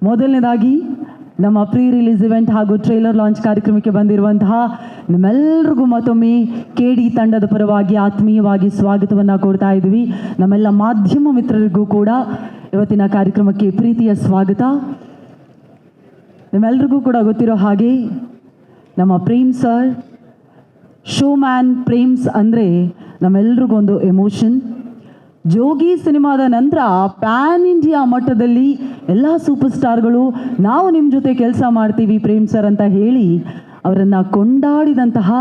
ಮೊದಲನೇದಾಗಿ ನಮ್ಮ pre release event ಹಾಗೂ ಟ್ರೈಲರ್ ಲಾಂಚ್ ಕಾರ್ಯಕ್ರಮಕ್ಕೆ ಬಂದಿರುವಂತಹ ನಿಮ್ಮೆಲ್ಲರಿಗೂ ಮತ್ತೊಮ್ಮೆ KD ತಂಡದ ಪರವಾಗಿ ಆತ್ಮೀಯವಾಗಿ ಸ್ವಾಗತವನ್ನು ಕೊಡ್ತಾ ಇದ್ದೀವಿ. ನಮ್ಮೆಲ್ಲ ಮಾಧ್ಯಮ ಮಿತ್ರರಿಗೂ ಕೂಡ ಇವತ್ತಿನ ಕಾರ್ಯಕ್ರಮಕ್ಕೆ ಪ್ರೀತಿಯ ಸ್ವಾಗತ. ನಿಮ್ಮೆಲ್ಲರಿಗೂ ಕೂಡ ಗೊತ್ತಿರೋ ಹಾಗೆ ನಮ್ಮ Prem sir, show man Prem's ಅಂದರೆ ನಮ್ಮೆಲ್ರಿಗೂ ಒಂದು ಎಮೋಷನ್. ಜೋಗಿ ಸಿನಿಮಾದ ನಂತರ ಪ್ಯಾನ್ ಇಂಡಿಯಾ ಮಟ್ಟದಲ್ಲಿ ಎಲ್ಲ ಸೂಪರ್ ಸ್ಟಾರ್ಗಳು ನಾವು ನಿಮ್ಮ ಜೊತೆ ಕೆಲಸ ಮಾಡ್ತೀವಿ ಪ್ರೇಮ್ ಸರ್ ಅಂತ ಹೇಳಿ ಅವರನ್ನು ಕೊಂಡಾಡಿದಂತಹ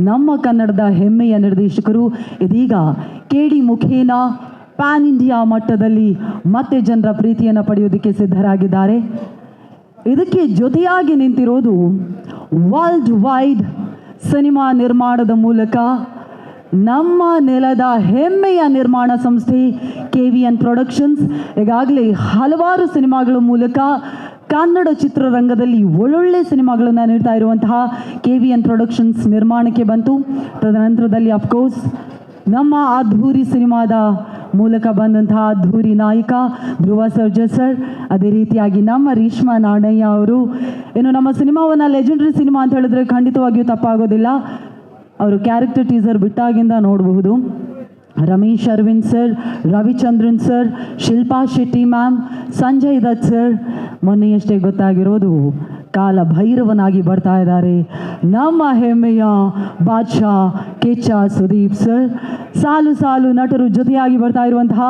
ನಮ್ಮ ಕನ್ನಡದ ಹೆಮ್ಮೆಯ ನಿರ್ದೇಶಕರು ಇದೀಗ KD ಮುಖೇನ ಪ್ಯಾನ್ ಇಂಡಿಯಾ ಮಟ್ಟದಲ್ಲಿ ಮತ್ತೆ ಜನರ ಪ್ರೀತಿಯನ್ನು ಪಡೆಯೋದಕ್ಕೆ ಸಿದ್ಧರಾಗಿದ್ದಾರೆ. ಇದಕ್ಕೆ ಜೊತೆಯಾಗಿ ನಿಂತಿರೋದು ವರ್ಲ್ಡ್ ವೈಡ್ ಸಿನಿಮಾ ನಿರ್ಮಾಣದ ಮೂಲಕ ನಮ್ಮ ನೆಲದ ಹೆಮ್ಮೆಯ ನಿರ್ಮಾಣ ಸಂಸ್ಥೆ KVN ಪ್ರೊಡಕ್ಷನ್ಸ್. ಈಗಾಗಲೇ ಹಲವಾರು ಸಿನಿಮಾಗಳ ಮೂಲಕ ಕನ್ನಡ ಚಿತ್ರರಂಗದಲ್ಲಿ ಒಳ್ಳೊಳ್ಳೆ ಸಿನಿಮಾಗಳನ್ನು ನೀಡ್ತಾ ಇರುವಂತಹ KVN ಪ್ರೊಡಕ್ಷನ್ಸ್ ನಿರ್ಮಾಣಕ್ಕೆ ಬಂತು. ತದನಂತರದಲ್ಲಿ ಅಫ್ಕೋರ್ಸ್ ನಮ್ಮ ಅದ್ಧೂರಿ ಸಿನಿಮಾದ ಮೂಲಕ ಬಂದಂತಹ ಅದ್ಧೂರಿ ನಾಯಕ ಧ್ರುವ ಸರ್ಜಾ ಸರ್, ಅದೇ ರೀತಿಯಾಗಿ ನಮ್ಮ ರೇಷ್ಮಾ ನಾಣಯ್ಯ ಅವರು. ಇನ್ನು ನಮ್ಮ ಸಿನಿಮಾವನ್ನು ಲೆಜೆಂಡ್ರಿ ಸಿನಿಮಾ ಅಂತ ಹೇಳಿದ್ರೆ ಖಂಡಿತವಾಗಿಯೂ ತಪ್ಪಾಗೋದಿಲ್ಲ. ಅವರು ಕ್ಯಾರೆಕ್ಟರ್ ಟೀಸರ್ ಬಿಟ್ಟಾಗಿಂದ ನೋಡಬಹುದು. Ramesh Arvind sir, Ravichandran sir, Shilpa Shetty ma'am, Sanjay Dutt sir, ಮೊನ್ನೆಯಷ್ಟೇ ಗೊತ್ತಾಗಿರೋದು ಕಾಲ ಭೈರವನಾಗಿ ಬರ್ತಾ ಇದ್ದಾರೆ ನಮ್ಮ ಹೆಮ್ಮೆಯ ಬಾದ್ಶಾ ಕಿಚ್ಚ ಸುದೀಪ್ ಸರ್. ಸಾಲು ಸಾಲು ನಟರು ಜೊತೆಯಾಗಿ ಬರ್ತಾ ಇರುವಂತಹ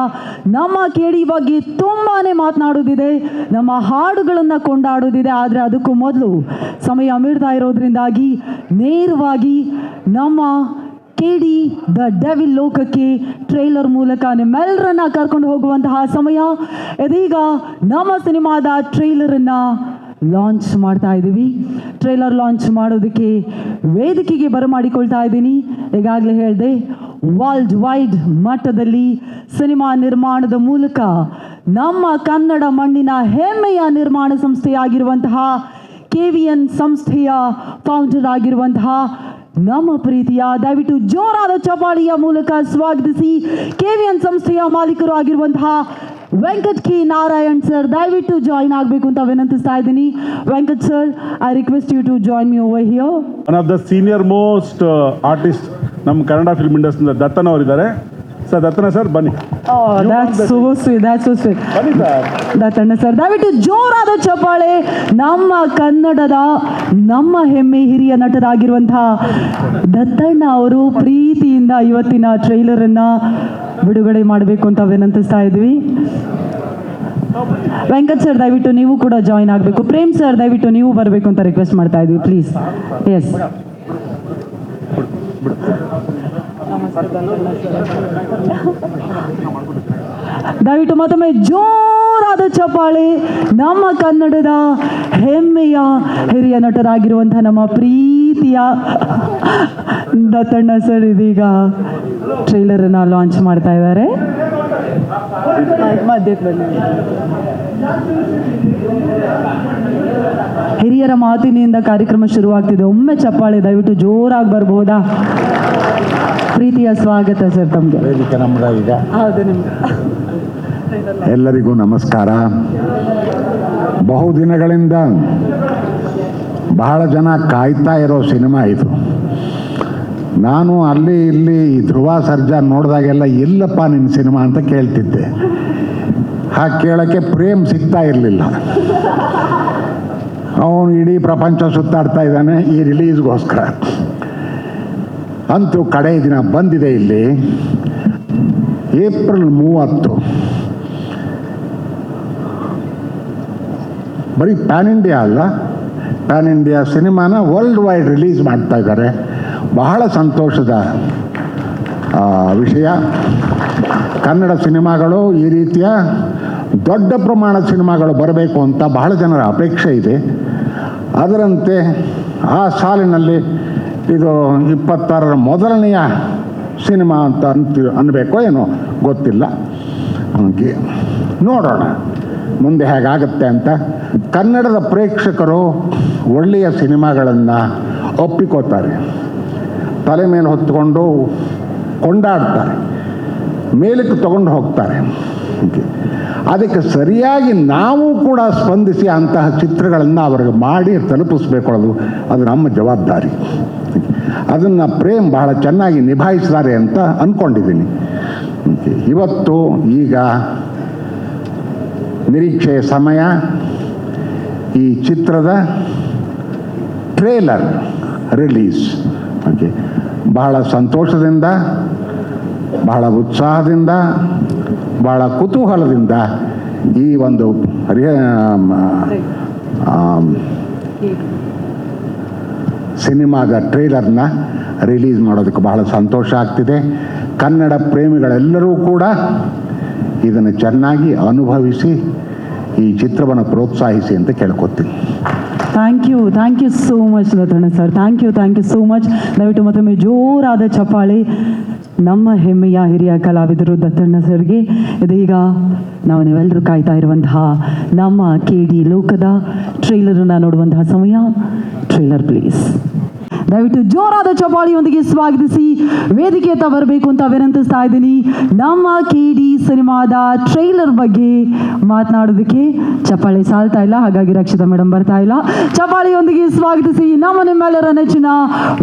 ನಮ್ಮ KD ಬಗ್ಗೆ ತುಂಬಾ ಮಾತನಾಡೋದಿದೆ, ನಮ್ಮ ಹಾಡುಗಳನ್ನು ಕೊಂಡಾಡೋದಿದೆ. ಆದರೆ ಅದಕ್ಕೂ ಮೊದಲು ಸಮಯ ಮೀರ್ತಾ ಇರೋದ್ರಿಂದಾಗಿ ನೇರವಾಗಿ ನಮ್ಮ KD ದ ಡೆವಿಲ್ ಲೋಕಕ್ಕೆ ಟ್ರೈಲರ್ ಮೂಲಕ ನಿಮ್ಮೆಲ್ಲರನ್ನ ಕರ್ಕೊಂಡು ಹೋಗುವಂತಹ ಸಮಯ. ಇದೀಗ ನಮ್ಮ ಸಿನಿಮಾದ ಟ್ರೈಲರನ್ನು ಲಾಂಚ್ ಮಾಡ್ತಾ ಇದ್ದೀವಿ. ಟ್ರೈಲರ್ ಲಾಂಚ್ ಮಾಡೋದಕ್ಕೆ ವೇದಿಕೆಗೆ ಬರಮಾಡಿಕೊಳ್ತಾ ಇದ್ದೀನಿ. ಈಗಾಗಲೇ ಹೇಳಿದೆ, ವರ್ಲ್ಡ್ ವೈಡ್ ಮಟ್ಟದಲ್ಲಿ ಸಿನಿಮಾ ನಿರ್ಮಾಣದ ಮೂಲಕ ನಮ್ಮ ಕನ್ನಡ ಮಣ್ಣಿನ ಹೆಮ್ಮೆಯ ನಿರ್ಮಾಣ ಸಂಸ್ಥೆಯಾಗಿರುವಂತಹ KVN ಸಂಸ್ಥೆಯ ಫೌಂಡರ್ ಆಗಿರುವಂತಹ ನಮ್ಮ ಪ್ರೀತಿಯ, ದಯವಿಟ್ಟು ಜೋರಾದ ಚಪಾಳಿಯ ಮೂಲಕ ಸ್ವಾಗತಿಸಿ KVN ಸಂಸ್ಥೆಯ ಮಾಲೀಕರು ಆಗಿರುವಂತಹ ವೆಂಕಟ್ ಕೆ ನಾರಾಯಣ್ ಸರ್ ದಯವಿಟ್ಟು ಜಾಯಿನ್ ಆಗಬೇಕು ಅಂತ ವಿನಂತಿಸ್ತಾ ಇದ್ದೀನಿ. Venkat sir, I request you to join me over here. One of the senior most artist ನಮ್ಮ ಕನ್ನಡ ಫಿಲ್ಮ್ ಇಂಡಸ್ಟ್ರಿಯಿಂದ ದತ್ತನ್ ಅವರಿದ್ದಾರೆ. ಸರ್ ದತ್ತನ ಸರ್ ಬನ್ನಿ. That's so sweet. ಬನ್ನಿ ಸರ್. ದತ್ತಣ್ಣ ಸರ್ ದಯವಿಟ್ಟು ಜೋರಾದ ಚಪ್ಪಾಳೆ. ನಮ್ಮ ಕನ್ನಡದ ನಮ್ಮ ಹೆಮ್ಮೆ ಹಿರಿಯ ನಟರಾಗಿರುವಂತಹ ದತ್ತಣ್ಣ ಅವರು ಪ್ರೀತಿಯಿಂದ ಇವತ್ತಿನ ಟ್ರೈಲರನ್ನು ಬಿಡುಗಡೆ ಮಾಡಬೇಕು ಅಂತ ವಿನಂತಿಸ್ತಾ ಇದ್ವಿ. ವೆಂಕಟ್ ಸರ್ ದಯವಿಟ್ಟು ನೀವು ಕೂಡ ಜಾಯಿನ್ ಆಗಬೇಕು. ಪ್ರೇಮ್ ಸರ್ ದಯವಿಟ್ಟು ನೀವು ಬರಬೇಕು ಅಂತ ರಿಕ್ವೆಸ್ಟ್ ಮಾಡ್ತಾ ಇದ್ವಿ ಪ್ಲೀಸ್. ಎಸ್, ದಯವಿಟ್ಟು ಮತ್ತೊಮ್ಮೆ ಜೋರಾದ ಚಪ್ಪಾಳೆ. ನಮ್ಮ ಕನ್ನಡದ ಹೆಮ್ಮೆಯ ಹಿರಿಯ ನಟರಾಗಿರುವಂತಹ ನಮ್ಮ ಪ್ರೀತಿಯ ದತ್ತಣ್ಣ ಸರ್ ಇದೀಗ ಟ್ರೈಲರನ್ನು ಲಾಂಚ್ ಮಾಡ್ತಾ ಇದ್ದಾರೆ. ಹಿರಿಯರ ಮಾತಿನಿಂದ ಕಾರ್ಯಕ್ರಮ ಶುರುವಾಗ್ತಿದೆ. ಒಮ್ಮೆ ಚಪ್ಪಾಳೆ ದಯವಿಟ್ಟು ಜೋರಾಗಿ ಬರ್ಬೋದಾ? ಪ್ರೀತಿಯ ಸ್ವಾಗತ ಸರ್ ತಮಗೆ. ಹೌದು, ನಿಮ್ಗೆ ಎಲ್ಲರಿಗೂ ನಮಸ್ಕಾರ. ಬಹುದಿನಗಳಿಂದ ಬಹಳ ಜನ ಕಾಯ್ತಾ ಇರೋ ಸಿನಿಮಾ ಇದು. ನಾನು ಅಲ್ಲಿ ಇಲ್ಲಿ ಧ್ರುವ ಸರ್ಜಾ ನೋಡಿದಾಗೆಲ್ಲ ಎಲ್ಲಪ್ಪ ನಿನ್ನ ಸಿನಿಮಾ ಅಂತ ಕೇಳ್ತಿದ್ದೆ. ಹಾಗೆ ಕೇಳೋಕ್ಕೆ ಪ್ರೇಮ್ ಸಿಗ್ತಾ ಇರಲಿಲ್ಲ. ಅವನು ಇಡೀ ಪ್ರಪಂಚ ಸುತ್ತಾಡ್ತಾ ಇದ್ದಾನೆ ಈ ರಿಲೀಸ್ಗೋಸ್ಕರ. ಅಂತೂ ಕಡೆ ದಿನ ಬಂದಿದೆ ಇಲ್ಲಿ. ಏಪ್ರಿಲ್ 30 ಬರೀ ಪ್ಯಾನ್ ಇಂಡಿಯಾ ಅಲ್ಲ, ಪ್ಯಾನ್ ಇಂಡಿಯಾ ಸಿನಿಮಾನ ವರ್ಲ್ಡ್ ವೈಡ್ ರಿಲೀಸ್ ಮಾಡ್ತಾ ಇದ್ದಾರೆ. ಬಹಳ ಸಂತೋಷದ ವಿಷಯ. ಕನ್ನಡ ಸಿನಿಮಾಗಳು ಈ ರೀತಿಯ ದೊಡ್ಡ ಪ್ರಮಾಣದ ಸಿನಿಮಾಗಳು ಬರಬೇಕು ಅಂತ ಬಹಳ ಜನರ ಅಪೇಕ್ಷೆ ಇದೆ. ಅದರಂತೆ ಆ ಸಾಲಿನಲ್ಲಿ ಇದು 26ರ ಮೊದಲನೆಯ ಸಿನಿಮಾ ಅಂತ ಅನ್ನಬೇಕೋ ಏನೋ ಗೊತ್ತಿಲ್ಲ. ಹಾಗೆ ನೋಡೋಣ ಮುಂದೆ ಹೇಗಾಗುತ್ತೆ ಅಂತ. ಕನ್ನಡದ ಪ್ರೇಕ್ಷಕರು ಒಳ್ಳೆಯ ಸಿನಿಮಾಗಳನ್ನು ಒಪ್ಪಿಕೋತಾರೆ, ತಲೆ ಮೇಲೆ ಹೊತ್ತುಕೊಂಡು ಕೊಂಡಾಡ್ತಾರೆ, ಮೇಲಕ್ಕೆ ತಗೊಂಡು ಹೋಗ್ತಾರೆ. ಅದಕ್ಕೆ ಸರಿಯಾಗಿ ನಾವು ಕೂಡ ಸ್ಪಂದಿಸಿ ಅಂತಹ ಚಿತ್ರಗಳನ್ನು ಅವ್ರಿಗೆ ಮಾಡಿ ತಲುಪಿಸ್ಬೇಕು, ಅದು ನಮ್ಮ ಜವಾಬ್ದಾರಿ. ಅದನ್ನು ಪ್ರೇಮ್ ಬಹಳ ಚೆನ್ನಾಗಿ ನಿಭಾಯಿಸ್ತಾರೆ ಅಂತ ಅಂದ್ಕೊಂಡಿದ್ದೀನಿ. ಇವತ್ತು ಈಗ ನಿರೀಕ್ಷೆಯ ಸಮಯ. ಈ ಚಿತ್ರದ ಟ್ರೇಲರ್ ರಿಲೀಸ್ ಬಹಳ ಸಂತೋಷದಿಂದ, ಬಹಳ ಉತ್ಸಾಹದಿಂದ, ಬಹಳ ಕುತೂಹಲದಿಂದ ಈ ಒಂದು ಸಿನಿಮಾದ ಟ್ರೇಲರ್ನ ರಿಲೀಸ್ ಮಾಡೋದಕ್ಕೆ ಬಹಳ ಸಂತೋಷ ಆಗ್ತಿದೆ. ಕನ್ನಡ ಪ್ರೇಮಿಗಳೆಲ್ಲರೂ ಕೂಡ ಇದನ್ನು ಚೆನ್ನಾಗಿ ಅನುಭವಿಸಿ ಈ ಚಿತ್ರವನ್ನು ಪ್ರೋತ್ಸಾಹಿಸಿ ಅಂತ ಕೇಳ್ಕೊತೀನಿ. Thank you so much Dattanna sir. Thank you so much. ದಯವಿಟ್ಟು ಮತ್ತೊಮ್ಮೆ ಜೋರಾದ ಚಪ್ಪಾಳೆ ನಮ್ಮ ಹೆಮ್ಮೆಯ ಹಿರಿಯ ಕಲಾವಿದರು ದತ್ತಣ್ಣ ಸರ್ಗೆ. ಇದೀಗ ನಾವು ನೀವೆಲ್ಲರೂ ಕಾಯ್ತಾ ಇರುವಂತಹ ನಮ್ಮ KD ಲೋಕದ ಟ್ರೈಲರನ್ನು ನೋಡುವಂತಹ ಸಮಯ. Trailer please. ದಯವಿಟ್ಟು ಜೋರಾದ ಚಪ್ಪಾಳಿಯೊಂದಿಗೆ ಸ್ವಾಗತಿಸಿ ವೇದಿಕೆ ಹತ್ತ ಬರಬೇಕು ಅಂತ ವಿನಂತಿಸ್ತಾ ಇದ್ದೀನಿ. ನಮ್ಮ KD ಸಿನಿಮಾದ ಟ್ರೈಲರ್ ಬಗ್ಗೆ ಮಾತನಾಡೋದಕ್ಕೆ ಚಪ್ಪಾಳೆ ಸಾಲ್ತಾ ಇಲ್ಲ, ಹಾಗಾಗಿ ರಕ್ಷಿತಾ ಮೇಡಮ್ ಬರ್ತಾ ಇಲ್ಲ. ಚಪ್ಪಾಳಿಯೊಂದಿಗೆ ಸ್ವಾಗತಿಸಿ ನಿಮ್ಮೆಲ್ಲರ ನೆಚ್ಚಿನ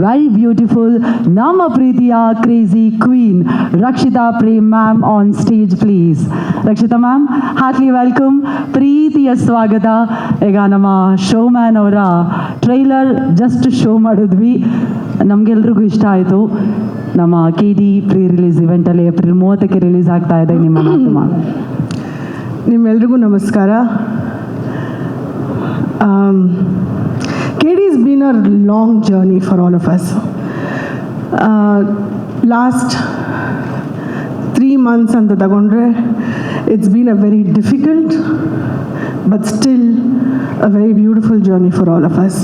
ವೆರಿ ಬ್ಯೂಟಿಫುಲ್, ನಮ್ಮ ಪ್ರೀತಿಯ crazy queen Rakshita Prem ma'am on stage please. Rakshita ma'am, heartly welcome, ಪ್ರೀತಿಯ ಸ್ವಾಗತ. ಈಗ ನಮ್ಮ ಶೋ ಮ್ಯಾನ್ ಅವರ ಟ್ರೈಲರ್ ಜಸ್ಟ್ ಶೋ ಮಾಡಿದ್ವಿ, ನಮಗೆಲ್ರಿಗೂ ಇಷ್ಟ ಆಯಿತು. ನಮ್ಮ KD ಪ್ರೀ ರಿಲೀಸ್ ಇವೆಂಟಲ್ಲಿ ಏಪ್ರಿಲ್ 30ಕ್ಕೆ ರಿಲೀಸ್ ಆಗ್ತಾ ಇದೆ. ನಿಮ್ಮ ಮಾಧ್ಯಮ ನಿಮ್ಮೆಲ್ರಿಗೂ ನಮಸ್ಕಾರ. KD has been a long journey for all of us. Last 3 months ಅಂತ ತಗೊಂಡ್ರೆ it's been a very difficult but still a very beautiful journey for all of us.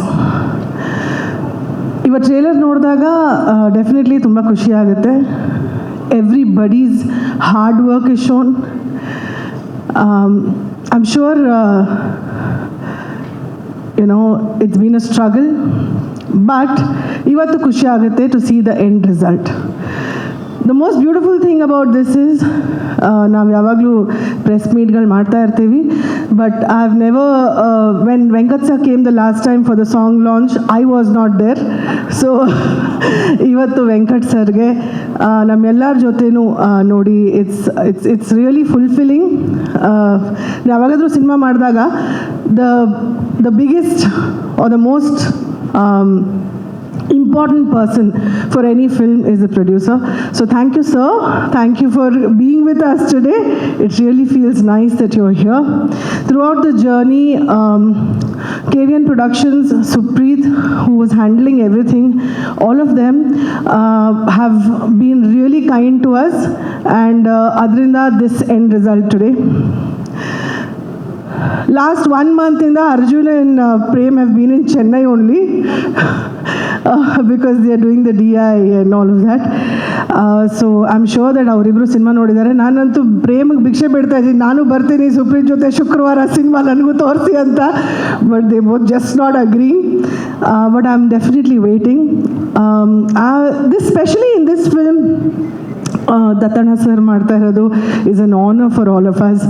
ಇವತ್ತು ಟ್ರೇಲರ್ ನೋಡಿದಾಗ ಡೆಫಿನೆಟ್ಲಿ ತುಂಬ ಖುಷಿ ಆಗುತ್ತೆ. Everybody's hard work is shown. I am sure it's been a struggle, but ಇವತ್ತು ಖುಷಿ ಆಗುತ್ತೆ to see the end result. The most beautiful thing about this is, ನಾವು ಯಾವಾಗಲೂ ಪ್ರೆಸ್ ಮೀಟ್ಗಳು ಮಾಡ್ತಾ ಇರ್ತೀವಿ, but I have never, when Venkat sir came the last time for the song launch, I was not there. So ಇವತ್ತು ವೆಂಕಟ್ ಸರ್ಗೆ ನಮ್ಮೆಲ್ಲರ ಜೊತೆನೂ ನೋಡಿ ಇಟ್ಸ್ ರಿಯಲಿ ಫುಲ್ಫಿಲ್ಲಿಂಗ್. ಯಾವಾಗಾದರೂ ಸಿನಿಮಾ ಮಾಡಿದಾಗ the biggest are the most important person for any film is the producer. So thank you, sir. Thank you for being with us today. It really feels nice that you're here. Throughout the journey, KVN Productions, Supreet, who was handling everything, all of them have been really kind to us, and adrinda this end result today. Last 1 month in the Arjun and Prem have been in Chennai only because they are doing the DI and all of that. So I'm sure that ಅವರಿಬ್ಬರು cinema ನೋಡಿದ್ದಾರೆ. ನಾನಂತೂ ಪ್ರೇಮಿಗೆ ಭಿಕ್ಷೆ ಬಿಡ್ತಾ ಇದ್ದೀನಿ, ನಾನು ಬರ್ತೀನಿ ಸುಪ್ರೀತ್ ಜೊತೆ ಶುಕ್ರವಾರ ಸಿನಿಮಾ ನನಗೂ ತೋರಿಸಿ ಅಂತ, but they both just not agree. But I am definitely waiting. This specially in this film Dattanna sir ಮಾಡ್ತಾ ಇರೋದು is an honour for all of us.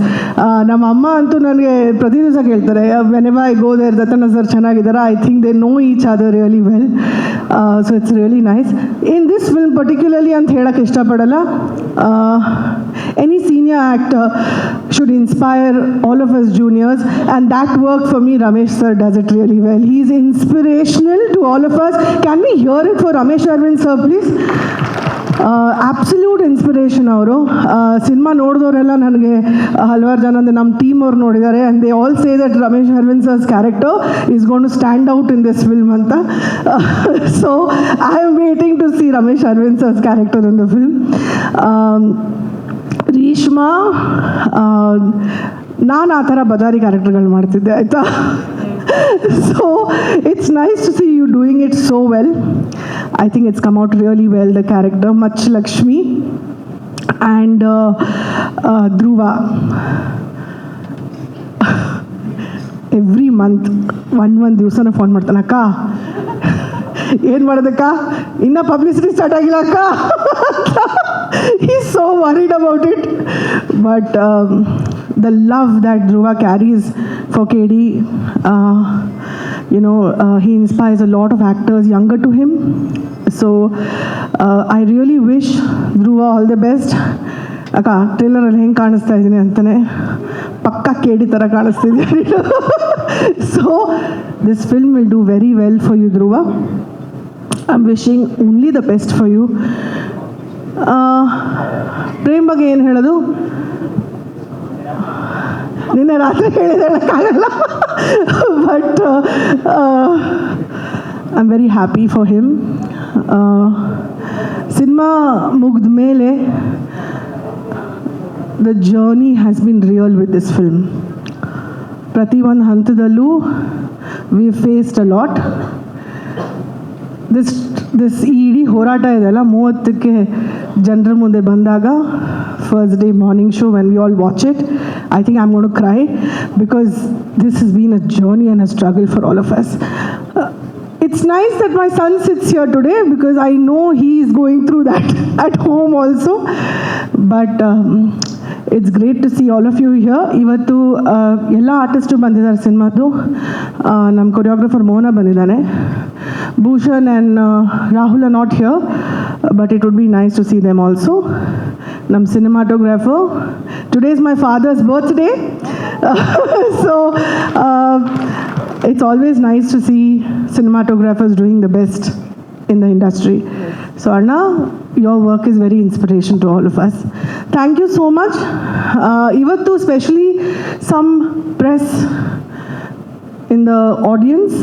ನಮ್ಮ ಅಮ್ಮ ಅಂತೂ ನನಗೆ ಪ್ರತಿ ದಿವಸ ಕೇಳ್ತಾರೆ, whenever I go there, Dattanna sir ಚೆನ್ನಾಗಿದ್ದಾರೆ. I think they know each other really well. So it's really nice. In this film particularly ಅಂತ ಹೇಳೋಕ್ಕೆ ಇಷ್ಟಪಡಲ್ಲ. Any senior actor should inspire all of us juniors, and that work for me, Ramesh sir does it really well. He is inspirational to all of us. Can we hear it for Ramesh Arvind sir, please? Absolute inspiration ಅವರು. ಸಿನಿಮಾ ನೋಡಿದವರೆಲ್ಲ ನನಗೆ ಹಲವಾರು ಜನ ಅಂದರೆ ನಮ್ಮ team ಅವ್ರು ನೋಡಿದ್ದಾರೆ, and they all say that Ramesh Aravind sir's character is gone to stand out in this film ಅಂತ. So I am waiting to see Ramesh Aravind sir's character in the film. Reshma, ನಾನು ಆ ಥರ ಬದಾರಿ ಕ್ಯಾರೆಕ್ಟರ್ಗಳು ಮಾಡ್ತಿದ್ದೆ, ಆಯಿತಾ. So it's nice to see you doing it so well. I think it's come out really well, the character. Much Lakshmi and Dhruva. Every month one ದಿವಸನ phone ಮಾಡ್ತಾನೆ, ಅಕ್ಕ ಏನು ಮಾಡೋದಕ್ಕ, ಇನ್ನೂ ಪಬ್ಲಿಸಿಟಿ ಸ್ಟಾರ್ಟ್ ಆಗಿಲ್ಲ ಅಕ್ಕ. He's so worried about it. But the love that Dhruva carries for KD. He inspires a lot of actors younger to him. So I really wish Dhruva all the best. ಅಕ್ಕ ಟ್ರೇಲರಲ್ಲಿ ಹೆಂಗೆ ಕಾಣಿಸ್ತಾ ಇದ್ದೀನಿ ಅಂತಾನೆ ಪಕ್ಕ KD ಥರ ಕಾಣಿಸ್ತಿದ್ದೀನಿ. So this film will do very well for you Dhruva. I am wishing only the best for you. Prem ಬಗ್ಗೆ ಏನು ಹೇಳೋದು, ನಿನ್ನೆ ರಾತ್ರಿ ಹೇಳಿದ ಹೇಳೋಕ್ಕಾಗಲ್ಲ. But I am very happy for him. ಸಿನಿಮಾ ಮುಗಿದ ಮೇಲೆ the journey has been real with this film. ಪ್ರತಿ ಒಂದು ಹಂತದಲ್ಲೂ we faced a lot. this ಇಡೀ ಹೋರಾಟ ಇದೆಲ್ಲ 30ಕ್ಕೆ ಜನರ ಮುಂದೆ ಬಂದಾಗ, first day morning show, when we all watch it, I think I'm going to cry because this has been a journey and a struggle for all of us. It's nice that my son sits here today because I know he is going through that at home also. But it's great to see all of you here. ಇವತ್ತು ಎಲ್ಲ artist ಬಂದಿದ್ದಾರೆ ಸಿನಿಮಾದು. ನಮ್ಮ choreographer Mohana ಬಂದಿದ್ದಾನೆ. Bhushan and Rahul are not here, but it would be nice to see them also. ನಮ್ಮ cinematographer, today is my father's birthday. So it's always nice to see cinematographers doing the best in the industry. So Arna, your work is very inspiration to all of us. Thank you so much. Ivattu especially some press in the audience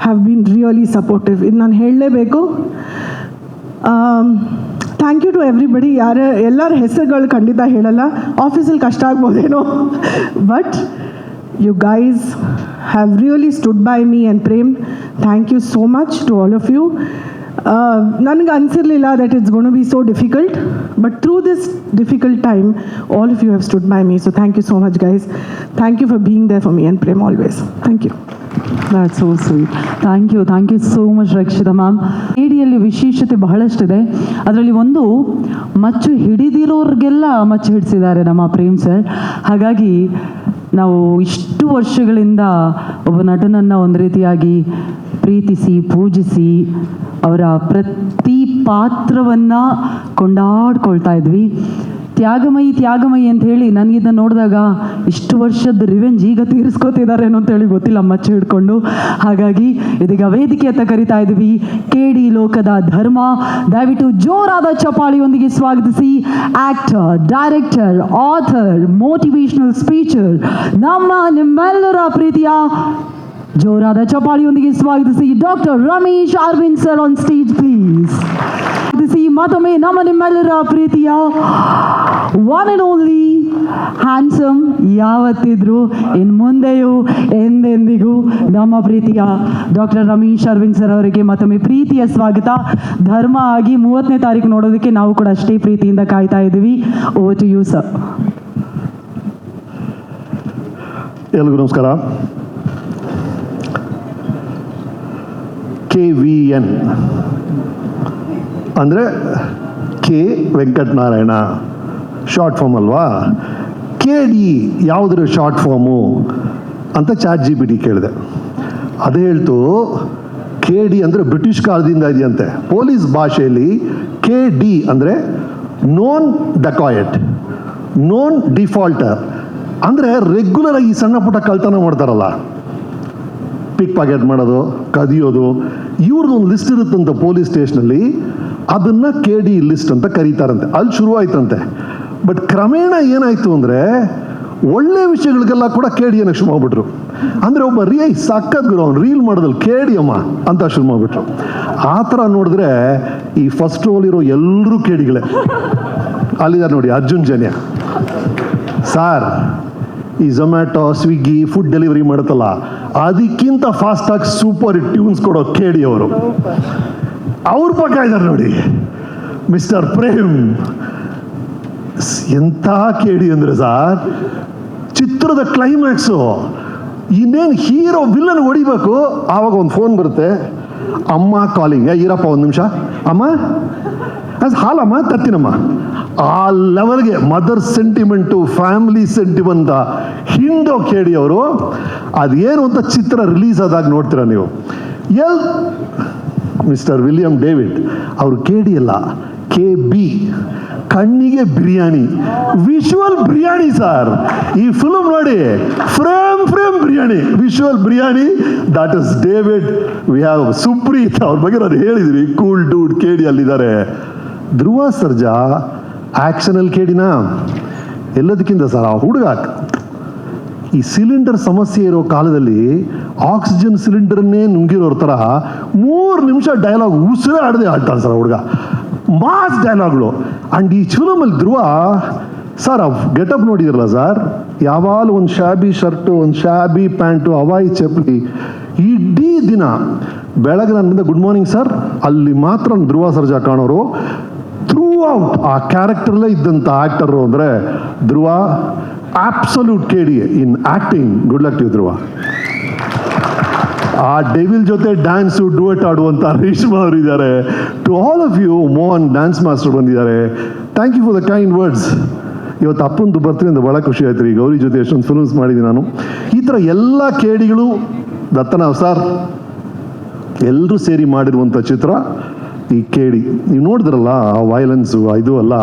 have been really supportive. In nan hellebeku. Thank you to everybody. ಎಲ್ಲರ ಹೆಸರುಗಳು ಖಂಡಿತ ಹೇಳಲ್ಲ, ಆಫೀಸಲ್ಲಿ ಕಷ್ಟ ಆಗ್ಬೋದೇನೋ, but you guys have really stood by me and Prem. Thank you so much to all of you. ನನಗೆ ಅನಿಸಿರಲಿಲ್ಲ that it's going to be so difficult, but through this difficult time, all of you have stood by me. So thank you so much, guys. Thank you for being there for me and Prem always. Thank you. That's so sweet. Thank you so much, Rakshita ma'am. KDಯಲ್ಲಿ ವಿಶೇಷತೆ ಬಹಳಷ್ಟಿದೆ. ಅದರಲ್ಲಿ ಒಂದು ಮಚ್ಚು ಹಿಡಿದಿರೋರಿಗೆಲ್ಲ ಮಚ್ಚು ಹಿಡಿಸಿದ್ದಾರೆ ನಮ್ಮ Prem sir. ಹಾಗಾಗಿ ನಾವು ಇಷ್ಟು ವರ್ಷಗಳಿಂದ ಒಬ್ಬ ನಟನನ್ನು ಒಂದು ರೀತಿಯಾಗಿ ಪ್ರೀತಿಸಿ ಪೂಜಿಸಿ ಅವರ ಪ್ರತಿ ಪಾತ್ರವನ್ನು ಕೊಂಡಾಡ್ಕೊಳ್ತಾ ಇದ್ವಿ. ತ್ಯಾಗಮಯಿ ಅಂತ ಹೇಳಿ ನನಗಿದನ್ನು ನೋಡಿದಾಗ ಇಷ್ಟು ವರ್ಷದ ರಿವೆಂಜ್ ಈಗ ತೀರಿಸ್ಕೋತಿದ್ದಾರೇನೋ ಅಂತೇಳಿ ಗೊತ್ತಿಲ್ಲ ಮಚ್ಚು ಹಿಡ್ಕೊಂಡು. ಹಾಗಾಗಿ ಇದೀಗ ವೇದಿಕೆ ಅಂತ ಕರಿತಾ ಇದ್ವಿ KD ಲೋಕದ ಧರ್ಮ. ದಯವಿಟ್ಟು ಜೋರಾದ ಚಪಾಳಿಯೊಂದಿಗೆ ಸ್ವಾಗತಿಸಿ actor, director, author, motivational speaker, ನಿಮ್ಮೆಲ್ಲರ ಪ್ರೀತಿಯ ಜೋರಾದ ಚಪಾಳಿಯೊಂದಿಗೆ ಸ್ವಾಗತಿಸಿ doctor Ramesh Arvind sir on stage please. ಮತ್ತೊಮ್ಮೆ ನಿಮ್ಮೆಲ್ಲರ ಪ್ರೀತಿಯ ಒನ್ ಅಂಡ್ ಓನ್ಲಿ ಹ್ಯಾಂಡ್ಸಮ್, ಯಾವತ್ತಿದ್ರು ಇನ್ನು ಮುಂದೆಯೂ ಎಂದೆಂದಿಗೂ ನಮ್ಮ ಪ್ರೀತಿಯ ಡಾಕ್ಟರ್ ರಮೇಶ್ ಅರವಿಂದ್ ಸರ್ ಅವರಿಗೆ ಮತ್ತೊಮ್ಮೆ ಪ್ರೀತಿಯ ಸ್ವಾಗತ. ಧರ್ಮ ಆಗಿ 30ನೇ ತಾರೀಕು ನೋಡೋದಕ್ಕೆ ನಾವು ಕೂಡ ಅಷ್ಟೇ ಪ್ರೀತಿಯಿಂದ ಕಾಯ್ತಾ ಇದ್ದೀವಿ. Over to you sir. ಎಲ್ರಿಗೂ ನಮಸ್ಕಾರ. KVN ಅಂದರೆ ಕೆ ವೆಂಕಟನಾರಾಯಣ ಶಾರ್ಟ್ ಫಾರ್ಮ್ ಅಲ್ವಾ. KD ಯಾವುದ್ರ ಶಾರ್ಟ್ ಫಾರ್ಮು ಅಂತ ChatGPT ಕೇಳಿದೆ. ಅದೇ ಹೇಳ್ತು KD ಅಂದರೆ ಬ್ರಿಟಿಷ್ ಕಾಲದಿಂದ ಇದೆಯಂತೆ. ಪೊಲೀಸ್ ಭಾಷೆಯಲ್ಲಿ KD ಅಂದರೆ ನೋನ್ ಡಕಾಯಟ್, ನೋನ್ ಡಿಫಾಲ್ಟರ್, ಅಂದರೆ ರೆಗ್ಯುಲರ್ ಆಗಿ ಸಣ್ಣ ಪುಟ್ಟ ಕಳ್ತನ ಮಾಡ್ತಾರಲ್ಲ, ಪಿಕ್ ಪಾಕೆಟ್ ಮಾಡೋದು, ಕದಿಯೋದು, ಇವ್ರದ್ದೊಂದು ಲಿಸ್ಟ್ ಇರುತ್ತಂತೆ ಪೊಲೀಸ್ ಸ್ಟೇಷನಲ್ಲಿ. ಅದನ್ನು KD ಲಿಸ್ಟ್ ಅಂತ ಕರೀತಾರಂತೆ. ಅಲ್ಲಿ ಶುರುವಾಯ್ತಂತೆ. ಬಟ್ ಕ್ರಮೇಣ ಏನಾಯಿತು ಅಂದರೆ ಒಳ್ಳೆ ವಿಷಯಗಳಿಗೆಲ್ಲ ಕೂಡ KD ಅನ್ನಕ್ಕೆ ಶುರು ಮಾಡ್ಬಿಟ್ರು. ಅಂದರೆ ಒಬ್ಬ ಸಕ್ಕತ್ ಗುರು ಅವ್ನು ರೀಲ್ ಮಾಡೋದಲ್ಲಿ KD ಅಮ್ಮ ಅಂತ ಶುರು ಮಾಡಿಬಿಟ್ರು. ಆ ಥರ ನೋಡಿದ್ರೆ ಈ ಫಸ್ಟ್ ರೋಲಿರೋ ಎಲ್ಲರೂ KDಗಳೇ. ಅಲ್ಲಿದ್ದಾರೆ ನೋಡಿ ಅರ್ಜುನ್ ಜನ್ಯ ಸಾರ್. ಈ ಝೊಮ್ಯಾಟೊ, ಸ್ವಿಗ್ಗಿ, ಫುಡ್ ಡೆಲಿವರಿ ಮಾಡುತ್ತಲ್ಲ, ಅದಕ್ಕಿಂತ ಫಾಸ್ಟಾಗಿ ಸೂಪರ್ ಟ್ಯೂನ್ಸ್ ಕೊಡೋ KD ಅವರು. ಅವ್ರ ಪಕ್ಕ ಇದ್ದಾರೆ ನೋಡಿ ಮಿಸ್ಟರ್ ಪ್ರೇಮ್. ಎಂಥ KD ಅಂದರೆ ಸಾರ್, ಚಿತ್ರದ ಕ್ಲೈಮ್ಯಾಕ್ಸು ಇನ್ನೇನು ಹೀರೋ ವಿಲ್ಲನ್ ಹೊಡಿಬೇಕು, ಆವಾಗ ಒಂದು ಫೋನ್ ಬರುತ್ತೆ, ಅಮ್ಮ ಕಾಲಿಂಗ್, ಇರಪ್ಪ ಒಂದು ನಿಮಿಷ, ಅಮ್ಮ ಹಾಲಮ್ಮ ತರ್ತೀನಮ್ಮ, ಆ ಲೆವೆಲ್ಗೆ ಮದರ್ ಸೆಂಟಿಮೆಂಟು, ಫ್ಯಾಮಿಲಿ ಸೆಂಟಿಮೆಂಟ್ ಹಿಂಡೋ ಕೇಳಿ ಅವರು. ಅದೇನು ಅಂತ ಚಿತ್ರ ರಿಲೀಸ್ ಆದಾಗ ನೋಡ್ತೀರಾ ನೀವು. ಮಿಸ್ಟರ್ ವಿಲಿಯಂ ಡೇವಿಡ್ ಅವರು KD ಅಲ್ಲ, KB, ಕಣ್ಣಿಗೆ ಬಿರಿಯಾನಿ, ವಿಶುವಲ್ ಬಿರಿಯಾನಿ ಸರ್. ಈ ಫಿಲ್ಮ್ ನೋಡಿ, frame biryani, visual biryani. That is David. We have Supreeth, ಅವ್ರ ಬಗ್ಗೆ ನಾನು ಹೇಳಿದ್ರಿ, cool dude KD ಅಲ್ಲಿದ್ದಾರೆ. Dhruva Sarja ಆಕ್ಷನಲ್ಲಿ KDನಾ? ಎಲ್ಲದಕ್ಕಿಂತ ಸರ್ ಆ ಹುಡುಗ ಈ ಸಿಲಿಂಡರ್ ಸಮಸ್ಯೆ ಇರೋ ಕಾಲದಲ್ಲಿ ಆಕ್ಸಿಜನ್ ಸಿಲಿಂಡರ್ನೇ ನುಂಗಿರೋರ ಥರ 3 ನಿಮಿಷ ಡೈಲಾಗ್ ಉಸಿರೇ ಆಡದೆ ಆಡ್ತಾನೆ ಸರ್ ಹುಡುಗ. ಮಾಸ್ ಡೈಲಾಗ್ಗಳು. ಆ್ಯಂಡ್ ಈ ಫಿಲಮಲ್ಲಿ ಧ್ರುವ ಸರ್ ಗೆಟಪ್ ನೋಡಿದಿರಲ್ಲ ಸರ್, ಯಾವಾಗಲೂ ಒಂದು ಶಾಬಿ ಶರ್ಟು, ಒಂದು ಶಾಬಿ ಪ್ಯಾಂಟು, ಹವಾಯಿ ಚಪ್ಪಲಿ. ಇಡೀ ದಿನ ಬೆಳಗ್ಗೆ ನನ್ನ ಮುಂದೆ ಗುಡ್ ಮಾರ್ನಿಂಗ್ ಸರ್, ಅಲ್ಲಿ ಮಾತ್ರ ಧ್ರುವ ಸರ್ಜಾ ಕಾಣೋರು. ಥ್ರೂ ಔಟ್ ಆ ಕ್ಯಾರೆಕ್ಟರ್ಲೇ ಇದ್ದಂಥ ಆ್ಯಕ್ಟರು ಅಂದರೆ Dhruva. Absolute KD in acting. Good luck to Dhruva. ಆ ಡೆವಿಲ್ ಜೊತೆ ಡ್ಯಾನ್ಸು ಡುವೆಟ್ ಆಡುವಂಥ ರೇಷ್ಮಾ ಅವರು ಇದ್ದಾರೆ. To all of you, Mohan dance master ಬಂದಿದ್ದಾರೆ. Thank you for the kind words. ಇವತ್ತು ಅಪ್ಪಂದು ಬರ್ತೀನಿ ಅಂತ ಭಾಳ ಖುಷಿ ಆಯ್ತು ರೀ. ಗೌರಿ ಜೊತೆ ಎಷ್ಟೊಂದು ಫಿಲ್ಮ್ಸ್ ಮಾಡಿದ್ದೀನಿ ನಾನು. ಈ ಥರ ಎಲ್ಲ KDಗಳು ದತ್ತನ ಸರ್ ಎಲ್ಲರೂ ಸೇರಿ ಮಾಡಿರುವಂಥ ಚಿತ್ರ ಈ KD. ನೀವು ನೋಡಿದ್ರಲ್ಲ ಆ ವೈಲೆನ್ಸು ಇದು ಅಲ್ಲ.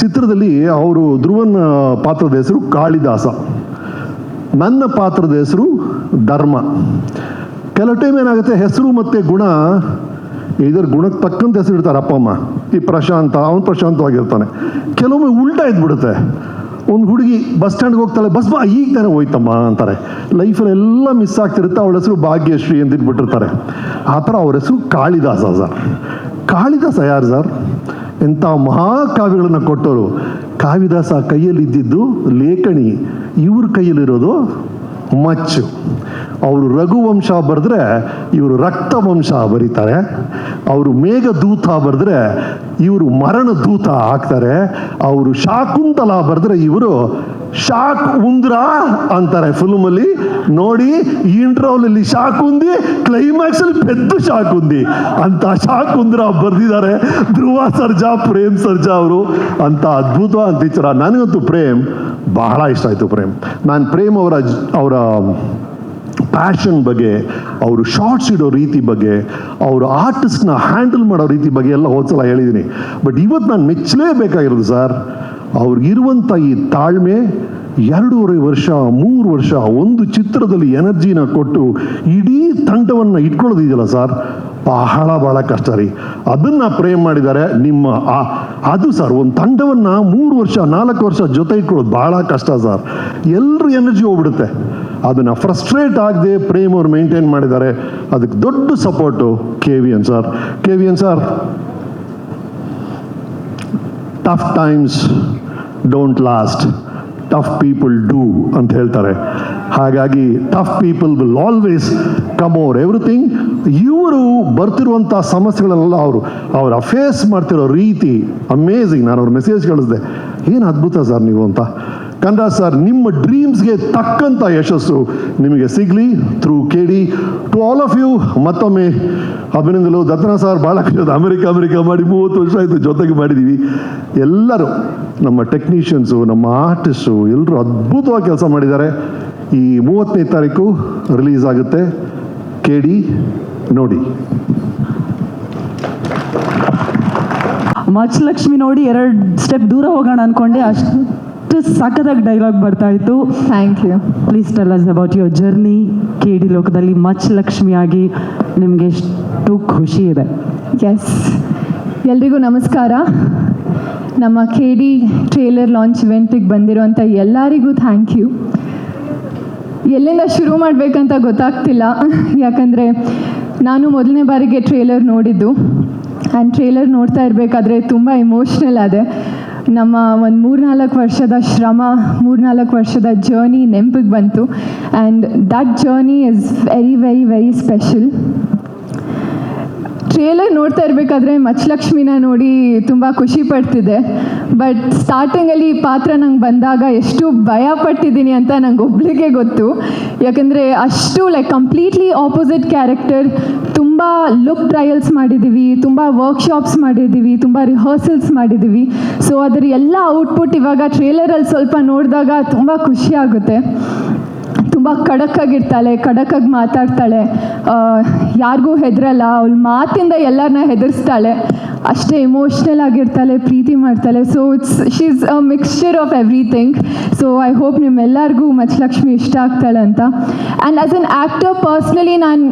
ಚಿತ್ರದಲ್ಲಿ ಅವರು ಧ್ರುವನ್ ಪಾತ್ರದ ಹೆಸರು ಕಾಳಿದಾಸ, ನನ್ನ ಪಾತ್ರದ ಹೆಸರು ಧರ್ಮ. ಕೆಲವು ಟೈಮ್ ಏನಾಗುತ್ತೆ, ಹೆಸರು ಮತ್ತು ಗುಣ ಇದರ ಗುಣಕ್ಕೆ ತಕ್ಕಂತ ಹೆಸರು ಇಡ್ತಾರೆ ಅಪ್ಪ ಅಮ್ಮ. ಈ ಪ್ರಶಾಂತ, ಅವನು ಪ್ರಶಾಂತವಾಗಿರ್ತಾನೆ. ಕೆಲವೊಮ್ಮೆ ಉಲ್ಟಾ ಇದ್ಬಿಡುತ್ತೆ. ಒಂದು ಹುಡುಗಿ ಬಸ್ ಸ್ಟ್ಯಾಂಡ್ಗೆ ಹೋಗ್ತಾಳೆ, ಬಸ್ ಈಗ ತಾನೇ ಹೋಯ್ತಮ್ಮ ಅಂತಾರೆ. ಲೈಫಲ್ಲಿ ಎಲ್ಲ ಮಿಸ್ ಆಗ್ತಿರುತ್ತೆ. ಅವಳ ಹೆಸರು ಭಾಗ್ಯಶ್ರೀ ಅಂತ ಇಟ್ಬಿಟ್ಟಿರ್ತಾರೆ. ಆ ಥರ ಅವ್ರ ಹೆಸರು ಕಾಳಿದಾಸ ಸರ್. ಕಾಳಿದಾಸ ಯಾರು ಸರ್? ಎಂಥ ಮಹಾಕಾವ್ಯಗಳನ್ನು ಕೊಟ್ಟವರು. ಕಾಳಿದಾಸ ಕೈಯಲ್ಲಿದ್ದಿದ್ದು ಲೇಖಣಿ, ಇವ್ರ ಕೈಯಲ್ಲಿರೋದು ಮಚ್ಚು. ಅವರು ರಘುವಂಶ ಬರೆದ್ರೆ ಇವರು ರಕ್ತವಂಶ ಬರೀತಾರೆ. ಅವರು ಮೇಘದೂತ ಬರೆದ್ರೆ ಇವರು ಮರಣ ದೂತ ಆಗ್ತಾರೆ. ಅವರು ಶಾಕುಂತಲ ಬರೆದ್ರೆ ಇವರು ಶಾಕ್ ಉಂದ್ರ ಅಂತಾರೆ ಫಿಲ್ಮಲ್ಲಿ. ನೋಡಿ, ಈ ಇಂಟ್ರೋಲಲ್ಲಿ ಶಾಕುಂದಿ, ಕ್ಲೈಮ್ಯಾಕ್ಸಲ್ಲಿ ಪೆದ್ದು ಶಾಕುಂದಿ ಅಂತ ಶಾಕುಂದ್ರ ಬರೆದಿದ್ದಾರೆ ಧ್ರುವ ಸರ್ಜಾ, ಪ್ರೇಮ್ ಸರ್ಜಾ ಅವರು. ಅಂತ ಅದ್ಭುತವಾದ ಟೀಚರ. ನನಗಂತೂ ಪ್ರೇಮ್ ಬಹಳ ಇಷ್ಟ ಆಯಿತು. ನಾನು ಪ್ರೇಮ್ ಅವರ ಪ್ಯಾಷನ್ ಬಗ್ಗೆ, ಅವರು ಶಾರ್ಟ್ಸ್ ಇಡೋ ರೀತಿ ಬಗ್ಗೆ, ಅವರು ಆರ್ಟಿಸ್ಟ್ನ ಹ್ಯಾಂಡಲ್ ಮಾಡೋ ರೀತಿ ಬಗ್ಗೆ ಎಲ್ಲ ಹೋದ್ಸಲ ಹೇಳಿದ್ದೀನಿ. ಬಟ್ ಇವತ್ತು ನಾನು ಮೆಚ್ಚಲೇಬೇಕಾಗಿರೋದು ಸರ್, ಅವ್ರಿಗಿರುವಂಥ ಈ ತಾಳ್ಮೆ. 2.5 ವರ್ಷ 3 ವರ್ಷ ಒಂದು ಚಿತ್ರದಲ್ಲಿ ಎನರ್ಜಿನ ಕೊಟ್ಟು ಇಡೀ ತಂಡವನ್ನು ಇಟ್ಕೊಳ್ಳೋದಿದೆಯಲ್ಲ ಸರ್, ಬಹಳ ಕಷ್ಟ ರೀ. ಅದನ್ನು ಪ್ರೇಮ್ ಮಾಡಿದ್ದಾರೆ. ನಿಮ್ಮ ಅದು ಸರ್, ಒಂದು ತಂಡವನ್ನು 3 ವರ್ಷ 4 ವರ್ಷ ಜೊತೆ ಇಟ್ಕೊಳ್ಳೋದು ಬಹಳ ಕಷ್ಟ ಸರ್. ಎಲ್ಲರೂ ಎನರ್ಜಿ ಹೋಗ್ಬಿಡುತ್ತೆ. ಅದನ್ನು ಫ್ರಸ್ಟ್ರೇಟ್ ಆಗದೆ ಪ್ರೇಮ್ ಅವ್ರು ಮೇಂಟೈನ್ ಮಾಡಿದ್ದಾರೆ. ಅದಕ್ಕೆ ದೊಡ್ಡ support KVN sir. Tough times don't last, tough people do ಅಂತ ಹೇಳ್ತಾರೆ. ಹಾಗಾಗಿ tough people will always come over everything. ಇವರು ಬರ್ತಿರುವಂಥ ಸಮಸ್ಯೆಗಳನ್ನೆಲ್ಲ ಅವರ ಫೇಸ್ ಮಾಡ್ತಿರೋ ರೀತಿ ಅಮೇಝಿಂಗ್. ನಾನು ಅವ್ರ ಮೆಸೇಜ್ ಕಳಿಸಿದೆ, ಏನು ಅದ್ಭುತ ಸರ್ ನೀವು ಅಂತ. ಕಂದ ಸರ್, ನಿಮ್ಮ ಡ್ರೀಮ್ಸ್ಗೆ ತಕ್ಕಂಥ ಯಶಸ್ಸು ನಿಮಗೆ ಸಿಗಲಿ through KD. To all of you ಮತ್ತೊಮ್ಮೆ ಅಭಿನಂದನೆಗಳು. ದತ್ತನ ಸರ್ ಭಾಳ ಖುಷಿ. ಅಮೆರಿಕ ಮಾಡಿ 30 ವರ್ಷ ಆಯಿತು ಜೊತೆಗೆ ಮಾಡಿದ್ದೀವಿ. ಎಲ್ಲರೂ ನಮ್ಮ ಟೆಕ್ನಿಷಿಯನ್ಸು, ನಮ್ಮ ಆರ್ಟಿಸ್ಟು ಎಲ್ಲರೂ ಅದ್ಭುತವಾಗಿ ಕೆಲಸ ಮಾಡಿದ್ದಾರೆ. ಈ 30ನೇ ತಾರೀಕು ರಿಲೀಸ್ ಆಗುತ್ತೆ KD, ನೋಡಿ. ಮಚ್ ಲಕ್ಷ್ಮಿ ನೋಡಿ 2 ಸ್ಟೆಪ್ ದೂರ ಹೋಗೋಣ ಅನ್ಕೊಂಡೆ, ಅಷ್ಟು ಸಖತ್ತಾಗಿ ಡೈಲಾಗ್ ಬರ್ತಾ ಇತ್ತು. Thank you. Please tell us about your journey KD ಲೋಕದಲ್ಲಿ ಮಚ್ ಲಕ್ಷ್ಮಿಯಾಗಿ. ನಿಮಗೆ ಎಷ್ಟು ಖುಷಿ ಇದೆ? ಎಸ್, ಎಲ್ರಿಗೂ ನಮಸ್ಕಾರ. ನಮ್ಮ KD ಟ್ರೇಲರ್ ಲಾಂಚ್ ಇವೆಂಟಿಗೆ ಬಂದಿರೋಂಥ ಎಲ್ಲರಿಗೂ ಥ್ಯಾಂಕ್ ಯು. ಎಲ್ಲಿಂದ ಶುರು ಮಾಡಬೇಕಂತ ಗೊತ್ತಾಗ್ತಿಲ್ಲ, ಯಾಕಂದರೆ ನಾನು ಮೊದಲನೇ ಬಾರಿಗೆ ಟ್ರೇಲರ್ ನೋಡಿದ್ದು. ಆ್ಯಂಡ್ ಟ್ರೇಲರ್ ನೋಡ್ತಾ ಇರಬೇಕಾದ್ರೆ ತುಂಬ ಇಮೋಷ್ನಲ್ ಆದೆ. ನಮ್ಮ ಒಂದು 3-4 ವರ್ಷದ ಶ್ರಮ, 3-4 ವರ್ಷದ ಜರ್ನಿ ನೆನಪಿಗೆ ಬಂತು. And that journey is very special. Trailer ನೋಡ್ತಾ ಇರಬೇಕಾದ್ರೆ ಮಚ್ಚಲಕ್ಷ್ಮಿನ ನೋಡಿ ತುಂಬ ಖುಷಿ ಪಡ್ತಿದ್ದೆ. ಬಟ್ ಸ್ಟಾರ್ಟಿಂಗಲ್ಲಿ ಈ ಪಾತ್ರ ನಂಗೆ ಬಂದಾಗ ಎಷ್ಟು ಭಯ ಪಟ್ಟಿದ್ದೀನಿ ಅಂತ ನಂಗೆ ಒಬ್ಳಿಗೆ ಗೊತ್ತು. ಯಾಕಂದರೆ ಅಷ್ಟು ಲೈಕ್ ಕಂಪ್ಲೀಟ್ಲಿ ಆಪೋಸಿಟ್ ಕ್ಯಾರೆಕ್ಟರ್. ತುಂಬ ಲುಕ್ ಟ್ರಯಲ್ಸ್ ಮಾಡಿದ್ದೀವಿ, ತುಂಬ ವರ್ಕ್ಶಾಪ್ಸ್ ಮಾಡಿದ್ದೀವಿ, ತುಂಬ ರಿಹರ್ಸಲ್ಸ್ ಮಾಡಿದ್ದೀವಿ. ಸೊ ಅದರ ಎಲ್ಲ ಔಟ್ಪುಟ್ ಇವಾಗ ಟ್ರೇಲರಲ್ಲಿ ಸ್ವಲ್ಪ ನೋಡಿದಾಗ ತುಂಬ ಖುಷಿ ಆಗುತ್ತೆ. ತುಂಬ ಖಡಕ್ಕಾಗಿರ್ತಾಳೆ, ಖಡಕ್ಕಾಗಿ ಮಾತಾಡ್ತಾಳೆ, ಯಾರಿಗೂ ಹೆದರಲ್ಲ, ಅವಳ ಮಾತಿಂದ ಎಲ್ಲರನ್ನ ಹೆದರ್ಸ್ತಾಳೆ, ಅಷ್ಟೇ ಎಮೋಷ್ನಲ್ ಆಗಿರ್ತಾಳೆ, ಪ್ರೀತಿ ಮಾಡ್ತಾಳೆ. So she is a mixture of everything. So I hope ನಿಮ್ಮೆಲ್ಲರಿಗೂ ಮಚ್ಚಲಕ್ಷ್ಮಿ ಇಷ್ಟ ಆಗ್ತಾಳೆ ಅಂತ. And as an actor personally ನಾನು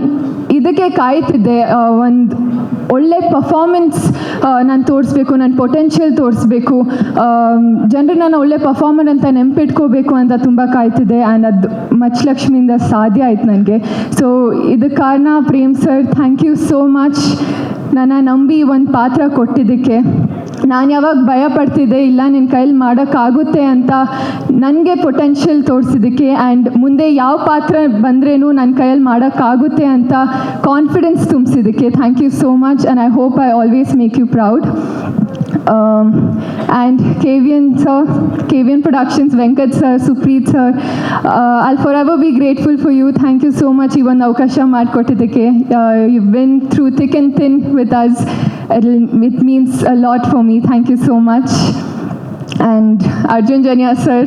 ಇದಕ್ಕೆ ಕಾಯ್ತಿದ್ದೆ, ಒಂದು ಒಳ್ಳೆ ಪರ್ಫಾರ್ಮೆನ್ಸ್ ನಾನು ತೋರಿಸ್ಬೇಕು, ನನ್ನ ಪೊಟೆನ್ಷಿಯಲ್ ತೋರಿಸ್ಬೇಕು, ಜನರು ನಾನು ಒಳ್ಳೆ ಪರ್ಫಾರ್ಮರ್ ಅಂತ ನೆನಪಿಟ್ಕೋಬೇಕು ಅಂತ ತುಂಬ ಕಾಯ್ತಿದ್ದೆ. ಆ್ಯಂಡ್ ಅದು ಮಚ್ಚಲಕ್ಷ್ಮಿಯಿಂದ ಸಾಧ್ಯ ಆಯ್ತು ನನಗೆ. ಸೊ ಇದಕ್ಕೆ ಕಾರಣ Prem sir, thank you so much. ನನ್ನ ನಂಬಿ ಒಂದು ಪಾತ್ರ ಕೊಟ್ಟಿದ್ದಕ್ಕೆ. ನಾನು ಯಾವಾಗ ಭಯ ಪಡ್ತಿದ್ದೆ, ಇಲ್ಲ ನಿನ್ನ ಕೈಲಿ ಮಾಡೋಕ್ಕಾಗುತ್ತೆ ಅಂತ ನನಗೆ ಪೊಟೆನ್ಷಿಯಲ್ ತೋರಿಸಿದ್ದಕ್ಕೆ, ಆ್ಯಂಡ್ ಮುಂದೆ ಯಾವ ಪಾತ್ರ ಬಂದ್ರೂ ನನ್ನ ಕೈಯಲ್ಲಿ ಮಾಡೋಕ್ಕಾಗುತ್ತೆ ಅಂತ ಕಾನ್ಫಿಡೆನ್ಸ್ ತುಂಬಿಸಿದ್ದಕ್ಕೆ thank you so much. And I hope I always make you proud. And KVN sir, KVN Productions, Venkat sir, Supreet sir, I'll forever be grateful for you. Thank you so much. Even Avakasha Madkottidake. You've been through thick and thin with us. It means a lot for me. Thank you so much. And Arjun Janya sir,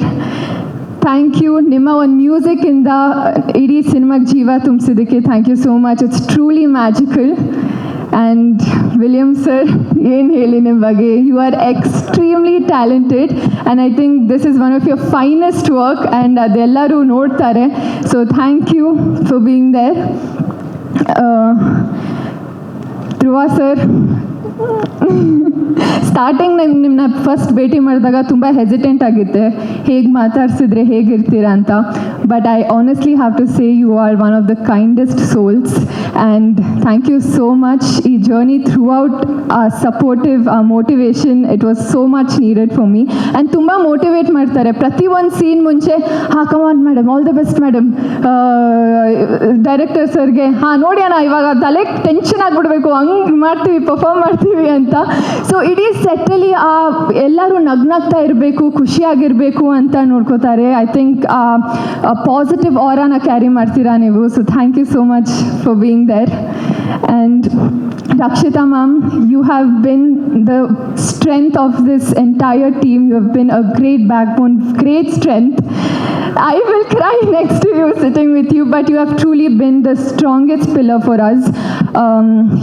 thank you. Nimma one music in the idi cinema jeeva tumsidike. Thank you so much. It's truly magical. And William sir, ಏನು ಹೇಳಿ ನಿಮ್ಮ ಬಗ್ಗೆ, you are extremely talented and I think this is one of your finest work and ಅದೆಲ್ಲರೂ ನೋಡ್ತಾರೆ. So thank you for being there. Dhruva sir, starting ನಿಮ್ಮನ್ನ first ಭೇಟಿ ಮಾಡಿದಾಗ ತುಂಬ hesitant ಆಗಿದ್ದೆ, ಹೇಗೆ ಮಾತಾಡ್ಸಿದ್ರೆ ಹೇಗಿರ್ತೀರಾ ಅಂತ. But I honestly have to say you are one of the kindest souls and thank you so much. ಈ journey throughout supportive motivation, it was so much needed for me. And ತುಂಬ motivate ಮಾಡ್ತಾರೆ ಪ್ರತಿ ಒಂದು scene ಮುಂಚೆ. Come on madam, all the best madam. Director ಸರ್ಗೆ ನೋಡಿ ಅಣ್ಣ ಇವಾಗ ತಲೆಗೆ ಟೆನ್ಷನ್ ಆಗಿಬಿಡ್ಬೇಕು, ಹಂಗೆ ಮಾಡ್ತೀವಿ, ಪರ್ಫಾರ್ಮ್ ಮಾಡ್ತೀವಿ ಅಂತ. ಸೊ ಇಡೀ ಸೆಟ್ಟಲ್ಲಿ ಎಲ್ಲರೂ ನಗ್ನಾಗ್ತಾ ಇರಬೇಕು, ಖುಷಿಯಾಗಿರಬೇಕು ಅಂತ ನೋಡ್ಕೋತಾರೆ. ಐ ಥಿಂಕ್ ಪಾಸಿಟಿವ್ ಆರಾನ ಕ್ಯಾರಿ ಮಾಡ್ತೀರಾ ನೀವು. So thank you so much for being there. And Rakshita ma'am, you have been the strength of this entire team. You have been a great backbone, great strength. I will cry next to you, sitting with you, but you have truly been the strongest pillar for us.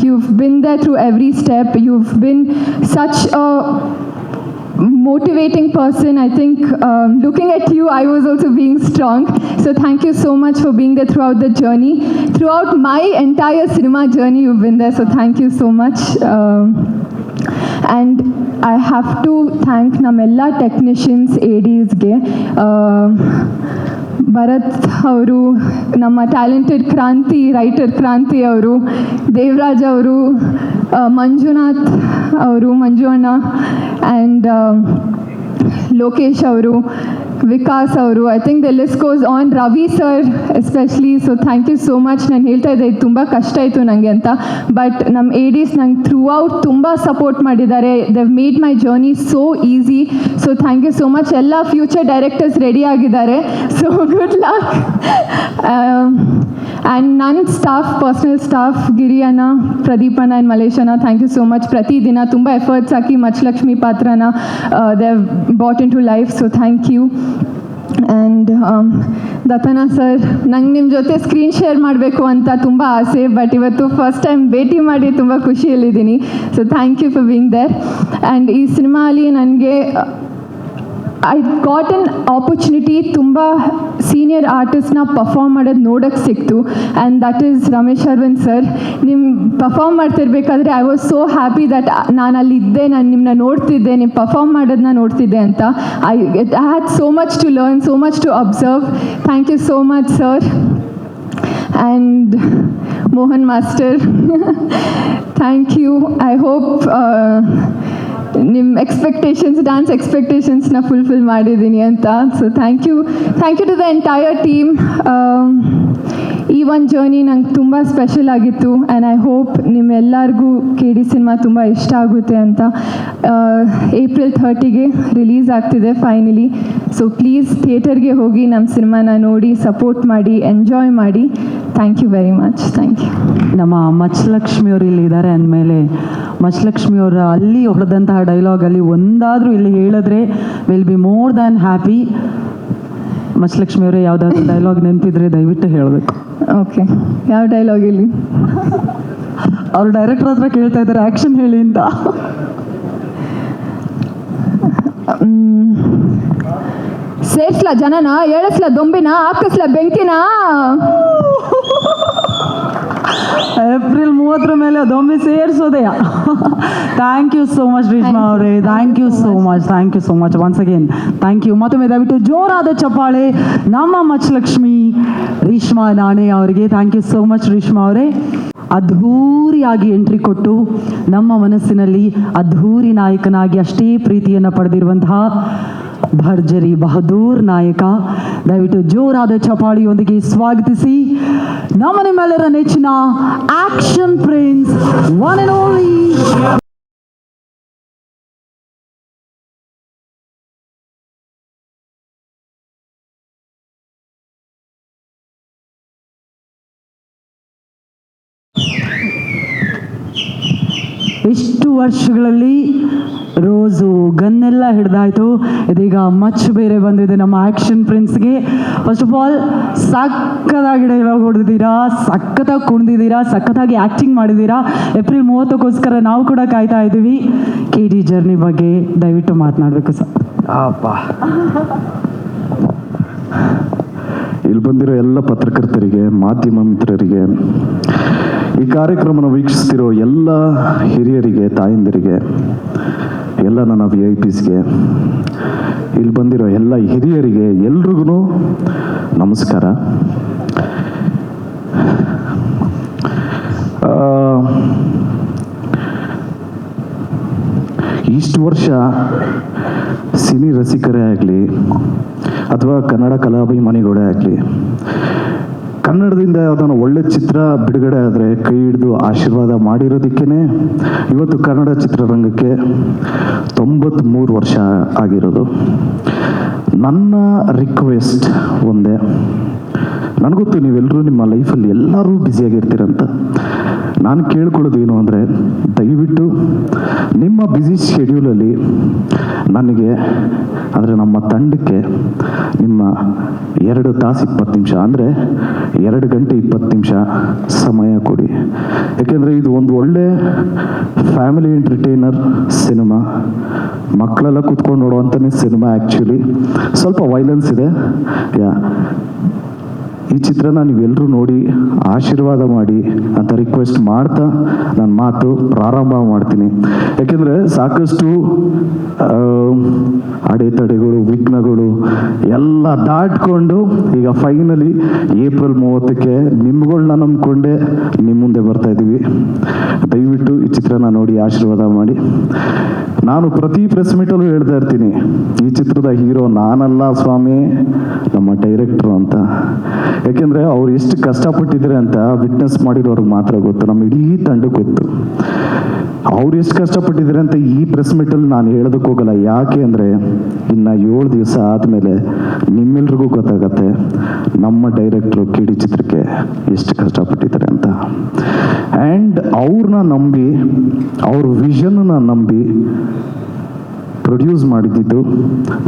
You've been there through every step. You've been such a motivating person. I think looking at you, I was also being strong. So thank you so much for being there throughout the journey. Throughout my entire cinema journey, you've been there. So thank you so much. And I have to thank Namella technicians, ADsಗೆ. ಭರತ್ ಅವರು, ನಮ್ಮ talented ಕ್ರಾಂತಿ writer ಕ್ರಾಂತಿ ಅವರು, ದೇವರಾಜ್ ಅವರು, ಮಂಜುನಾಥ್ ಅವರು, ಮಂಜು ಅಣ್ಣ, and Lokesh ಅವರು, ವಿಕಾಸ್ ಅವರು. I think the list goes on. Ravi sir especially. So thank you so much. ನಾನು ಹೇಳ್ತಾ ಇದ್ದೆ ಇದು ತುಂಬ ಕಷ್ಟ ಆಯಿತು ನನಗೆ ಅಂತ, ಬಟ್ ನಮ್ಮ ADs ನಂಗೆ ಥ್ರೂ ಔಟ್ ತುಂಬ ಸಪೋರ್ಟ್ ಮಾಡಿದ್ದಾರೆ. They've made my journey so easy. So thank you so much. ಎಲ್ಲ ಫ್ಯೂಚರ್ ಡೈರೆಕ್ಟರ್ಸ್ ರೆಡಿ ಆಗಿದ್ದಾರೆ. So good luck. ಆ್ಯಂಡ್ ನನ್ನ ಸ್ಟಾಫ್, ಪರ್ಸ್ನಲ್ ಸ್ಟಾಫ್, ಗಿರಿಯಣ್ಣ, ಪ್ರದೀಪಣ್ಣ ಆ್ಯಂಡ್ ಮಲೇಶಣ್ಣ, ಥ್ಯಾಂಕ್ ಯು ಸೋ ಮಚ್. ಪ್ರತಿದಿನ ತುಂಬ ಎಫರ್ಟ್ಸ್ ಹಾಕಿ ಮಚ್ಚಲಕ್ಷ್ಮಿ ಪಾತ್ರನ they have brought in to life. So thank you. And ದತ್ತನ ಸರ್, ನಂಗೆ ನಿಮ್ಮ ಜೊತೆ ಸ್ಕ್ರೀನ್ ಶೇರ್ ಮಾಡಬೇಕು ಅಂತ ತುಂಬ ಆಸೆ, ಬಟ್ ಇವತ್ತು ಫಸ್ಟ್ ಟೈಮ್ ಭೇಟಿ ಮಾಡಿ ತುಂಬ ಖುಷಿಯಲ್ಲಿದ್ದೀನಿ. So thank you for being there. And ಈ ಸಿನಿಮಾಲಿ ನನಗೆ ಐ ಗಾಟ್ ಎನ್ ಆಪರ್ಚುನಿಟಿ ತುಂಬ ಸೀನಿಯರ್ ಆರ್ಟಿಸ್ಟ್ನ ಪರ್ಫಾರ್ಮ್ ಮಾಡೋದು ನೋಡೋಕ್ಕೆ ಸಿಕ್ತು. And that is Ramesh Arvind sir. ನಿಮ್ಮ ಪರ್ಫಾರ್ಮ್ ಮಾಡ್ತಿರ್ಬೇಕಾದ್ರೆ I was so happy that ನಾನು ಅಲ್ಲಿದ್ದೆ, ನಾನು ನಿಮ್ಮನ್ನ ನೋಡ್ತಿದ್ದೆ, ನೀವು ಪರ್ಫಾರ್ಮ್ ಮಾಡೋದನ್ನ ನೋಡ್ತಿದ್ದೆ ಅಂತ. I had so much to learn, so much to observe. Thank you so much sir. And Mohan master, thank you. I hope ನಿಮ್ಮ ಎಕ್ಸ್ಪೆಕ್ಟೇಷನ್ಸ್, ಡ್ಯಾನ್ಸ್ ಎಕ್ಸ್ಪೆಕ್ಟೇಷನ್ಸ್ನ ಫುಲ್ಫಿಲ್ ಮಾಡಿದ್ದೀನಿ ಅಂತ. So thank you to the entire team. ಈ ಒಂದು journey ನಂಗೆ ತುಂಬ special ಆಗಿತ್ತು and I hope ನಿಮ್ಮೆಲ್ಲರಿಗೂ ಕೆ ಡಿ ಸಿನಿಮಾ ತುಂಬ ಇಷ್ಟ ಆಗುತ್ತೆ ಅಂತ. ಏಪ್ರಿಲ್ 30ಗೆ ರಿಲೀಸ್ ಆಗ್ತಿದೆ ಫೈನಲಿ. ಸೊ ಪ್ಲೀಸ್ ಥಿಯೇಟರ್ಗೆ ಹೋಗಿ ನಮ್ಮ ಸಿನಿಮಾನ ನೋಡಿ ಸಪೋರ್ಟ್ ಮಾಡಿ ಎಂಜಾಯ್ ಮಾಡಿ. Thank you very much. Thank you. ನಮ್ಮ ಮಚ್ಚಲಕ್ಷ್ಮಿ ಅವರು ಇಲ್ಲಿ ಇದ್ದಾರೆ ಅಂದಮೇಲೆ ಮಚ್ಚಲಕ್ಷ್ಮಿ ಅವರು ಅಲ್ಲಿ ಹೊಡೆದಂತಹ ಡೈಲಾಗಲ್ಲಿ ಒಂದಾದರೂ ಇಲ್ಲಿ ಹೇಳಿದ್ರೆ will be more than happy. Machalakshmi ಅವರೇ ಯಾವುದಾದ್ರೂ ಡೈಲಾಗ್ ನೆನಪಿದ್ರೆ ದಯವಿಟ್ಟು ಹೇಳಬೇಕು. ಓಕೆ, ಯಾವ ಡೈಲಾಗ್ ಇಲ್ಲಿ? ಅವ್ರು ಡೈರೆಕ್ಟರ್ ಹತ್ರ ಕೇಳ್ತಾ ಇದ್ದಾರೆ ಆ್ಯಕ್ಷನ್ ಹೇಳಿ ಅಂತ. ಸೇರ್ಸ್ಲ ಜನನ, ಏಳಸ್ಲ ದೊಂಬಿನ, ಹಾಕಿಸ್ಲ ಬೆಂಕಿನ. ಏಪ್ರಿಲ್ 30ರ ಮೇಲೆ ಅದೊಮ್ಮೆ ಸೇರಿಸೋದೆಯಾ. Thank you so much Reshma ಅವರೇ, thank you so much once again thank you. ಮತ್ತೊಮ್ಮೆ ದಯವಿಟ್ಟು ಜೋರಾದ ಚಪ್ಪಾಳೆ ನಮ್ಮ ಮಚ್ಚಲಕ್ಷ್ಮಿ ರೇಷ್ಮಾ ನಾಣೆ ಅವರಿಗೆ. Thank you so much Reshma ಅವರೇ. ಅದ್ಧೂರಿಯಾಗಿ ಎಂಟ್ರಿ ಕೊಟ್ಟು ನಮ್ಮ ಮನಸ್ಸಿನಲ್ಲಿ ಅದ್ಧೂರಿ ನಾಯಕನಾಗಿ ಅಷ್ಟೇ ಪ್ರೀತಿಯನ್ನು ಪಡೆದಿರುವಂತಹ ಭರ್ಜರಿ ಬಹದ್ದೂರ್ ನಾಯಕ. ದಯವಿಟ್ಟು ಜೋರಾದ ಚಪಾಳಿಯೊಂದಿಗೆ ಸ್ವಾಗತಿಸಿ ನಮ್ಮ ನಿಮ್ಮೆಲ್ಲರ ನೆಚ್ಚಿನ action prince one and only ಇಷ್ಟು ವರ್ಷಗಳಲ್ಲಿ ರೋಸು ಗನ್ನೆಲ್ಲ ಹಿಡ್ದಾಯ್ತು, ಇದೀಗ ಮಚ್ ಬೇರೆ ಬಂದಿದೆ ನಮ್ಮ ಆ್ಯಕ್ಷನ್ ಪ್ರಿನ್ಸ್ಗೆ. ಫಸ್ಟ್ ಆಫ್ ಆಲ್ ಸಕ್ಕತ್ತಾಗಿ ಡೈಲಾಗ್ ಹೊಡೆದಿದ್ದೀರಾ, ಸಖತ್ತಾಗಿ ಕುಣಿದಿದ್ದೀರಾ, ಸಖತ್ತಾಗಿ ಆ್ಯಕ್ಟಿಂಗ್ ಮಾಡಿದ್ದೀರಾ. ಏಪ್ರಿಲ್ 30ಕ್ಕೋಸ್ಕರ ನಾವು ಕೂಡ ಕಾಯ್ತಾ ಇದ್ದೀವಿ. ಕೆ ಡಿ ಜರ್ನಿ ಬಗ್ಗೆ ದಯವಿಟ್ಟು ಮಾತನಾಡಬೇಕು ಸರ್. ಇಲ್ಲಿ ಬಂದಿರೋ ಎಲ್ಲ ಪತ್ರಕರ್ತರಿಗೆ, ಮಾಧ್ಯಮ ಮಿತ್ರರಿಗೆ, ಈ ಕಾರ್ಯಕ್ರಮನ ವೀಕ್ಷಿಸ್ತಿರೋ ಎಲ್ಲ ಹಿರಿಯರಿಗೆ, ತಾಯಂದಿರಿಗೆ, ಎಲ್ಲ ನನ್ನ VIPsಗೆ, ಇಲ್ಲಿ ಬಂದಿರೋ ಎಲ್ಲ ಹಿರಿಯರಿಗೆ ಎಲ್ರಿಗೂ ನಮಸ್ಕಾರ. ಇಷ್ಟು ವರ್ಷ ಸಿನಿ ರಸಿಕರೇ ಆಗಲಿ ಅಥವಾ ಕನ್ನಡ ಕಲಾಭಿಮಾನಿಗಳೇ ಆಗಲಿ, ಕನ್ನಡದಿಂದ ಯಾವುದೋ ಒಳ್ಳೆ ಚಿತ್ರ ಬಿಡುಗಡೆ ಆದರೆ ಕೈ ಹಿಡಿದು ಆಶೀರ್ವಾದ ಮಾಡಿರೋದಕ್ಕೇ ಇವತ್ತು ಕನ್ನಡ ಚಿತ್ರರಂಗಕ್ಕೆ 93 ವರ್ಷ ಆಗಿರೋದು. ನನ್ನ ರಿಕ್ವೆಸ್ಟ್ ಒಂದೇ, ನನಗೊತ್ತು ನೀವೆಲ್ಲರೂ ನಿಮ್ಮ ಲೈಫಲ್ಲಿ ಎಲ್ಲರೂ ಬ್ಯುಸಿಯಾಗಿರ್ತೀರಂತ. ನಾನು ಕೇಳ್ಕೊಳ್ಳೋದು ಏನು ಅಂದರೆ, ದಯವಿಟ್ಟು ನಿಮ್ಮ ಬ್ಯುಸಿ ಶೆಡ್ಯೂಲಲ್ಲಿ ನನಗೆ, ಅಂದರೆ ನಮ್ಮ ತಂಡಕ್ಕೆ ನಿಮ್ಮ 2 ತಾಸು 20 ನಿಮಿಷ, ಅಂದರೆ 2 ಗಂಟೆ 20 ನಿಮಿಷ ಸಮಯ ಕೊಡಿ. ಯಾಕೆಂದರೆ ಇದು ಒಂದು ಒಳ್ಳೆ ಫ್ಯಾಮಿಲಿ ಎಂಟರ್ಟೈನರ್ ಸಿನಿಮಾ, ಮಕ್ಕಳೆಲ್ಲ ಕೂತ್ಕೊಂಡು ನೋಡುವಂಥನೇ ಸಿನಿಮಾ. ಆ್ಯಕ್ಚುಲಿ ಸ್ವಲ್ಪ ವೈಲೆನ್ಸ್ ಇದೆ. ಈ ಚಿತ್ರನ ನೀವೆಲ್ಲರೂ ನೋಡಿ ಆಶೀರ್ವಾದ ಮಾಡಿ ಅಂತ ರಿಕ್ವೆಸ್ಟ್ ಮಾಡ್ತಾ ನಾನು ಮಾತು ಪ್ರಾರಂಭ ಮಾಡ್ತೀನಿ. ಯಾಕೆಂದರೆ ಸಾಕಷ್ಟು ಅಡೆತಡೆಗಳು, ವಿಘ್ನಗಳು ಎಲ್ಲ ದಾಟ್ಕೊಂಡು ಈಗ ಫೈನಲಿ ಏಪ್ರಿಲ್ 30ಕ್ಕೆ ನಿಮ್ಗಳನ್ನ ನಂಬ್ಕೊಂಡೆ ನಿಮ್ಮ ಮುಂದೆ ಬರ್ತಾ ಇದ್ದೀವಿ. ದಯವಿಟ್ಟು ಈ ಚಿತ್ರನ ನೋಡಿ ಆಶೀರ್ವಾದ ಮಾಡಿ. ನಾನು ಪ್ರತಿ ಪ್ರೆಸ್ ಮೀಟಲ್ಲೂ ಹೇಳ್ತಾ ಇರ್ತೀನಿ, ಈ ಚಿತ್ರದ ಹೀರೋ ನಾನಲ್ಲ ಸ್ವಾಮಿ, ನಮ್ಮ ಡೈರೆಕ್ಟ್ರು ಅಂತ. ಯಾಕೆಂದರೆ ಅವ್ರು ಎಷ್ಟು ಕಷ್ಟಪಟ್ಟಿದ್ದಾರೆ ಅಂತ ವಿಟ್ನೆಸ್ ಮಾಡಿರೋರ್ಗೆ ಮಾತ್ರ ಗೊತ್ತು, ನಮ್ಮ ಇಡೀ ತಂಡಕ್ಕೆ ಗೊತ್ತು ಅವ್ರು ಎಷ್ಟು ಕಷ್ಟಪಟ್ಟಿದ್ದಾರೆ ಅಂತ. ಈ ಪ್ರೆಸ್ ಮೀಟಲ್ಲಿ ನಾನು ಹೇಳೋದಕ್ಕೆ ಹೋಗಲ್ಲ. ಯಾಕೆ ಅಂದರೆ ಇನ್ನು 7 ದಿವಸ ಆದಮೇಲೆ ನಿಮ್ಮೆಲ್ರಿಗೂ ಗೊತ್ತಾಗತ್ತೆ ನಮ್ಮ ಡೈರೆಕ್ಟ್ರು ಕೆ ಡಿ ಚಿತ್ರಕ್ಕೆ ಎಷ್ಟು ಕಷ್ಟಪಟ್ಟಿದ್ದಾರೆ ಅಂತ. ಆ್ಯಂಡ್ ಅವ್ರನ್ನ ನಂಬಿ, ಅವ್ರ ವಿಷನ್ನ ನಂಬಿ ಪ್ರೊಡ್ಯೂಸ್ ಮಾಡಿದ್ದು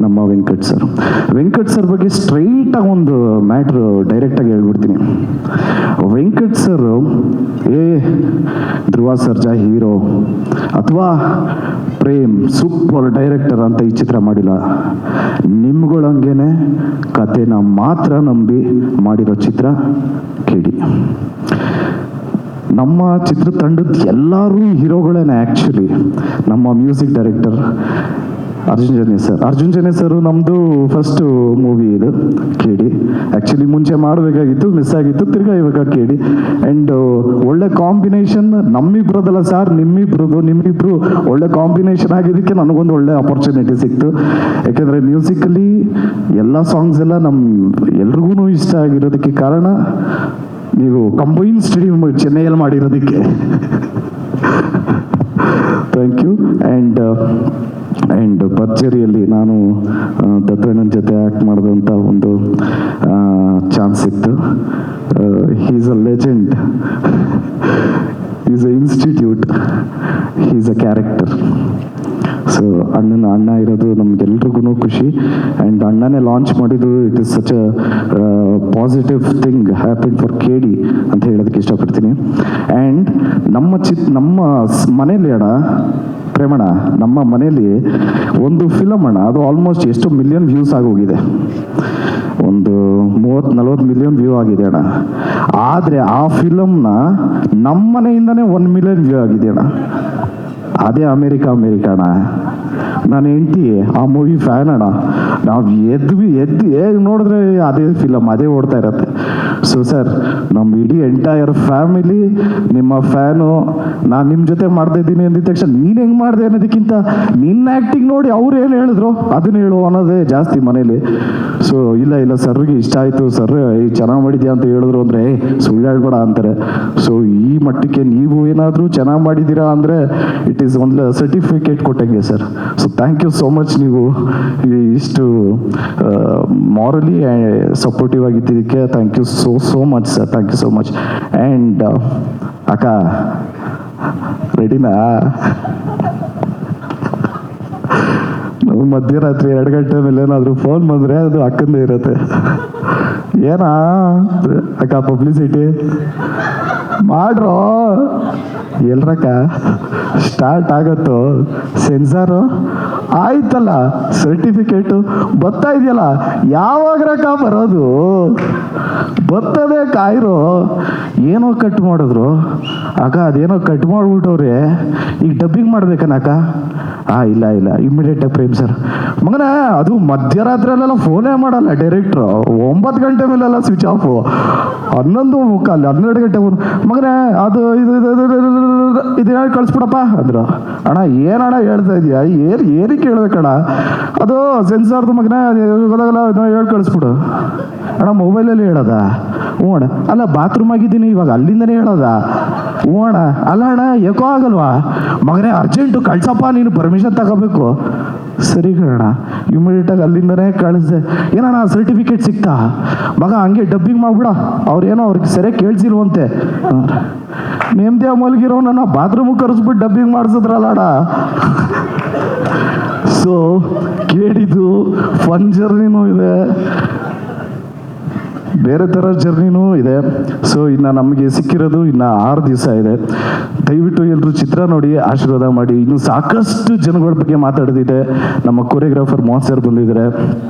ನಮ್ಮ ವೆಂಕಟ್ ಸರ್ ಬಗ್ಗೆ ಸ್ಟ್ರೈಟಾಗಿ ಒಂದು ಮ್ಯಾಟ್ರು ಡೈರೆಕ್ಟಾಗಿ ಹೇಳ್ಬಿಡ್ತೀನಿ. ವೆಂಕಟ್ ಸರ್ ಧ್ರುವ ಸರ್ಜಾ ಹೀರೋ ಅಥವಾ ಪ್ರೇಮ್ ಸೂಪರ್ ಡೈರೆಕ್ಟರ್ ಅಂತ ಈ ಚಿತ್ರ ಮಾಡಿಲ್ಲ. ನಿಮ್ಗಳಂಗೆನೆ ಕಥೆನ ಮಾತ್ರ ನಂಬಿ ಮಾಡಿರೋ ಚಿತ್ರ ಕೆ ಡಿ. ನಮ್ಮ ಚಿತ್ರತಂಡದ ಎಲ್ಲರೂ ಹೀರೋಗಳೇನೆ. ಆ್ಯಕ್ಚುಲಿ ನಮ್ಮ music director Arjun Janya sir ನಮ್ಮದು ಫಸ್ಟ್ ಮೂವಿ ಇದು ಕೆ ಡಿ. ಆ್ಯಕ್ಚುಲಿ ಮುಂಚೆ ಮಾಡಬೇಕಾಗಿತ್ತು, ಮಿಸ್ ಆಗಿತ್ತು, ತಿರ್ಗಾ ಇವಾಗ ಕೆ ಡಿ. ಆ್ಯಂಡ್ ಒಳ್ಳೆ ಕಾಂಬಿನೇಷನ್ ನಮ್ಮಿಬ್ರದಲ್ಲ ಸರ್, ನಿಮ್ಮಿಬ್ರು ಒಳ್ಳೆ ಕಾಂಬಿನೇಷನ್ ಆಗಿದ್ದಕ್ಕೆ ನನಗೊಂದು ಒಳ್ಳೆ ಆಪರ್ಚುನಿಟಿ ಸಿಕ್ತು. ಯಾಕೆಂದರೆ ಮ್ಯೂಸಿಕಲ್ಲಿ ಎಲ್ಲ ಸಾಂಗ್ಸ್ ಎಲ್ಲ ಎಲ್ರಿಗೂ ಇಷ್ಟ ಆಗಿರೋದಕ್ಕೆ ಕಾರಣ ನೀವು ಕಂಬೈನ್ ಸ್ಟೇಡಿಯಂ ಚೆನ್ನೈಯಲ್ಲಿ ಮಾಡಿರೋದಕ್ಕೆ ಥ್ಯಾಂಕ್ ಯು. ಆ್ಯಂಡ್ ಭರ್ಜರಿಯಲ್ಲಿ ನಾನು ದತ್ತಣ್ಣನ ಜೊತೆ ಆ್ಯಕ್ಟ್ ಮಾಡಿದಂಥ ಒಂದು ಚಾನ್ಸ್ ಸಿಕ್ತು. Is a legend, is a institute, is a character. So ಅಣ್ಣ ಇರೋದು ನಮ್ಗೆಲ್ರಿಗೂ ಖುಷಿ. ಆ್ಯಂಡ್ ಅಣ್ಣನೇ ಲಾಂಚ್ ಮಾಡಿದ್ದು it is such a positive thing happen for KD ಅಂತ ಹೇಳೋದಕ್ಕೆ ಇಷ್ಟಪಡ್ತೀನಿ. ಆ್ಯಂಡ್ ನಮ್ಮ ಮನೇಲಿ ಅಣ್ಣ ಪ್ರೇಮಣ್ಣ, ನಮ್ಮ ಮನೇಲಿ ಒಂದು ಫಿಲಮ್ ಅಣ್ಣ, ಅದು ಆಲ್ಮೋಸ್ಟ್ ಎಷ್ಟು ಮಿಲಿಯನ್ ವ್ಯೂಸ್ ಆಗೋಗಿದೆ, ಒಂದು 30-40 ಮಿಲಿಯನ್ ವ್ಯೂ ಆಗಿದೆ ಅಣ್ಣ. ಆದರೆ ಆ ಫಿಲಮ್ನ ನಮ್ಮ ಮನೆಯಿಂದನೇ 1 ಮಿಲಿಯನ್ ವ್ಯೂ ಆಗಿದೆ ಅಣ್ಣ. ಅದೇ ಅಮೇರಿಕ ಅಣ್ಣ. ನಾನು ಹೆಂಡ್ತಿ ಆ ಮೂವಿ ಫ್ಯಾನ್ ಅಣ್ಣ. ನಾವು ಎದ್ದು ಹೇಗೆ ನೋಡಿದ್ರೆ ಅದೇ ಫಿಲಮ್ ಅದೇ ಓಡ್ತಾ ಇರತ್ತೆ. ಸೊ ಸರ್, ನಮ್ಮ ಇಡೀ ಎಂಟೈರ್ ಫ್ಯಾಮಿಲಿ ನಿಮ್ಮ ಫ್ಯಾನು. ನಾನು ನಿಮ್ಮ ಜೊತೆ ಮಾಡ್ತಾ ಇದ್ದೀನಿ ಅಂದಿದ ತಕ್ಷಣ ನೀನು ಹೆಂಗೆ ಮಾಡಿದೆ ಅನ್ನೋದಕ್ಕಿಂತ ನಿನ್ನ ಆ್ಯಕ್ಟಿಂಗ್ ನೋಡಿ ಅವ್ರು ಏನು ಹೇಳಿದ್ರು ಅದನ್ನ ಹೇಳು ಅನ್ನೋದೇ ಜಾಸ್ತಿ ಮನೇಲಿ. ಸೊ ಇಲ್ಲ ಸರ್ಗೆ ಇಷ್ಟ ಆಯಿತು, ಸರ್ ಚೆನ್ನಾಗಿ ಮಾಡಿದ್ಯಾ ಅಂತ ಹೇಳಿದ್ರು ಅಂದರೆ ಸುಳ್ಳು ಹೇಳ್ಬೇಡ ಅಂತಾರೆ. ಸೊ ಈ ಮಟ್ಟಕ್ಕೆ ನೀವು ಏನಾದರೂ ಚೆನ್ನಾಗಿ ಮಾಡಿದ್ದೀರಾ ಅಂದರೆ ಇಟ್ ಈಸ್ ಒಂದು ಸರ್ಟಿಫಿಕೇಟ್ ಕೊಟ್ಟಂಗೆ sir. So thank you so much. ನೀವು ಇಷ್ಟು ಮಾರಲಿ ಸಪೋರ್ಟಿವ್ ಆಗಿದ್ದಕ್ಕೆ thank you so much sir. Thank you so much. And ಅಕ್ಕ ರೆಡಿನಾ? ನಾವು ಮಧ್ಯರಾತ್ರಿ 2 ಗಂಟೆ ಮೇಲೆ ಏನಾದರೂ ಫೋನ್ ಬಂದರೆ ಅದು ಅಕ್ಕಂದೇ ಇರುತ್ತೆ. ಏನಾ ಅಕ್ಕ ಪಬ್ಲಿಸಿಟಿ ಮಾಡ್ರೋ, ಎಲ್ರಕ್ಕ ಸ್ಟಾರ್ಟ್ ಆಗತ್ತೋ ಸೆನ್ಸಾರು ಆಯ್ತಲ್ಲ, ಸರ್ಟಿಫಿಕೇಟು ಬರ್ತಾ ಇದೆಯಲ್ಲ, ಯಾವಾಗ್ರಕ್ಕ ಬರೋದು? ಬರ್ತದೆ ಕಾಯಿರೋ. ಏನೋ ಕಟ್ ಮಾಡಿದ್ರು ಅಕ್ಕ, ಅದೇನೋ ಕಟ್ ಮಾಡಿಬಿಟ್ಟವ್ರೆ, ಈಗ ಡಬ್ಬಿಂಗ್ ಮಾಡ್ಬೇಕನಕ್ಕ? ಇಲ್ಲ ಇಮ್ಮಿಡಿಯೇಟಾಗಿ ಪ್ರೇಮ್ ಸರ್ ಮಗನ, ಅದು ಮಧ್ಯರಾತ್ರಿಯಲ್ಲೆಲ್ಲ ಫೋನೇ ಮಾಡಲ್ಲ ಡೈರೆಕ್ಟ್ರು. 9 ಗಂಟೆ ಮೇಲೆಲ್ಲ ಸ್ವಿಚ್ ಆಫು. 11:12 ಗಂಟೆ ಮಗನೇ ಅದು ಇದು ಹೇಳಿ ಕಳಿಸ್ಬಿಡಪ್ಪ ಅಂದ್ರು. ಅಣ್ಣ ಏನಣ್ಣ ಹೇಳ್ತಾ ಇದೀಯಾ? ಏನಕ್ಕೆ ಹೇಳ್ಬೇಕಣ್ಣ? ಅದು ಸೆನ್ಸಾರ್ದು ಮಗನೇ ಗೊತ್ತಾಗಲ್ಲ, ಹೇಳಿ ಕಳಿಸ್ಬಿಡು. ಅಣ್ಣ ಮೊಬೈಲಲ್ಲಿ ಹೇಳೋದ? ಹ್ಞೂ ಅಣ್ಣ. ಅಲ್ಲ ಬಾತ್ರೂಮ್ ಆಗಿದ್ದೀನಿ ಇವಾಗ, ಅಲ್ಲಿಂದನೇ ಹೇಳೋದ? ಹ್ಞೂ ಅಣ್ಣ. ಅಲ್ಲ ಅಣ್ಣ ಏಕೋ ಆಗಲ್ವಾ ಮಗನೇ? ಅರ್ಜೆಂಟು ಕಳ್ಸಪ್ಪ, ನೀನು ಪರ್ಮಿಷನ್ ತಗೋಬೇಕು. ಸರಿ ಕಣ, ಇಮಿಡಿಯೇಟಾಗಿ ಅಲ್ಲಿಂದನೇ ಕಳಿಸ್ದೆ. ಏನಣ್ಣ ಸರ್ಟಿಫಿಕೇಟ್ ಸಿಕ್ತಾ? ಮಗ ಹಂಗೆ ಡಬ್ಬಿಂಗ್ ಮಾಡ್ಬಿಡ, ಅವ್ರೇನೋ ಅವ್ರಿಗೆ ಸರಿಯಾಗಿ ಕೇಳಿಸಿಲ್ವಂತೆ. ನೇಮ್ದೇ ಮಲಗಿರೋ ನನ್ನ ಬಾತ್ರೂಮಿಗೆ ಕರೆಸ್ಬಿಟ್ಟು ಡಬ್ಬಿಂಗ್ ಮಾಡಿಸಿದ್ರಲ್ಲ ಅಣ್ಣ. ಸೊ ಕೇಳಿದ್ದು ಫನ್ ಜರ್ನಿನೂ ಇದೆ, ಬೇರೆ ಥರ ಜರ್ನಿನೂ ಇದೆ. ಸೊ ಇನ್ನು ನಮಗೆ ಸಿಕ್ಕಿರೋದು ಇನ್ನು 6 ದಿವಸ ಇದೆ. ದಯವಿಟ್ಟು ಎಲ್ಲರೂ ಚಿತ್ರ ನೋಡಿ ಆಶೀರ್ವಾದ ಮಾಡಿ. ಇನ್ನು ಸಾಕಷ್ಟು ಜನಗಳ ಬಗ್ಗೆ ಮಾತಾಡೋದಿದೆ. ನಮ್ಮ ಕೊರಿಯೋಗ್ರಾಫರ್ ಮೋಹನ್ ಸರ್ ಬಂದಿದ್ದಾರೆ,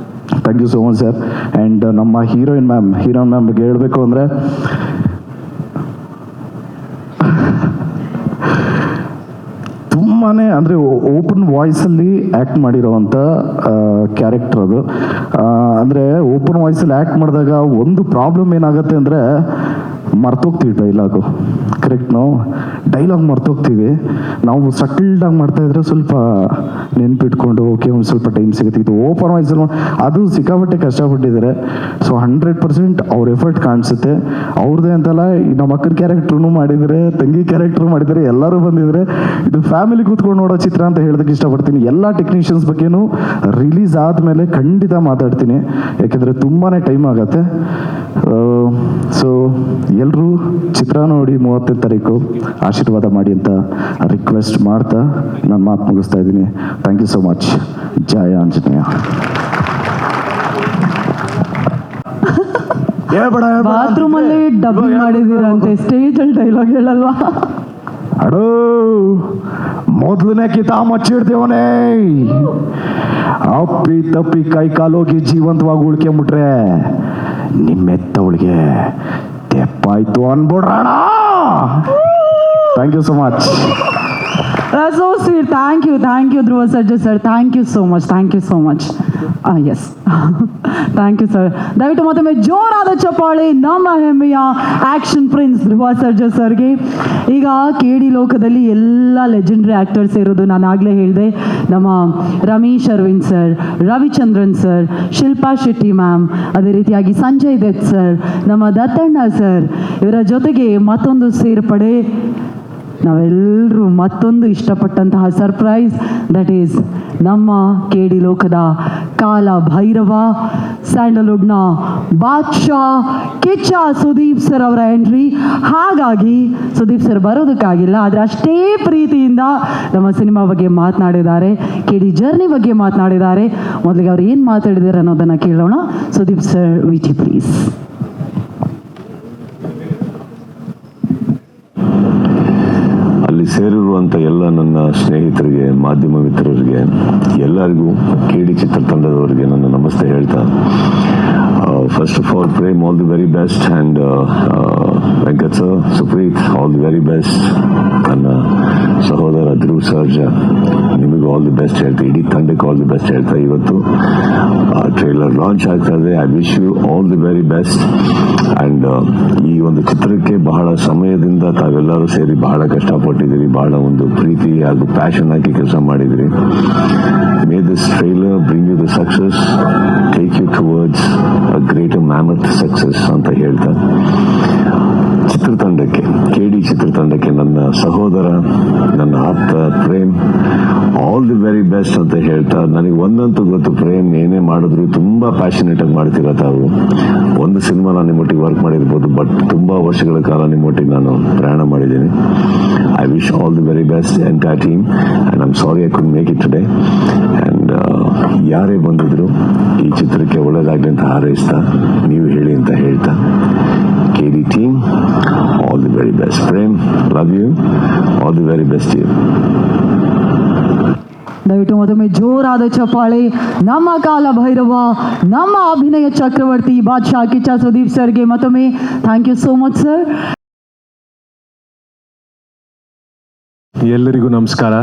thank you so much sir. And ನಮ್ಮ ಹೀರೋಯಿನ್ ಮ್ಯಾಮ್ ಬಗ್ಗೆ ಹೇಳಬೇಕು ಅಂದರೆ ತುಂಬಾ ಅಂದರೆ ಓಪನ್ ವಾಯ್ಸಲ್ಲಿ ಆ್ಯಕ್ಟ್ ಮಾಡಿರೋವಂಥ ಕ್ಯಾರೆಕ್ಟರ್ ಅದು. ಅಂದರೆ ಓಪನ್ ವಾಯ್ಸಲ್ಲಿ ಆ್ಯಕ್ಟ್ ಮಾಡಿದಾಗ ಒಂದು ಪ್ರಾಬ್ಲಮ್ ಏನಾಗುತ್ತೆ ಅಂದರೆ ಮರ್ತೋಗ್ತೀವಿ ಡೈಲಾಗು. ಕರೆಕ್ಟ್, ನಾವು ಡೈಲಾಗ್ ಮರ್ತೋಗ್ತೀವಿ. ನಾವು ಸಟಲ್ಡಾಗಿ ಮಾಡ್ತಾಯಿದ್ರೆ ಸ್ವಲ್ಪ ನೆನ್ಪಿಟ್ಕೊಂಡು ಓಕೆ ಒಂದು ಸ್ವಲ್ಪ ಟೈಮ್ ಸಿಗುತ್ತೆ. ಇದು ಓಪನ್ ವಾಯ್ಸಲ್ಲಿ ಅದು ಸಿಕ್ಕಾಪಟ್ಟೆ ಕಷ್ಟಪಟ್ಟಿದ್ದಾರೆ. ಸೊ 100% ಅವ್ರ ಎಫರ್ಟ್ ಕಾಣಿಸುತ್ತೆ. ಅವ್ರದ್ದೇ ಅಂತಲ್ಲ, ನಮ್ಮ ಅಕ್ಕನ ಕ್ಯಾರೆಕ್ಟ್ರೂ ಮಾಡಿದರೆ, ತಂಗಿ ಕ್ಯಾರೆಕ್ಟ್ರು ಮಾಡಿದರೆ, ಎಲ್ಲರೂ ಬಂದಿದ್ದಾರೆ. ಇದು ಫ್ಯಾಮಿಲಿ ಕೂತ್ಕೊಂಡು ನೋಡೋ ಚಿತ್ರ ಅಂತ ಹೇಳೋದಕ್ಕೆ ಇಷ್ಟಪಡ್ತೀನಿ. ಎಲ್ಲ ಟೆಕ್ನಿಷಿಯನ್ಸ್ ಬಗ್ಗೆನೂ ರಿಲೀಸ್ ಆದಮೇಲೆ ಖಂಡಿತ ಮಾತಾಡ್ತೀನಿ, ಯಾಕೆಂದರೆ ತುಂಬಾ ಟೈಮ್ ಆಗುತ್ತೆ. ಸೊ ಎಲ್ಲರೂ ಚಿತ್ರ ನೋಡಿ 30ನೇ ತಾರೀಕು ಆಶೀರ್ವಾದ ಮಾಡಿ ಅಂತ ರಿಕ್ವೆಸ್ಟ್ ಮಾಡ್ತಾ ನಾನು ಮಾತು ಮುಗಿಸ್ತಾ ಇದ್ದೀನಿ. Thank you so much. ಜಯ ಆಂಜನೇಯ. ಬಾತ್ರೂಮಲ್ಲಿ ಡಬ್ಬಿಂಗ್ ಮಾಡಿದ್ದೀರಂತೆ, ಸ್ಟೇಜಲ್ಲಿ ಡೈಲಾಗ್ ಹೇಳಲ್ವಾ? ಅಡೋ ಮೊದಲನೇ ಕಿತ ಮಚ್ಚಿಡ್ತೇವನೇ, ಅಪ್ಪಿ ತಪ್ಪಿ ಕೈ ಕಾಲೋಗಿ ಜೀವಂತವಾಗಿ ಉಳ್ಕೊಂಬಿಟ್ರೆ ನಿಮ್ಮೆತ್ತವಳಿಗೆ ತೆಪ್ಪಾಯ್ತು ಅನ್ಬಿಡ್ರಣ. Thank you so much. That's so sweet. Thank you, Dhruva Sarja sir. Thank you so much. Yes. Thank you, sir. ದಯವಿಟ್ಟು ಮತ್ತೊಮ್ಮೆ ಜೋರಾದ ಚಪ್ಪಾಳೆ ನಮ್ಮ ಹೆಮ್ಮೆಯ ಆಕ್ಷನ್ ಪ್ರಿನ್ಸ್ ಧ್ರುವ ಸರ್ಜಾ ಸರ್ಗೆ. ಈಗ KD ಲೋಕದಲ್ಲಿ ಎಲ್ಲ ಲೆಜೆಂಡ್ರಿ ಆ್ಯಕ್ಟರ್ಸ್ ಇರೋದು ನಾನು ಆಗಲೇ ಹೇಳಿದೆ. ನಮ್ಮ Ramesh Arvind sir, Ravichandran sir, Shilpa Shetty ma'am, ಅದೇ ರೀತಿಯಾಗಿ ಸಂಜಯ್ ದತ್ ಸರ್, ನಮ್ಮ ದತ್ತಣ್ಣ ಸರ್, ಇವರ ಜೊತೆಗೆ ಮತ್ತೊಂದು ಸೇರ್ಪಡೆ, ನಾವೆಲ್ಲರೂ ಮತ್ತೊಂದು ಇಷ್ಟಪಟ್ಟಂತಹ ಸರ್ಪ್ರೈಸ್, ದಟ್ ಈಸ್ ನಮ್ಮ KD ಲೋಕದ ಕಾಲ ಭೈರವ, ಸ್ಯಾಂಡಲ್ವುಡ್ನ ಬಾದ್ಶಾ ಕಿಚ್ಚ ಸುದೀಪ್ ಸರ್ ಅವರ ಎಂಟ್ರಿ. ಹಾಗಾಗಿ ಸುದೀಪ್ ಸರ್ ಬರೋದಕ್ಕಾಗಿಲ್ಲ, ಆದರೆ ಅಷ್ಟೇ ಪ್ರೀತಿಯಿಂದ ನಮ್ಮ ಸಿನಿಮಾ ಬಗ್ಗೆ ಮಾತನಾಡಿದ್ದಾರೆ, KD ಜರ್ನಿ ಬಗ್ಗೆ ಮಾತನಾಡಿದ್ದಾರೆ. ಮೊದಲಿಗೆ ಅವ್ರು ಏನು ಮಾತಾಡಿದ್ದಾರೆ ಅನ್ನೋದನ್ನು ಕೇಳೋಣ. Sudeep sir, VT please. ಅಲ್ಲಿ ಸೇರಿರುವಂಥ ಎಲ್ಲ ನನ್ನ ಸ್ನೇಹಿತರಿಗೆ, ಮಾಧ್ಯಮ ಮಿತ್ರರಿಗೆ, ಎಲ್ಲರಿಗೂ KD ಚಿತ್ರತಂಡದವರಿಗೆ ನನ್ನ ನಮಸ್ತೆ ಹೇಳ್ತಾ, first of all Prem all the very best, and Venkat sir, Supreeth all the very best, ನನ್ನ ಸಹೋದರ ಧ್ರುವ ಸರ್ಜಾ ನಿಮಗೂ ಆಲ್ ದಿ ಬೆಸ್ಟ್ ಹೇಳ್ತಾ, ಇಡೀ ತಂಡಕ್ಕೆ ಆಲ್ ದಿ ಬೆಸ್ಟ್ ಹೇಳ್ತಾ, ಇವತ್ತು ಟ್ರೇಲರ್ ಲಾಂಚ್ ಆಗ್ತಾ ಇದೆ. I wish you all the very best. And ಈ ಒಂದು ಚಿತ್ರಕ್ಕೆ ಬಹಳ ಸಮಯದಿಂದ ತಾವೆಲ್ಲರೂ ಸೇರಿ ಬಹಳ ಕಷ್ಟಪಟ್ಟಿದ್ದೀರಿ, ಬಹಳ ಒಂದು ಪ್ರೀತಿ ಹಾಗೂ ಪ್ಯಾಷನ್ ಆಗಿ ಕೆಲಸ ಮಾಡಿದಿರಿ. May this trailer bring you the success, take you towards a greater mammoth success ಅಂತ ಹೇಳ್ತಾ, ಚಿತ್ರತಂಡಕ್ಕೆ, KD ಚಿತ್ರತಂಡಕ್ಕೆ, ನನ್ನ ಸಹೋದರ, ನನ್ನ ಆಪ್ತ Prem all the very best ಅಂತ ಹೇಳ್ತಾ, ನನಗೆ ಒಂದಂತೂ ಗೊತ್ತು, ಪ್ರೇಮ್ ಏನೇ ಮಾಡಿದ್ರು ತುಂಬಾ ಪ್ಯಾಷನೇಟ್ ಆಗಿ ಮಾಡ್ತೀರ ತಾವು. ಒಂದು ಸಿನಿಮಾ ನಾನು ನಿಮ್ಮೊಟ್ಟಿಗೆ ವರ್ಕ್ ಮಾಡಿರ್ಬೋದು, ಬಟ್ ತುಂಬಾ ವರ್ಷಗಳ ಕಾಲ ನಿಮ್ಮೊಟ್ಟಿಗೆ ನಾನು ಪ್ರಯಾಣ ಮಾಡಿದ್ದೀನಿ. I wish all the very best entire team, and I am sorry I could make it today. And ಯಾರೇ ಬಂದಿದ್ರು ಈ ಚಿತ್ರಕ್ಕೆ ಒಳ್ಳೆಯದಾಗಲಿ ಅಂತ ಹಾರೈಸ್ತಾ, ನೀವು ಹೇಳಿ ಅಂತ ಹೇಳ್ತಾ, KD team, all the very best. Prem, love you. All the very best to you. ದಯವಿಟ್ಟು ಮತ್ತೊಮ್ಮೆ ಜೋರಾದ ಚಪ್ಪಾಳೆ ನಮ್ಮ ಕಾಲ ಭೈರವ, ನಮ್ಮ ಅಭಿನಯ ಚಕ್ರವರ್ತಿ ಬಾದ್ಶಾ ಕಿಚ್ಚ ಸುದೀಪ್ ಸರ್ಗೆ ಮತ್ತೊಮ್ಮೆ thank you so much sir. ಎಲ್ಲರಿಗೂ ನಮಸ್ಕಾರ.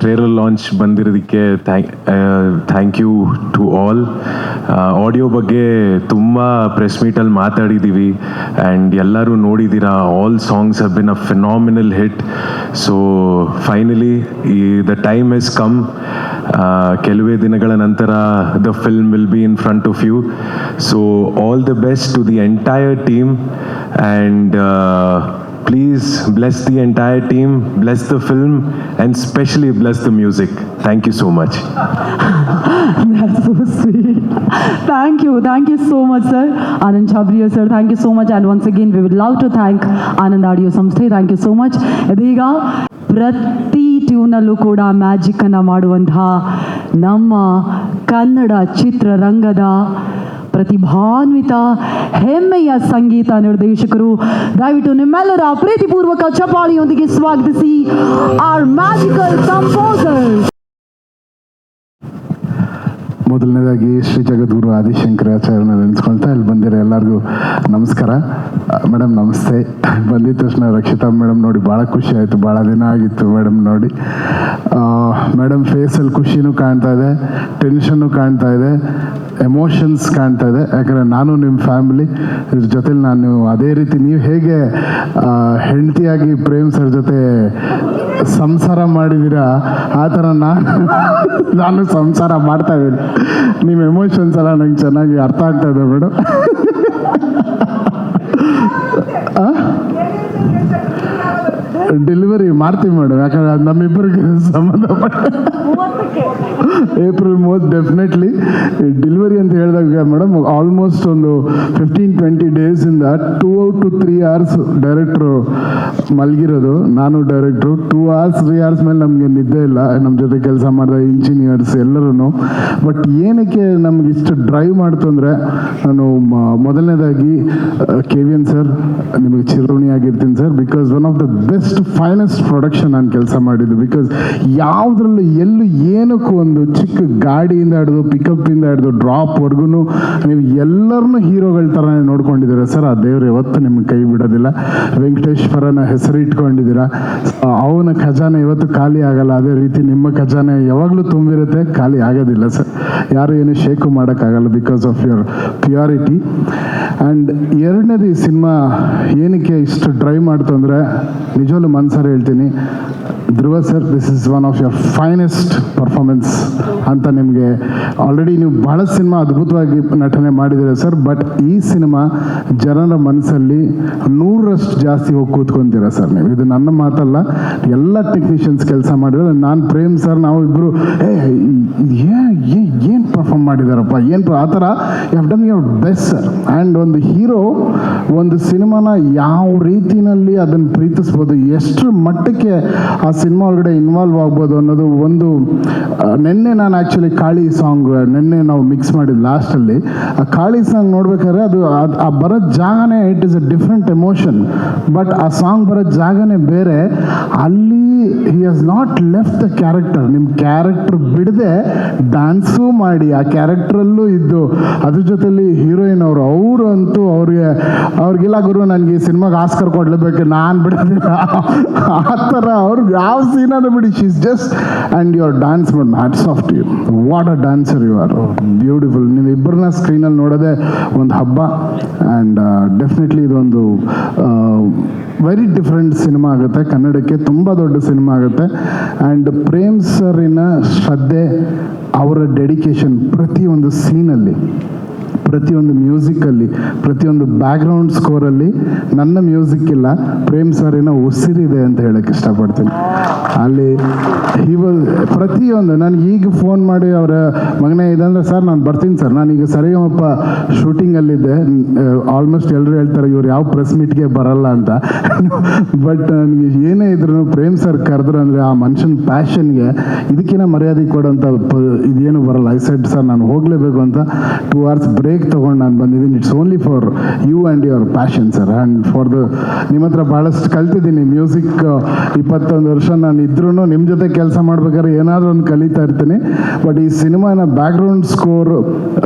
ಟ್ರೇಲರ್ ಲಾಂಚ್ ಬಂದಿರೋದಕ್ಕೆ thank you to all. Audio ಬಗ್ಗೆ ತುಂಬ ಪ್ರೆಸ್ ಮೀಟಲ್ಲಿ ಮಾತಾಡಿದ್ದೀವಿ ಆ್ಯಂಡ್ ಎಲ್ಲರೂ ನೋಡಿದ್ದೀರಾ. All songs have been a phenomenal hit. So finally the time has come. ಕೆಲವೇ ದಿನಗಳ ನಂತರ the film will be in front of you. So all the best to the entire team and please bless the entire team, bless the film, and especially bless the music. Thank you so much. That's so sweet. Thank you so much sir. Anand Chabriya sir, thank you so much, and once again we would love to thank Anand Audio Samsthe. Thank you so much. ಇದೀಗ ಪ್ರತಿ ಟ್ಯೂನಲ್ಲೂ ಕೂಡ magic ಅನ್ನು ಮಾಡುವಂತಹ ನಮ್ಮ ಕನ್ನಡ ಚಿತ್ರರಂಗದ ಪ್ರತಿಭಾನ್ವಿತ ಹೆಮ್ಮೆಯ ಸಂಗೀತ ನಿರ್ದೇಶಕರು, ದಯವಿಟ್ಟು ನಿಮ್ಮೆಲ್ಲರ ಪ್ರೀತಿಪೂರ್ವಕ ಚಪ್ಪಾಳಿಯೊಂದಿಗೆ ಸ್ವಾಗತಿಸಿ ಆರ್ ಮ್ಯಾಜಿಕಲ್ ಕಂಪೋಸರ್. ಮೊದಲನೇದಾಗಿ ಶ್ರೀ ಜಗದ್ಗುರು ಆದಿಶಂಕರಾಚಾರ್ಯನ ನೆನೆಸ್ಕೊಳ್ತಾ ಇಲ್ಲಿ ಬಂದಿರೋ ಎಲ್ಲರಿಗೂ ನಮಸ್ಕಾರ. ಮೇಡಮ್ ನಮಸ್ತೆ. ಬಂದಿದ ತಕ್ಷಣ ರಕ್ಷಿತಾ ಮೇಡಮ್ ನೋಡಿ ಭಾಳ ಖುಷಿ ಆಯಿತು. ಭಾಳ ದಿನ ಆಗಿತ್ತು ಮೇಡಮ್ ನೋಡಿ. ಮೇಡಮ್ ಫೇಸಲ್ಲಿ ಖುಷಿನೂ ಕಾಣ್ತಾ ಇದೆ, ಟೆನ್ಷನ್ನು ಕಾಣ್ತಾ ಇದೆ, ಎಮೋಷನ್ಸ್ ಕಾಣ್ತಾ ಇದೆ. ಯಾಕಂದರೆ ನಾನು ನಿಮ್ಮ ಫ್ಯಾಮಿಲಿ ಇದ್ರ ಜೊತೆಲಿ ನಾನು ಅದೇ ರೀತಿ ನೀವು ಹೇಗೆ ಹೆಂಡತಿಯಾಗಿ ಪ್ರೇಮ್ ಸರ್ ಜೊತೆ ಸಂಸಾರ ಮಾಡಿದ್ದೀರಾ ಆ ಥರ ನಾನು ಸಂಸಾರ ಮಾಡ್ತಾ ಇದ್ದೀನಿ. ನಿಮ್ಮ ಎಮೋಷನ್ಸ್ ಎಲ್ಲ ನಂಗೆ ಚೆನ್ನಾಗಿ ಅರ್ಥ ಆಗ್ತಾ ಇದೆ ಮೇಡಮ್. ಡೆಲಿವರಿ ಮಾಡ್ತೀವಿ ಮೇಡಮ್, ಯಾಕಂದ್ರೆ ಅದು ನಮ್ಮಿಬ್ಬರಿಗೆ ಸಂಬಂಧಪಟ್ಟ ಏಪ್ರಿಲ್ 30 ಡೆಫಿನೆಟ್ಲಿ ಡೆಲಿವರಿ ಅಂತ ಹೇಳಿದಾಗ ಮೇಡಮ್ ಆಲ್ಮೋಸ್ಟ್ ಒಂದು 15-20 ಡೇಸಿಂದ 2 to 3 hours ಡೈರೆಕ್ಟ್ರು ಮಲಗಿರೋದು. ನಾನು ಡೈರೆಕ್ಟ್ರು 2 hours 3 hours ಮೇಲೆ ನಮಗೆ ನಿದ್ದೆ ಇಲ್ಲ. ನಮ್ಮ ಜೊತೆ ಕೆಲಸ ಮಾಡಿದ ಇಂಜಿನಿಯರ್ಸ್ ಎಲ್ಲರೂ. ಬಟ್ ಏನಕ್ಕೆ ನಮ್ಗೆ ಇಷ್ಟು ಡ್ರೈವ್ ಮಾಡ್ತು ಅಂದರೆ, ನಾನು ಮೊದಲನೇದಾಗಿ KVN ಸರ್ ನಿಮಗೆ ಚಿರಋಣಿಯಾಗಿರ್ತೀನಿ sir. Because one of the best finest production ನಾನು ಕೆಲಸ ಮಾಡಿದ್ದು. ಬಿಕಾಸ್ ಯಾವುದ್ರಲ್ಲೂ ಎಲ್ಲೂ ಏನಕ್ಕೂ ಒಂದು ಚಿಕ್ಕ ಗಾಡಿಯಿಂದ ಹಿಡಿದು ಪಿಕಪ್ಪಿಂದ ಹಿಡಿದು ಡ್ರಾಪ್ವರೆಗೂ ನೀವು ಎಲ್ಲರನ್ನೂ ಹೀರೋಗಳ ಥರನೇ ನೋಡ್ಕೊಂಡಿದ್ದೀರಾ ಸರ್. ಆ ದೇವ್ರು ಯಾವತ್ತೂ ನಿಮ್ಗೆ ಕೈ ಬಿಡೋದಿಲ್ಲ. ವೆಂಕಟೇಶ್ವರನ ಹೆಸರು ಇಟ್ಕೊಂಡಿದ್ದೀರಾ. ಅವನ ಖಜಾನೆ ಇವತ್ತು ಖಾಲಿ ಆಗಲ್ಲ. ಅದೇ ರೀತಿ ನಿಮ್ಮ ಖಜಾನೆ ಯಾವಾಗಲೂ ತುಂಬಿರುತ್ತೆ, ಖಾಲಿ ಆಗೋದಿಲ್ಲ ಸರ್. ಯಾರು ಏನು ಶೇಕು ಮಾಡೋಕ್ಕಾಗಲ್ಲ because of your purity. And ಎರಡನೇದು, ಈ ಸಿನಿಮಾ ಏನಕ್ಕೆ ಇಷ್ಟು ಡ್ರೈವ್ ಮಾಡ್ತು ಅಂದರೆ ನಿಜವಲ್ಲೂ ಮನ್ಸಾರ ಹೇಳ್ತೀನಿ, Dhruva sir, this is one of your finest performance ಅಂತ. ನಿಮಗೆ ಆಲ್ರೆಡಿ ನೀವು ಬಹಳ ಸಿನಿಮಾ ಅದ್ಭುತವಾಗಿ ನಟನೆ ಮಾಡಿದ್ದೀರ ಸರ್. ಬಟ್ ಈ ಸಿನಿಮಾ ಜನರ ಮನಸ್ಸಲ್ಲಿ 100ರಷ್ಟು ಜಾಸ್ತಿ ಹೋಗಿ ಕೂತ್ಕೊಂತೀರ ಸರ್ ನೀವು. ಇದು ನನ್ನ ಮಾತಲ್ಲ, ಎಲ್ಲ ಟೆಕ್ನಿಷಿಯನ್ಸ್ ಕೆಲಸ ಮಾಡಿದ್ರೆ. ನಾನು ಪ್ರೇಮ್ ಸರ್ ನಾವು ಇಬ್ಬರು ಏನು ಪರ್ಫಾರ್ಮ್ ಮಾಡಿದಾರಪ್ಪ, ಏನು ಆ ಥರ you have done your best sir. And ಒಂದು ಹೀರೋ ಒಂದು ಸಿನಿಮಾನ ಯಾವ ರೀತಿಯಲ್ಲಿ ಅದನ್ನು ಪ್ರೀತಿಸ್ಬೋದು, ಎಷ್ಟರ ಮಟ್ಟಕ್ಕೆ ಆ ಸಿನಿಮಾ ಒಳಗಡೆ ಇನ್ವಾಲ್ವ್ ಆಗ್ಬೋದು ಅನ್ನೋದು ಒಂದು. ನಿನ್ನೆ ನಾನು ಆ್ಯಕ್ಚುಲಿ ಕಾಳಿ ಸಾಂಗ್ ನಿನ್ನೆ ನಾವು ಮಿಕ್ಸ್ ಮಾಡಿದ್ದು ಲಾಸ್ಟಲ್ಲಿ. ಆ ಕಾಳಿ ಸಾಂಗ್ ನೋಡ್ಬೇಕಾದ್ರೆ ಅದು ಆ ಬರೋ ಜಾಗನೇ it is a different emotion. But ಆ ಸಾಂಗ್ ಬರೋ ಜಾಗನೇ ಬೇರೆ. ಅಲ್ಲಿ he has not left the character. ನಿಮ್ಮ ಕ್ಯಾರೆಕ್ಟರ್ ಬಿಡದೆ ಡ್ಯಾನ್ಸು ಮಾಡಿ ಆ ಕ್ಯಾರೆಕ್ಟ್ರಲ್ಲೂ ಇದ್ದು ಅದ್ರ ಜೊತೆಲಿ ಹೀರೋಯಿನ್ ಅವರು ಅಂತೂ ಅವ್ರಿಗೆಲ್ಲ ಗುರು ನನಗೆ ಈ ಸಿನಿಮಾಗೆ ಆಸ್ಕರ್ ಕೊಡಲೇಬೇಕು, ನಾನು ಬಿಡೋದಿಲ್ಲ ಆ ಥರ. ಅವ್ರಿಗೆ ಯಾವ ಸೀನಾದ್ರು ಬಿಡಿ, she's just. And your dance ಮಾಡಿ hats off to you. What a dancer you are, beautiful. ನೀವು ಇಬ್ಬರನ್ನ ಸ್ಕ್ರೀನಲ್ಲಿ ನೋಡೋದೇ ಒಂದು ಹಬ್ಬ. ಆ್ಯಂಡ್ ಡೆಫಿನೆಟ್ಲಿ ಇದೊಂದು ವೆರಿ ಡಿಫ್ರೆಂಟ್ ಸಿನಿಮಾ ಆಗುತ್ತೆ. ಕನ್ನಡಕ್ಕೆ ತುಂಬ ದೊಡ್ಡ ಸಿನಿಮಾ ಆಗುತ್ತೆ. ಆ್ಯಂಡ್ ಪ್ರೇಮ್ ಸರಿನ ಶ್ರದ್ಧೆ, ಅವರ ಡೆಡಿಕೇಶನ್ ಪ್ರತಿಯೊಂದು ಸೀನಲ್ಲಿ, ಪ್ರತಿಯೊಂದು ಮ್ಯೂಸಿಕಲ್ಲಿ, ಪ್ರತಿಯೊಂದು ಬ್ಯಾಕ್ಗ್ರೌಂಡ್ ಸ್ಕೋರಲ್ಲಿ ನನ್ನ ಮ್ಯೂಸಿಕ್ ಇಲ್ಲ, ಪ್ರೇಮ್ ಸರಿನ ಉಸಿರಿದೆ ಅಂತ ಹೇಳಕ್ಕೆ ಇಷ್ಟಪಡ್ತೀನಿ. ಅಲ್ಲಿ ಪ್ರತಿಯೊಂದು ನನಗೆ ಈಗ ಫೋನ್ ಮಾಡಿ ಅವರ ಮಗನೇ ಇದಂದರೆ ಸರ್ ನಾನು ಬರ್ತೀನಿ ಸರ್, ನಾನೀಗ ಸರಿಗಮಪ್ಪ ಶೂಟಿಂಗಲ್ಲಿದ್ದೆ. ಆಲ್ಮೋಸ್ಟ್ ಎಲ್ಲರೂ ಹೇಳ್ತಾರೆ ಇವ್ರು ಯಾವ ಪ್ರೆಸ್ ಮೀಟ್ಗೆ ಬರಲ್ಲ ಅಂತ. ಬಟ್ ನನಗೆ ಏನೇ ಇದ್ರು ಪ್ರೇಮ್ ಸರ್ ಕರೆದ್ರು ಅಂದರೆ ಆ ಮನುಷ್ಯನ ಪ್ಯಾಷನ್ಗೆ ಇದಕ್ಕಿಂತ ಮರ್ಯಾದೆ ಕೊಡೋಂಥ ಇದೇನು ಬರಲ್ಲ. ಐ ಸೆಡ್ ಸರ್ ನಾನು ಹೋಗಲೇಬೇಕು ಅಂತ 2 hours ಬ್ರೇಕ್ ತೊಗೊಂಡು ನಾನು ಬಂದಿದ್ದೀನಿ. It's only for you and your passion sir. And for ನಿಮ್ಮ ಹತ್ರ ಭಾಳಷ್ಟು ಕಲ್ತಿದ್ದೀನಿ. ಮ್ಯೂಸಿಕ್ 21 ವರ್ಷ ನಾನು ಇದ್ರೂ ನಿಮ್ಮ ಜೊತೆ ಕೆಲಸ ಮಾಡ್ಬೇಕಾದ್ರೆ ಏನಾದರೂ ಒಂದು ಕಲಿತಾ ಇರ್ತೀನಿ. ಬಟ್ ಈ ಸಿನಿಮಾನ ಬ್ಯಾಕ್ಗ್ರೌಂಡ್ ಸ್ಕೋರ್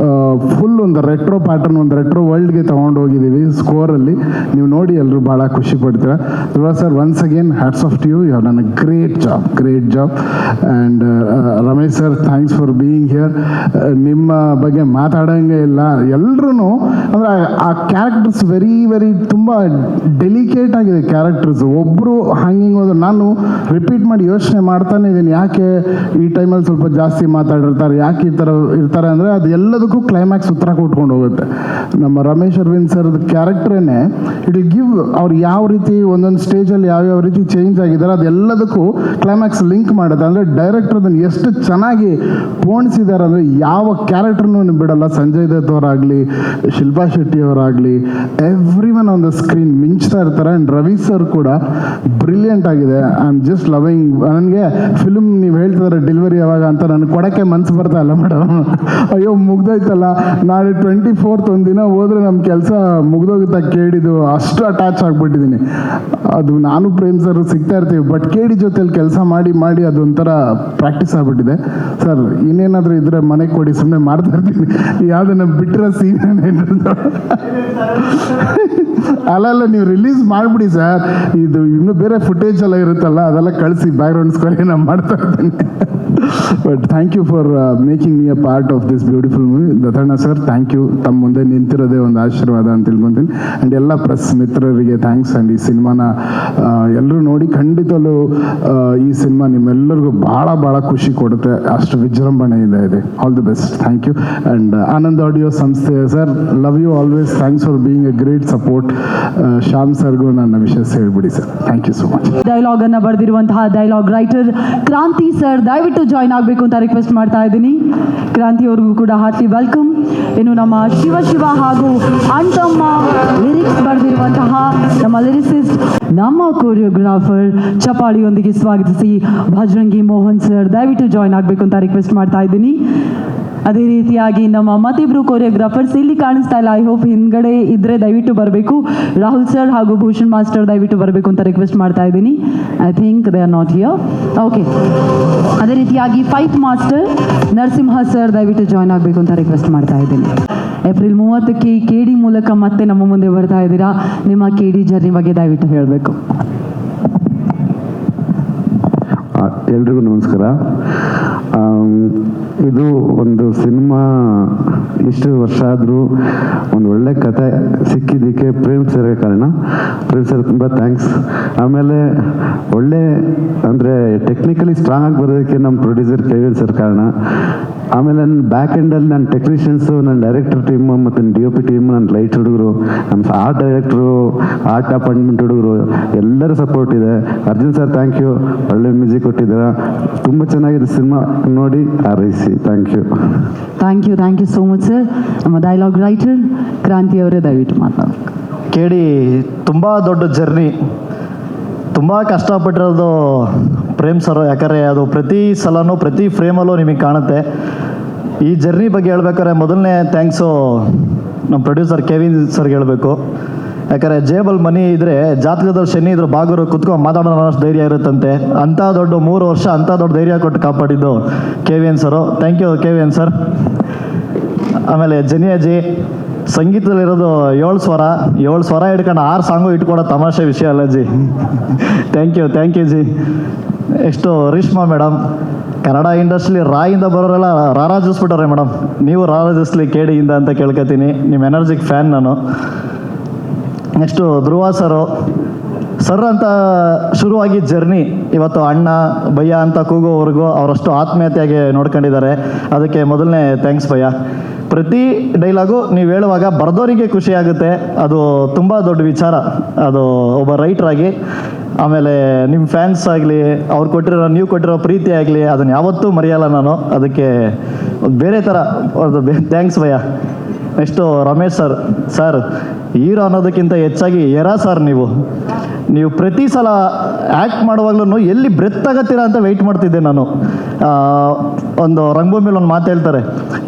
ಫುಲ್ ಒಂದು ರೆಟ್ರೋ ಪ್ಯಾಟರ್ನ್, ಒಂದು ರೆಟ್ರೋ ವರ್ಲ್ಡ್ಗೆ ತೊಗೊಂಡು ಹೋಗಿದ್ದೀವಿ ಸ್ಕೋರಲ್ಲಿ. ನೀವು ನೋಡಿ ಎಲ್ಲರೂ ಭಾಳ ಖುಷಿ ಪಡ್ತೀರ. Dhruva sir, once again hats off to you. You have done a great job. And Ramesh sir, thanks for being here. ನಿಮ್ಮ ಬಗ್ಗೆ ಮಾತಾಡೋಂಗೆ ಇಲ್ಲ. ಎಲ್ಲರೂ ಅಂದರೆ ಆ ಕ್ಯಾರೆಕ್ಟರ್ಸ್ ವೆರಿ ತುಂಬ ಡೆಲಿಕೇಟ್ ಆಗಿದೆ ಕ್ಯಾರೆಕ್ಟರ್ಸ್. ಒಬ್ಬರು ಹಂಗಿಂಗ್ ಹೋದ್ರೆ ನಾನು ರಿಪೀಟ್ ಮಾಡಿ ಯೋಚನೆ ಮಾಡ್ತಾನೆ ಇದ್ದೀನಿ, ಯಾಕೆ ಈ ಟೈಮಲ್ಲಿ ಸ್ವಲ್ಪ ಜಾಸ್ತಿ ಮಾತಾಡಿರ್ತಾರೆ, ಯಾಕೆ ಈ ಥರ ಇರ್ತಾರೆ ಅಂದರೆ ಅದು ಎಲ್ಲದಕ್ಕೂ ಕ್ಲೈಮ್ಯಾಕ್ಸ್ ಉತ್ತರ ಕೊಟ್ಕೊಂಡು ಹೋಗುತ್ತೆ. ನಮ್ಮ ರಮೇಶ್ ಅರವಿಂದ್ ಸರ್ದು ಕ್ಯಾರೆಕ್ಟ್ರೇನೆ ಇಟ್ ವಿಲ್ ಗಿವ್ ಅವ್ರು ಯಾವ ರೀತಿ ಒಂದೊಂದು ಸ್ಟೇಜಲ್ಲಿ ಯಾವ್ಯಾವ ರೀತಿ ಚೇಂಜ್ ಆಗಿದ್ದಾರೆ ಅದೆಲ್ಲದಕ್ಕೂ ಕ್ಲೈಮ್ಯಾಕ್ಸ್ ಲಿಂಕ್ ಮಾಡುತ್ತೆ. ಅಂದರೆ ಡೈರೆಕ್ಟರ್ ಅದನ್ನು ಎಷ್ಟು ಚೆನ್ನಾಗಿ ಪೋಣಿಸಿದ್ದಾರೆ ಅಂದರೆ ಯಾವ ಕ್ಯಾರೆಕ್ಟರ್ನೂ ಬಿಡಲ್ಲ. ಸಂಜಯ್ ದತ್ ಅವರಾಗಲಿ, ಶಿಲ್ಪಾ ಶೆಟ್ಟಿ ಅವರಾಗಲಿ, every one on the screen ಮಿಂಚ್ತಾ ಇರ್ತಾರೆ. ಆ್ಯಂಡ್ ರವಿ ಸರ್ ಕೂಡ ಬ್ರಿಲಿಯಂಟ್ ಆಗಿದೆ. I am just loving. ನನಗೆ ಫಿಲ್ಮ್ ನೀವು ಹೇಳ್ತಿದ್ದಾರೆ ಡೆಲಿವರಿ ಯಾವಾಗ ಅಂತ ನನಗೆ ಕೊಡೋಕ್ಕೆ ಮನಸ್ಸು ಬರ್ತಾ ಇಲ್ಲ ಮೇಡಮ್. ಅಯ್ಯೋ ಮುಗ್ದೋಯ್ತಲ್ಲ, ನಾಳೆ 24th ಒಂದಿನ ಹೋದರೆ ನಮ್ಮ ಕೆಲಸ ಮುಗ್ದೋಗುತ್ತಾ ಕೇಳಿದ್ದು ಅಷ್ಟು ಅಟ್ಯಾಚ್ ಆಗಿಬಿಟ್ಟಿದ್ದೀನಿ. ಅದು ನಾನು ಪ್ರೇಮ್ ಸರ್ ಸಿಗ್ತಾ ಇರ್ತೀವಿ, ಬಟ್ ಕೇಡಿ ಜೊತೆಲಿ ಕೆಲಸ ಮಾಡಿ ಅದೊಂಥರ ಪ್ರಾಕ್ಟೀಸ್ ಆಗಿಬಿಟ್ಟಿದೆ. ಸರ್ ಇನ್ನೇನಾದರೂ ಇದ್ರೆ ಮನೆಗೆ ಕೊಡಿ, ಸುಮ್ಮನೆ ಮಾಡ್ತಾ ಇರ್ತೀನಿ. ಯಾವುದನ್ನ ಬಿಟ್ಟಿರೋ ಸೀನ್ ಅಲ್ಲ ನೀವು ರಿಲೀಸ್ ಮಾಡಿಬಿಡಿ ಸರ್. ಇದು ಇನ್ನೂ ಬೇರೆ ಫುಟೇಜ್ ಎಲ್ಲ ಇರುತ್ತಲ್ಲ, ಅದೆಲ್ಲ ಕಳಿಸಿ ಬ್ಯಾಕ್ಗ್ರೌಂಡ್ ಸ್ಕೋರ್ ನಾನು ಮಾಡ್ತಾ ಇರ್ತೀನಿ. But thank you for making me a part of this beautiful movie. Dattanna sir, thank you. ತಮ್ಮ ಮುಂದೆ ನಿಂತಿರೋದೇ ಒಂದು ಆಶೀರ್ವಾದ ಅಂತ ತಿಳ್ಕೊತೀನಿ. ಆ್ಯಂಡ್ ಎಲ್ಲ ಪ್ರೆಸ್ ಮಿತ್ರರಿಗೆ ಥ್ಯಾಂಕ್ಸ್. ಆ್ಯಂಡ್ ಈ ಸಿನಿಮಾನ ಎಲ್ಲರೂ ನೋಡಿ ಖಂಡಿತಲೂ ಈ ಸಿನಿಮಾ ನಿಮ್ಮೆಲ್ಲರಿಗೂ ಭಾಳ ಖುಷಿ ಕೊಡುತ್ತೆ. ಅಷ್ಟು ವಿಜೃಂಭಣೆ ಇದೆ. All the best. Thank you. And Anand audio ಸಂಸ್ಥೆ sir, love you always. Thanks for being a great support. Shyam ಸರ್ಗೂ ನನ್ನ ವಿಶೇಷ ಹೇಳ್ಬಿಡಿ sir. Thank you so much. Dialogue ಅನ್ನು ಬರೆದಿರುವಂತಹ ಡೈಲಾಗ್ ರೈಟರ್ ಕ್ರಾಂತಿ ಸರ್ ದಯವಿಟ್ಟು ಜಾಯ್ನ್ ಆಗಬೇಕು ಅಂತ ರಿಕ್ವೆಸ್ಟ್ ಮಾಡ್ತಾ ಇದ್ದೀನಿ. ಕ್ರಾಂತಿ ಅವ್ರಿಗೂ ಕೂಡ ಹಾರ್ಟ್ಲಿ ವೆಲ್ಕಮ್. ಇನ್ನು ನಮ್ಮ ಶಿವ ಹಾಗೂ ಅಂಟಮ್ಮ ಲಿರಿಕ್ಸ್ ಲಿರಿಕ್ಸ್ ಬರೆದಿರುವಂತಹ ನಮ್ಮ ಲಿರಿಸಿಸ್ಟ್, ನಮ್ಮ ಕೊರಿಯೋಗ್ರಾಫರ್ ಚಪಾಳಿಯೊಂದಿಗೆ ಸ್ವಾಗತಿಸಿ ಭಜರಂಗಿ ಮೋಹನ್ ಸರ್ ದಯವಿಟ್ಟು ಜಾಯ್ನ್ ಆಗಬೇಕು ಅಂತ ರಿಕ್ವೆಸ್ಟ್ ಮಾಡ್ತಾ ಇದ್ದೀನಿ. ಅದೇ ರೀತಿಯಾಗಿ ನಮ್ಮ ಮತ್ತಿಬ್ರು ಕೊರಿಯೋಗ್ರಾಫರ್ಸ್ ಇಲ್ಲಿ ಕಾಣಿಸ್ತಾ ಇಲ್ಲ, ಐ ಹೋಪ್ ಹಿಂದ್ಗಡೆ ಇದ್ರೆ ದಯವಿಟ್ಟು ಬರಬೇಕು. ರಾಹುಲ್ ಸರ್ ಹಾಗೂ ಭೂಷಣ್ ಮಾಸ್ಟರ್ ದಯವಿಟ್ಟು ಬರಬೇಕು ಅಂತ ರಿಕ್ವೆಸ್ಟ್ ಮಾಡ್ತಾ ಇದ್ದೀನಿ. I think they are not here. Okay, ಅದೇ ರೀತಿಯಾಗಿ ಫೈಟ್ ಮಾಸ್ಟರ್ ನರಸಿಂಹ ಸರ್ ದಯವಿಟ್ಟು ಜಾಯ್ನ್ ಆಗಬೇಕು ಅಂತ ರಿಕ್ವೆಸ್ಟ್ ಮಾಡ್ತಾ ಇದ್ದೀನಿ. ಏಪ್ರಿಲ್ 30ಕ್ಕೆ KD ಮೂಲಕ ಮತ್ತೆ ನಮ್ಮ ಮುಂದೆ ಬರ್ತಾ ಇದ್ದೀರಾ. ನಿಮ್ಮ KD ಜರ್ನಿ ಬಗ್ಗೆ ದಯವಿಟ್ಟು ಹೇಳಬೇಕು. ಎಲ್ರಿಗೂ ನಮಸ್ಕಾರ. ಇದು ಒಂದು ಸಿನಿಮಾ ಇಷ್ಟು ವರ್ಷ ಆದರೂ ಒಂದು ಒಳ್ಳೆ ಕತೆ ಸಿಕ್ಕಿದ್ದಕ್ಕೆ ಪ್ರೇಮ್ ಸರ್ಗೆ ಕಾರಣ. ಪ್ರೇಮ್ ಸರ್ ತುಂಬ ಥ್ಯಾಂಕ್ಸ್. ಆಮೇಲೆ ಒಳ್ಳೆ ಅಂದರೆ ಟೆಕ್ನಿಕಲಿ ಸ್ಟ್ರಾಂಗ್ ಆಗಿ ಬರೋದಕ್ಕೆ ನಮ್ಮ ಪ್ರೊಡ್ಯೂಸರ್ ಕೆವಿನ್ ಸರ್ ಕಾರಣ. ಆಮೇಲೆ ನನ್ನ ಬ್ಯಾಕ್ ಎಂಡಲ್ಲಿ ನನ್ನ ಟೆಕ್ನಿಷಿಯನ್ಸು, ನನ್ನ ಡೈರೆಕ್ಟರ್ ಟೀಮು ಮತ್ತು DOP ಟೀಮ್, ನನ್ನ ಲೈಟ್ ಹುಡುಗರು, ನಮ್ಮ ಆರ್ಟ್ ಡೈರೆಕ್ಟ್ರು, ಆರ್ಟ್ ಅಪಾಯಿಂಟ್ಮೆಂಟ್ ಹುಡುಗರು ಎಲ್ಲರ ಸಪೋರ್ಟ್ ಇದೆ. ಅರ್ಜುನ್ ಸರ್ ಥ್ಯಾಂಕ್ ಯು, ಒಳ್ಳೆ ಮ್ಯೂಸಿಕ್ ಕೊಟ್ಟಿದ್ದೀರಾ. ತುಂಬ ಚೆನ್ನಾಗಿದೆ ಸಿನಿಮಾ, ನೋಡಿ ಹಾರೈಸಿ. Thank you. Thank you so much sir. ನಮ್ಮ ಡೈಲಾಗ್ ರೈಟರ್ ಕ್ರಾಂತಿ ಅವರೇ ದಯವಿಟ್ಟು ಮಾತಾಡಬೇಕು. KD ತುಂಬ ದೊಡ್ಡ ಜರ್ನಿ, ತುಂಬ ಕಷ್ಟಪಟ್ಟಿರೋದು ಪ್ರೇಮ್ ಸರ್. ಯಾಕಂದರೆ ಅದು ಪ್ರತಿ ಸಲನೂ ಪ್ರತಿ ಫ್ರೇಮಲ್ಲೂ ನಿಮಗೆ ಕಾಣುತ್ತೆ. ಈ ಜರ್ನಿ ಬಗ್ಗೆ ಹೇಳ್ಬೇಕಾದ್ರೆ ಮೊದಲನೇ ಥ್ಯಾಂಕ್ಸು ನಮ್ಮ ಪ್ರೊಡ್ಯೂಸರ್ ಕೆವಿನ್ ಸರ್ಗೆ ಹೇಳಬೇಕು. ಯಾಕಂದರೆ ಜೇಬಲ್ ಮನಿ ಇದ್ದರೆ ಜಾತಕದಲ್ಲಿ ಶನಿ ಇದ್ರೆ ಬಾಗರು ಕುತ್ಕೊಂಡು ಮಾತಾಡೋಣ ಅಷ್ಟು ಧೈರ್ಯ ಇರುತ್ತಂತೆ. ಅಂಥ ದೊಡ್ಡ 3 ವರ್ಷ ಅಂಥ ದೊಡ್ಡ ಧೈರ್ಯ ಕೊಟ್ಟು ಕಾಪಾಡಿದ್ದು KVN sir. Thank you KVN sir. ಆಮೇಲೆ ಜನಿಯಾಜಿ ಸಂಗೀತದಲ್ಲಿರೋದು 7 ಸ್ವರ ಹಿಡ್ಕೊಂಡು 6 ಸಾಂಗು ಇಟ್ಕೊಡೋ ತಮಾಷೆ ವಿಷಯ ಅಲ್ಲ ಜಿ. Thank you ji. ಎಷ್ಟು ರೇಷ್ಮಾ ಮೇಡಮ್, ಕನ್ನಡ ಇಂಡಸ್ಟ್ರಿ ರಾಯಿಂದ ಬರೋರೆಲ್ಲ ರಾರಾಜಿಸ್ಬಿಟ್ಟವ್ರೆ ಮೇಡಮ್. ನೀವು ರಾರಾಜಿಸ್ಲಿ KDಯಿಂದ ಅಂತ ಕೇಳ್ಕೊತೀನಿ. ನಿಮ್ಮ ಎನರ್ಜಿಕ್ ಫ್ಯಾನ್ ನಾನು. ನೆಕ್ಸ್ಟು ಧ್ರುವ ಸರ್ ಅಂತ ಶುರುವಾಗಿ ಜರ್ನಿ ಇವತ್ತು ಅಣ್ಣ ಭಯ್ಯ ಅಂತ ಕೂಗೋವರೆಗೂ ಅವರಷ್ಟು ಆತ್ಮೀಯತೆಯಾಗಿ ನೋಡ್ಕೊಂಡಿದ್ದಾರೆ. ಅದಕ್ಕೆ ಮೊದಲನೇ ಥ್ಯಾಂಕ್ಸ್ ಭಯ್ಯ. ಪ್ರತಿ ಡೈಲಾಗು ನೀವು ಹೇಳುವಾಗ ಬರೆದವರಿಗೆ ಖುಷಿ ಆಗುತ್ತೆ, ಅದು ತುಂಬ ದೊಡ್ಡ ವಿಚಾರ. ಅದು ಒಬ್ಬ ರೈಟ್ರಾಗಿ, ಆಮೇಲೆ ನಿಮ್ಮ ಫ್ಯಾನ್ಸ್ ಆಗಲಿ, ನೀವು ಕೊಟ್ಟಿರೋ ಪ್ರೀತಿ ಆಗಲಿ, ಅದನ್ನು ಯಾವತ್ತೂ ಮರೆಯಲ್ಲ ನಾನು. ಅದಕ್ಕೆ ಬೇರೆ ಥರ thanks bhaiya. Next Ramesh sir hero ಅನ್ನೋದಕ್ಕಿಂತ ಹೆಚ್ಚಾಗಿ ಸರ್, ನೀವು ಪ್ರತಿ ಸಲ ಆ್ಯಕ್ಟ್ ಮಾಡುವಾಗ್ಲೂ ಎಲ್ಲಿ ಬ್ರೆತ್ ತಗೋತೀರಾ ಅಂತ ವೆಯ್ಟ್ ಮಾಡ್ತಿದ್ದೆ ನಾನು. ಒಂದು ರಂಗಭೂಮಿಲಿ ಒಂದು ಮಾತು ಹೇಳ್ತಾರೆ,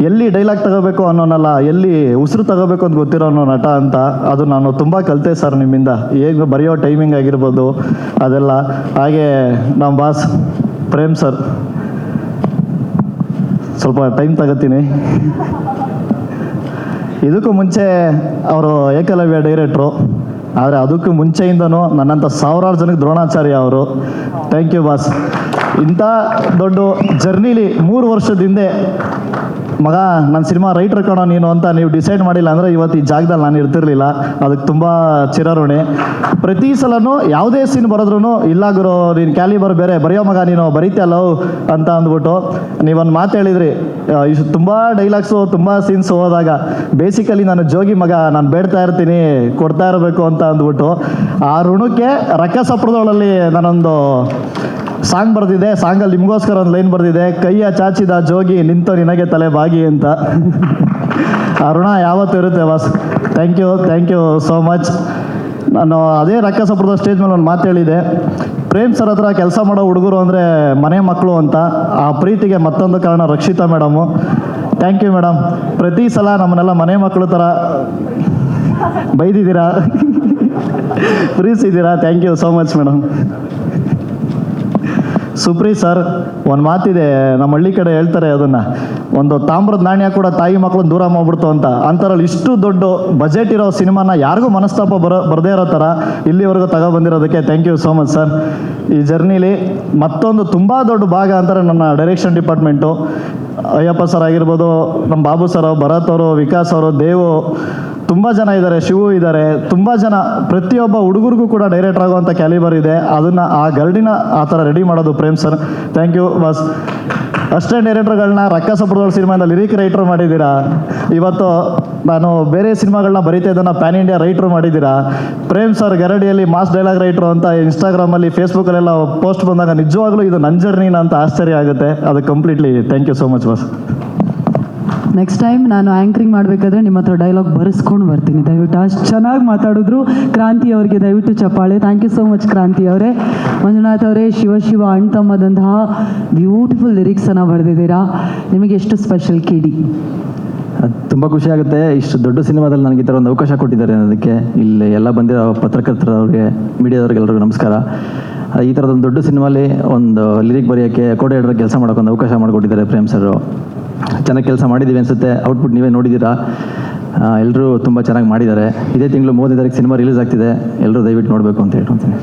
ಎಲ್ಲಿ ಡೈಲಾಗ್ ತಗೋಬೇಕು ಅನ್ನೋನಲ್ಲ, ಎಲ್ಲಿ ಉಸಿರು ತಗೋಬೇಕು ಅಂತ ಗೊತ್ತಿರೋ ಅನ್ನೋ ನಟ ಅಂತ. ಅದು ನಾನು ತುಂಬ ಕಲಿತೆ ಸರ್ ನಿಮ್ಮಿಂದ. ಹೇಗೆ ಬರೆಯೋ ಟೈಮಿಂಗ್ ಆಗಿರ್ಬೋದು ಅದೆಲ್ಲ. ಹಾಗೆ ನಮ್ಮ ಬಾಸ್ ಪ್ರೇಮ್ ಸರ್, ಸ್ವಲ್ಪ ಟೈಮ್ ತಗೋತೀನಿ. ಇದಕ್ಕೂ ಮುಂಚೆ ಅವರು ಏಕಲವ್ಯ ಡೈರೆಕ್ಟ್ರು, ಆದರೆ ಅದಕ್ಕೂ ಮುಂಚೆಯಿಂದನೂ ನನ್ನಂಥ ಸಾವಿರಾರು ಜನಕ್ಕೆ ದ್ರೋಣಾಚಾರ್ಯ ಅವರು. Thank you boss. ಇಂಥ ದೊಡ್ಡ ಜರ್ನಿಲಿ 3 ವರ್ಷದ ಹಿಂದೆ ಮಗ ನನ್ನ ಸಿನಿಮಾ ರೈಟ್ರ್ ಕಣೋ ನೀನು ಅಂತ ನೀವು ಡಿಸೈಡ್ ಮಾಡಿಲ್ಲ ಅಂದರೆ ಇವತ್ತು ಈ ಜಾಗದಲ್ಲಿ ನಾನು ಇರ್ತಿರ್ಲಿಲ್ಲ. ಅದಕ್ಕೆ ತುಂಬ ಚಿರಋಣಿ. ಪ್ರತಿ ಸಲನೂ ಯಾವುದೇ ಸೀನ್ ಬರೋದ್ರೂ ಇಲ್ಲ ಗುರು ನೀನು ಕ್ಯಾಲಿಬರ್ ಬೇರೆ, ಬರೆಯೋ ಮಗ ನೀನು ಬರೀತೀಯಲ್ಲ ಅಂತ ಅಂದ್ಬಿಟ್ಟು ನೀವೊಂದು ಮಾತು ಹೇಳಿದ್ರಿ. ಇಷ್ಟು ತುಂಬ ಡೈಲಾಗ್ಸು ತುಂಬ ಸೀನ್ಸ್ ಹೋದಾಗ ಬೇಸಿಕಲಿ ನಾನು ಜೋಗಿ ಮಗ, ನಾನು ಬೇಡ್ತಾ ಇರ್ತೀನಿ ಕೊಡ್ತಾ ಇರಬೇಕು ಅಂತ ಅಂದ್ಬಿಟ್ಟು ಆ ಋಣಕ್ಕೆ ರಕ್ಕಸಪ್ರದೊಳಲ್ಲಿ ನಾನೊಂದು ಸಾಂಗ್ ಬರೆದಿದೆ. ಸಾಂಗಲ್ಲಿ ನಿಮಗೋಸ್ಕರ ಒಂದು ಲೈನ್ ಬರೆದಿದೆ, ಕೈಯ ಚಾಚಿದ ಜೋಗಿ ನಿಂತು ನಿನಗೆ ತಲೆ ಬಾಗಿ ಅಂತ. ಆ ಋಣ ಯಾವತ್ತೂ ಇರುತ್ತೆ boss. Thank you so much. ನಾನು ಅದೇ ರಕ್ಕಸಪ್ರದ ಸ್ಟೇಜ್ ಮೇಲೆ ಒಂದು ಮಾತು ಹೇಳಿದೆ, ಪ್ರೇಮ್ ಸರ್ ಹತ್ರ ಕೆಲಸ ಮಾಡೋ ಹುಡುಗರು ಅಂದರೆ ಮನೆ ಮಕ್ಕಳು ಅಂತ. ಆ ಪ್ರೀತಿಗೆ ಮತ್ತೊಂದು ಕಾರಣ Rakshita madam. Thank you madam. ಪ್ರತಿ ಸಲ ನಮ್ಮನ್ನೆಲ್ಲ ಮನೆ ಮಕ್ಕಳು ಥರ ಬೈದಿದ್ದೀರಾ, ಪ್ರೀತಿಸಿದ್ದೀರಾ. Thank you so much madam. Supreeth sir, ಒಂದು ಮಾತಿದೆ ನಮ್ಮ ಹಳ್ಳಿ ಕಡೆ ಹೇಳ್ತಾರೆ, ಅದನ್ನು ಒಂದು ತಾಮ್ರದ ನಾಣ್ಯ ಕೂಡ ತಾಯಿ ಮಕ್ಕಳನ್ನ ದೂರ ಮಾಡ್ಬಿಡ್ತು ಅಂತ. ಅಂಥದ್ರಲ್ಲಿ ಇಷ್ಟು ದೊಡ್ಡ ಬಜೆಟ್ ಇರೋ ಸಿನಿಮಾನ ಯಾರಿಗೂ ಮನಸ್ತಾಪ ಬರದೇ ಇರೋ ಥರ ಇಲ್ಲಿವರೆಗೂ ತಗೊಬಂದಿರೋದಕ್ಕೆ thank you so much sir. ಈ ಜರ್ನಿಲಿ ಮತ್ತೊಂದು ತುಂಬ ದೊಡ್ಡ ಭಾಗ ಅಂತಾರೆ ನನ್ನ ಡೈರೆಕ್ಷನ್ ಡಿಪಾರ್ಟ್ಮೆಂಟು. ಅಯ್ಯಪ್ಪ ಸರ್ ಆಗಿರ್ಬೋದು, ನಮ್ಮ ಬಾಬು ಸರ್, ಭರತ್ ಅವರು, ವಿಕಾಸ್ ಅವರು, ದೇವು, ತುಂಬ ಜನ ಇದ್ದಾರೆ, ಶಿವು ಇದ್ದಾರೆ, ತುಂಬ ಜನ. ಪ್ರತಿಯೊಬ್ಬ ಹುಡುಗರಿಗೂ ಕೂಡ ಡೈರೆಕ್ಟರ್ ಆಗುವಂಥ ಕ್ಯಾಲಿಬರ್ ಇದೆ. ಅದನ್ನು ಆ ಗರ್ಡಿನ ಆ ಥರ ರೆಡಿ ಮಾಡೋದು Prem sir. Thank you boss. Assistant ಡೈರೆಕ್ಟರ್ಗಳನ್ನ ರಕ್ಕಸಪ್ರದೋಳ್ ಸಿನಿಮಾದ ಲಿರಿಕ್ ರೈಟರ್ ಮಾಡಿದ್ದೀರಾ. ಇವತ್ತು ನಾನು ಬೇರೆ ಸಿನಿಮಾಗಳನ್ನ ಬರೀತಾ ಇದನ್ನು ಪ್ಯಾನ್ ಇಂಡಿಯಾ ರೈಟ್ರು ಮಾಡಿದ್ದೀರಾ. ಪ್ರೇಮ್ ಸರ್ ಗರಡಿಯಲ್ಲಿ ಮಾಸ್ ಡೈಲಾಗ್ ರೈಟ್ರು ಅಂತ ಇನ್ಸ್ಟಾಗ್ರಾಮಲ್ಲಿ ಫೇಸ್ಬುಕ್ಕಲ್ಲೆಲ್ಲ ಪೋಸ್ಟ್ ಬಂದಾಗ ನಿಜವಾಗ್ಲೂ ಇದು ನನ್ನ ಜರ್ನಿನ ಅಂತ ಆಶ್ಚರ್ಯ ಆಗುತ್ತೆ. ಅದು completely thank you so much boss. Next time ನಾನು ಆ್ಯಂಕರಿಂಗ್ ಮಾಡಬೇಕಾದ್ರೆ ನಿಮ್ಮ ಹತ್ರ ಡೈಲಾಗ್ ಬರೆಸ್ಕೊಂಡು ಬರ್ತೀನಿ ದಯವಿಟ್ಟು. ಅಷ್ಟು ಚೆನ್ನಾಗಿ ಮಾತಾಡಿದ್ರು ಕ್ರಾಂತಿ ಅವರಿಗೆ ದಯವಿಟ್ಟು ಚಪ್ಪಾಳೆ. ಥ್ಯಾಂಕ್ ಯು ಸೋ ಮಚ್ ಕ್ರಾಂತಿ ಅವರೇ. ಮಂಜುನಾಥ್ ಅವರೇ, ಶಿವ ಅಣ್ಣ ತಮ್ಮದಂತಹ ಬ್ಯೂಟಿಫುಲ್ ಲಿರಿಕ್ಸನ್ನು ಬರೆದಿದ್ದೀರಾ. ನಿಮಗೆ ಎಷ್ಟು ಸ್ಪೆಷಲ್ KD? ತುಂಬ ಖುಷಿ ಆಗುತ್ತೆ. ಇಷ್ಟು ದೊಡ್ಡ ಸಿನಿಮಾದಲ್ಲಿ ನನಗೆ ಈ ಥರ ಒಂದು ಅವಕಾಶ ಕೊಟ್ಟಿದ್ದಾರೆ ಅನ್ನೋದಕ್ಕೆ. ಇಲ್ಲಿ ಎಲ್ಲ ಬಂದಿರೋ ಪತ್ರಕರ್ತರವ್ರಿಗೆ, ಮೀಡಿಯಾದವ್ರಿಗೆಲ್ಲರಿಗೂ ನಮಸ್ಕಾರ. ಈ ಥರದೊಂದು ದೊಡ್ಡ ಸಿನಿಮಾಲಿ ಒಂದು ಲಿರಿಕ್ ಬರೆಯೋಕ್ಕೆ, ಕೋಡೆ ಹಿಡಿದ್ರೆ ಕೆಲಸ ಮಾಡೋಕೆ ಒಂದು ಅವಕಾಶ ಮಾಡಿಕೊಟ್ಟಿದ್ದಾರೆ ಪ್ರೇಮ್ ಸರ್. ಚೆನ್ನಾಗಿ ಕೆಲಸ ಮಾಡಿದ್ದೀವಿ ಅನಿಸುತ್ತೆ. ಔಟ್ಪುಟ್ ನೀವೇ ನೋಡಿದ್ದೀರಾ. ಎಲ್ಲರೂ ತುಂಬ ಚೆನ್ನಾಗಿ ಮಾಡಿದ್ದಾರೆ. ಇದೇ ತಿಂಗಳು 30ನೇ ತಾರೀಕು ಸಿನಿಮಾ ರಿಲೀಸ್ ಆಗ್ತಿದೆ. ಎಲ್ಲರೂ ದಯವಿಟ್ಟು ನೋಡಬೇಕು ಅಂತ ಹೇಳ್ಕೊತೀನಿ.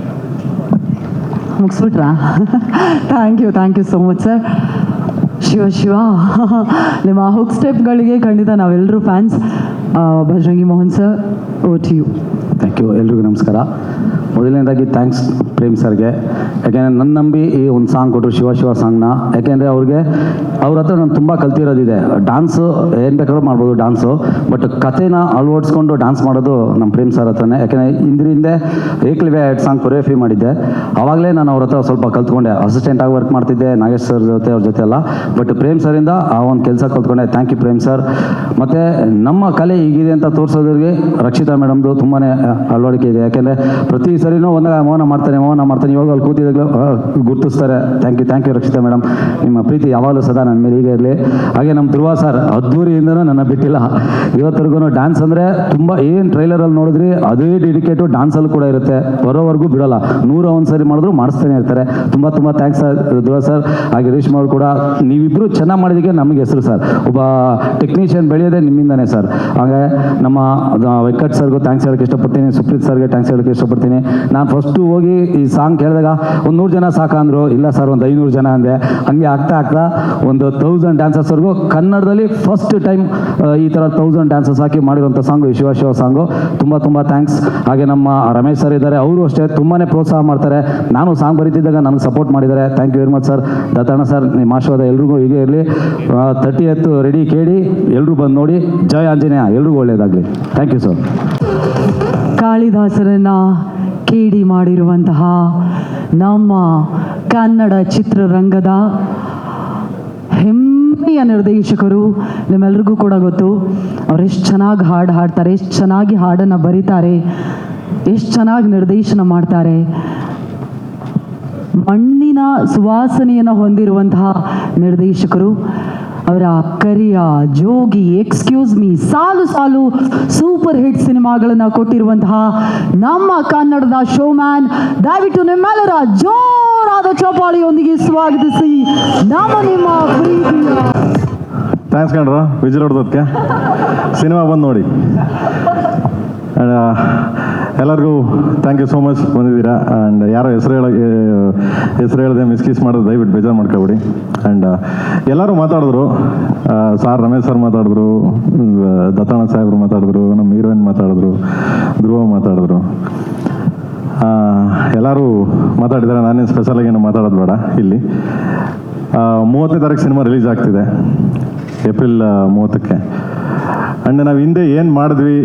ಮುಗಿಸ್ಬಿಟ್ರಾ? Thank you so much sir. Shiva ನಿಮ್ಮ ಹುಕ್ ಸ್ಟೆಪ್ಗಳಿಗೆ ಖಂಡಿತ ನಾವೆಲ್ಲರೂ fans. Bhajarangi Mohan sir, over to you. Thank you. ಎಲ್ರಿಗೂ ನಮಸ್ಕಾರ. ಮೊದಲನೇದಾಗಿ ಥ್ಯಾಂಕ್ಸ್ ಪ್ರೇಮ್ ಸರ್ಗೆ. ಯಾಕೆಂದರೆ ನನ್ನ ನಂಬಿ ಈ ಒಂದು ಸಾಂಗ್ ಕೊಟ್ಟರು, ಶಿವ ಸಾಂಗ್ನ. ಯಾಕೆಂದರೆ ಅವ್ರ ಹತ್ರ ನಾನು ತುಂಬ ಕಲ್ತಿರೋದಿದೆ. ಡ್ಯಾನ್ಸು ಏನು ಬೇಕಾದ್ರೂ ಮಾಡ್ಬೋದು ಡ್ಯಾನ್ಸು, ಬಟ್ ಕಥೆನ ಅಳವಡಿಸ್ಕೊಂಡು ಡ್ಯಾನ್ಸ್ ಮಾಡೋದು ನಮ್ಮ ಪ್ರೇಮ್ ಸರ್ ಹತ್ರನೇ. ಯಾಕೆಂದರೆ ಹಿಂದೆ ಏಕ್ಲಿವೆ 2 ಸಾಂಗ್ ಕೊರಿಯೋಗ್ರಫಿ ಮಾಡಿದ್ದೆ. ಆವಾಗಲೇ ನಾನು ಅವ್ರ ಹತ್ರ ಸ್ವಲ್ಪ ಕಲ್ತ್ಕೊಂಡೆ. ಅಸಿಸ್ಟೆಂಟಾಗಿ ವರ್ಕ್ ಮಾಡ್ತಿದ್ದೆ ನಾಗೇಶ್ ಸರ್ ಜೊತೆ, ಅವ್ರ ಜೊತೆ ಎಲ್ಲ. ಬಟ್ ಪ್ರೇಮ್ ಸರಿಂದ ಆ ಒಂದು ಕೆಲಸ ಕಲ್ತ್ಕೊಂಡೆ. Thank you Prem sir. ಮತ್ತು ನಮ್ಮ ಕಲೆ ಹೀಗಿದೆ ಅಂತ ತೋರಿಸೋದ್ರಿಗೆ ರಕ್ಷಿತಾ ಮೇಡಮ್ದು ತುಂಬಾ ಅಳವಡಿಕೆ ಇದೆ. ಯಾಕೆಂದರೆ ಪ್ರತಿ ಸರಿನೂ ಒಂದಾಗ ಮೌನ ಮಾಡ್ತಾನೆ ಇವಾಗ ಅಲ್ಲಿ ಕೂತಿದ್ದಾಗಲೂ ಗುರ್ತಿಸ್ತಾರೆ. Thank you Rakshita madam. ನಿಮ್ಮ ಪ್ರೀತಿ ಯಾವಾಗಲೂ ಸದಾ ನನ್ನ ಮೇಲೆ ಹೀಗೆ ಇರಲಿ. ಹಾಗೆ ನಮ್ಮ ಧ್ರುವ ಸರ್ ಅದ್ದೂರಿಯಿಂದನೂ ನನ್ನ ಬಿಟ್ಟಿಲ್ಲ. ಇವತ್ತರೆಗೂ ಡ್ಯಾನ್ಸ್ ಅಂದರೆ ತುಂಬ ಏನು ಟ್ರೈಲರಲ್ಲಿ ನೋಡಿದ್ರಿ ಅದೇ ಡೆಡಿಕೇಟು ಡ್ಯಾನ್ಸಲ್ಲಿ ಕೂಡ ಇರುತ್ತೆ. ಬರೋವರೆಗೂ ಬಿಡೋಲ್ಲ. 101 ಸರಿ ಮಾಡಿದ್ರು ಮಾಡಿಸ್ತಾನೆ ಇರ್ತಾರೆ. ತುಂಬ ಥ್ಯಾಂಕ್ಸ್ ಸರ್ ಧ್ರುವ ಸರ್. ಹಾಗೆ ರೇಷ್ಮಾ ಅವರು ಕೂಡ. ನೀವಿಬ್ಬರು ಚೆನ್ನಾಗಿ ಮಾಡಿದ್ದಕ್ಕೆ ನಮಗೆ ಹೆಸರು ಸರ್. ಒಬ್ಬ ಟೆಕ್ನಿಷಿಯನ್ ಬೆಳೆಯೋದೇ ನಿಮ್ಮಿಂದನೇ ಸರ್. ಹಾಗೆ ನಮ್ಮ ವೆಂಕಟ್ ಸರ್ಗೂ ಥ್ಯಾಂಕ್ಸ್ ಹೇಳೋಕ್ಕೆ ಇಷ್ಟಪಡ್ತೀನಿ. ಸುಪ್ರೀತ್ ಸರ್ಗೆ ಥ್ಯಾಂಕ್ಸ್ ಹೇಳೋಕ್ಕೆ ಇಷ್ಟಪಡ್ತೀನಿ. ನಾನು ಫಸ್ಟು ಹೋಗಿ ಈ ಸಾಂಗ್ ಕೇಳಿದಾಗ ಒಂದು 100 ಜನ ಸಾಕಂದ್ರು. ಇಲ್ಲ ಸರ್ ಒಂದು 500 ಜನ ಅಂದೆ. ಹಂಗೆ ಆಗ್ತಾ ಒಂದು 1000 ಡ್ಯಾನ್ಸರ್ಸ್ವರೆಗೂ ಕನ್ನಡದಲ್ಲಿ ಫಸ್ಟ್ ಟೈಮ್ ಈ ಥರ 1000 ಡ್ಯಾನ್ಸರ್ಸ್ ಹಾಕಿ ಮಾಡಿರೋಂಥ ಸಾಂಗು ಶಿವ ಸಾಂಗು. ತುಂಬ ಥ್ಯಾಂಕ್ಸ್. ಹಾಗೆ ನಮ್ಮ ರಮೇಶ್ ಸರ್ ಇದ್ದಾರೆ. ಅವರು ಅಷ್ಟೇ ತುಂಬಾ ಪ್ರೋತ್ಸಾಹ ಮಾಡ್ತಾರೆ. ನಾನು ಸಾಂಗ್ ಬರೀತಿದ್ದಾಗ ನನಗೆ ಸಪೋರ್ಟ್ ಮಾಡಿದ್ದಾರೆ. Thank you very much sir. Dattanna sir, ನಿಮ್ಮ ಆಶೀರ್ವಾದ ಎಲ್ರಿಗೂ ಹೀಗೆ ಇರಲಿ. 30th ರೆಡಿ KD ಎಲ್ಲರೂ ಬಂದು ನೋಡಿ. ಜಯ ಆಂಜನೇಯ. ಎಲ್ರಿಗೂ ಒಳ್ಳೆಯದಾಗಲಿ. Thank you sir. ಕಾಳಿದಾಸರನ್ನ KD ಮಾಡಿರುವಂತಹ ನಮ್ಮ ಕನ್ನಡ ಚಿತ್ರರಂಗದ ಹೆಮ್ಮೆಯ ನಿರ್ದೇಶಕರು. ನಿಮ್ಮೆಲ್ರಿಗೂ ಕೂಡ ಗೊತ್ತು ಅವ್ರು ಎಷ್ಟು ಚೆನ್ನಾಗಿ ಹಾಡು ಹಾಡ್ತಾರೆ, ಎಷ್ಟು ಚೆನ್ನಾಗಿ ಹಾಡನ್ನು ಬರೀತಾರೆ, ಎಷ್ಟು ಚೆನ್ನಾಗಿ ನಿರ್ದೇಶನ ಮಾಡ್ತಾರೆ. ಮಣ್ಣಿನ ಸುವಾಸನೆಯನ್ನು ಹೊಂದಿರುವಂತಹ ನಿರ್ದೇಶಕರು. ಅವರ ಕರಿಯ, ಜೋಗಿ, ಎಕ್ಸ್ಕ್ಯೂಸ್ ಮೀ, ಸಾಲು ಸೂಪರ್ ಹಿಟ್ ಸಿನಿಮಾಗಳನ್ನು ಕೊಟ್ಟಿರುವಂತಹ ನಮ್ಮ ಕನ್ನಡದ ಶೋಮ್ಯಾನ್. ದಯವಿಟ್ಟು ನಿಮ್ಮೆಲ್ಲರ ಜೋರಾದ ಚಪ್ಪಾಳೆಯೊಂದಿಗೆ ಸ್ವಾಗತಿಸಿ ನಿಮ್ಮ ಪ್ರೀತಿಯ. ಥ್ಯಾಂಕ್ಸ್ ಕಣ್ರ ವಿಜಯ್ ಹೊಡೆದಕ್ಕೆ. ಸಿನಿಮಾ ಬಂದು ನೋಡಿ. ಎಲ್ಲರಿಗೂ ಥ್ಯಾಂಕ್ ಯು ಸೋ ಮಚ್ ಬಂದಿದ್ದೀರಾ. ಆ್ಯಂಡ್ ಯಾರೋ ಹೆಸರು ಹೇಳದೆ ಮಿಸ್ಕಿಸ್ ಮಾಡೋದು ದಯವಿಟ್ಟು ಬೇಜಾರು ಮಾಡ್ಕೊಬಿಡಿ. ಆ್ಯಂಡ್ ಎಲ್ಲರೂ ಮಾತಾಡಿದ್ರು. ರಮೇಶ್ ಸರ್ ಮಾತಾಡಿದ್ರು, ದತ್ತಣ್ಣ ಸಾಹೇಬ್ರು ಮಾತಾಡಿದ್ರು, ನಮ್ಮ ಹೀರೋಯಿನ್ ಮಾತಾಡಿದ್ರು, ಧ್ರುವ ಮಾತಾಡಿದ್ರು. ಎಲ್ಲರೂ ಮಾತಾಡಿದ್ದಾರೆ. ನಾನೇನು ಸ್ಪೆಷಲಾಗಿ ಏನು ಮಾತಾಡೋದು ಬೇಡ ಇಲ್ಲಿ. 30ನೇ ತಾರೀಕು ಸಿನಿಮಾ ರಿಲೀಸ್ ಆಗ್ತಿದೆ, ಏಪ್ರಿಲ್ 30ಕ್ಕೆ. ಆ್ಯಂಡ್ ನಾವು ಹಿಂದೆ ಏನು ಮಾಡಿದ್ವಿ,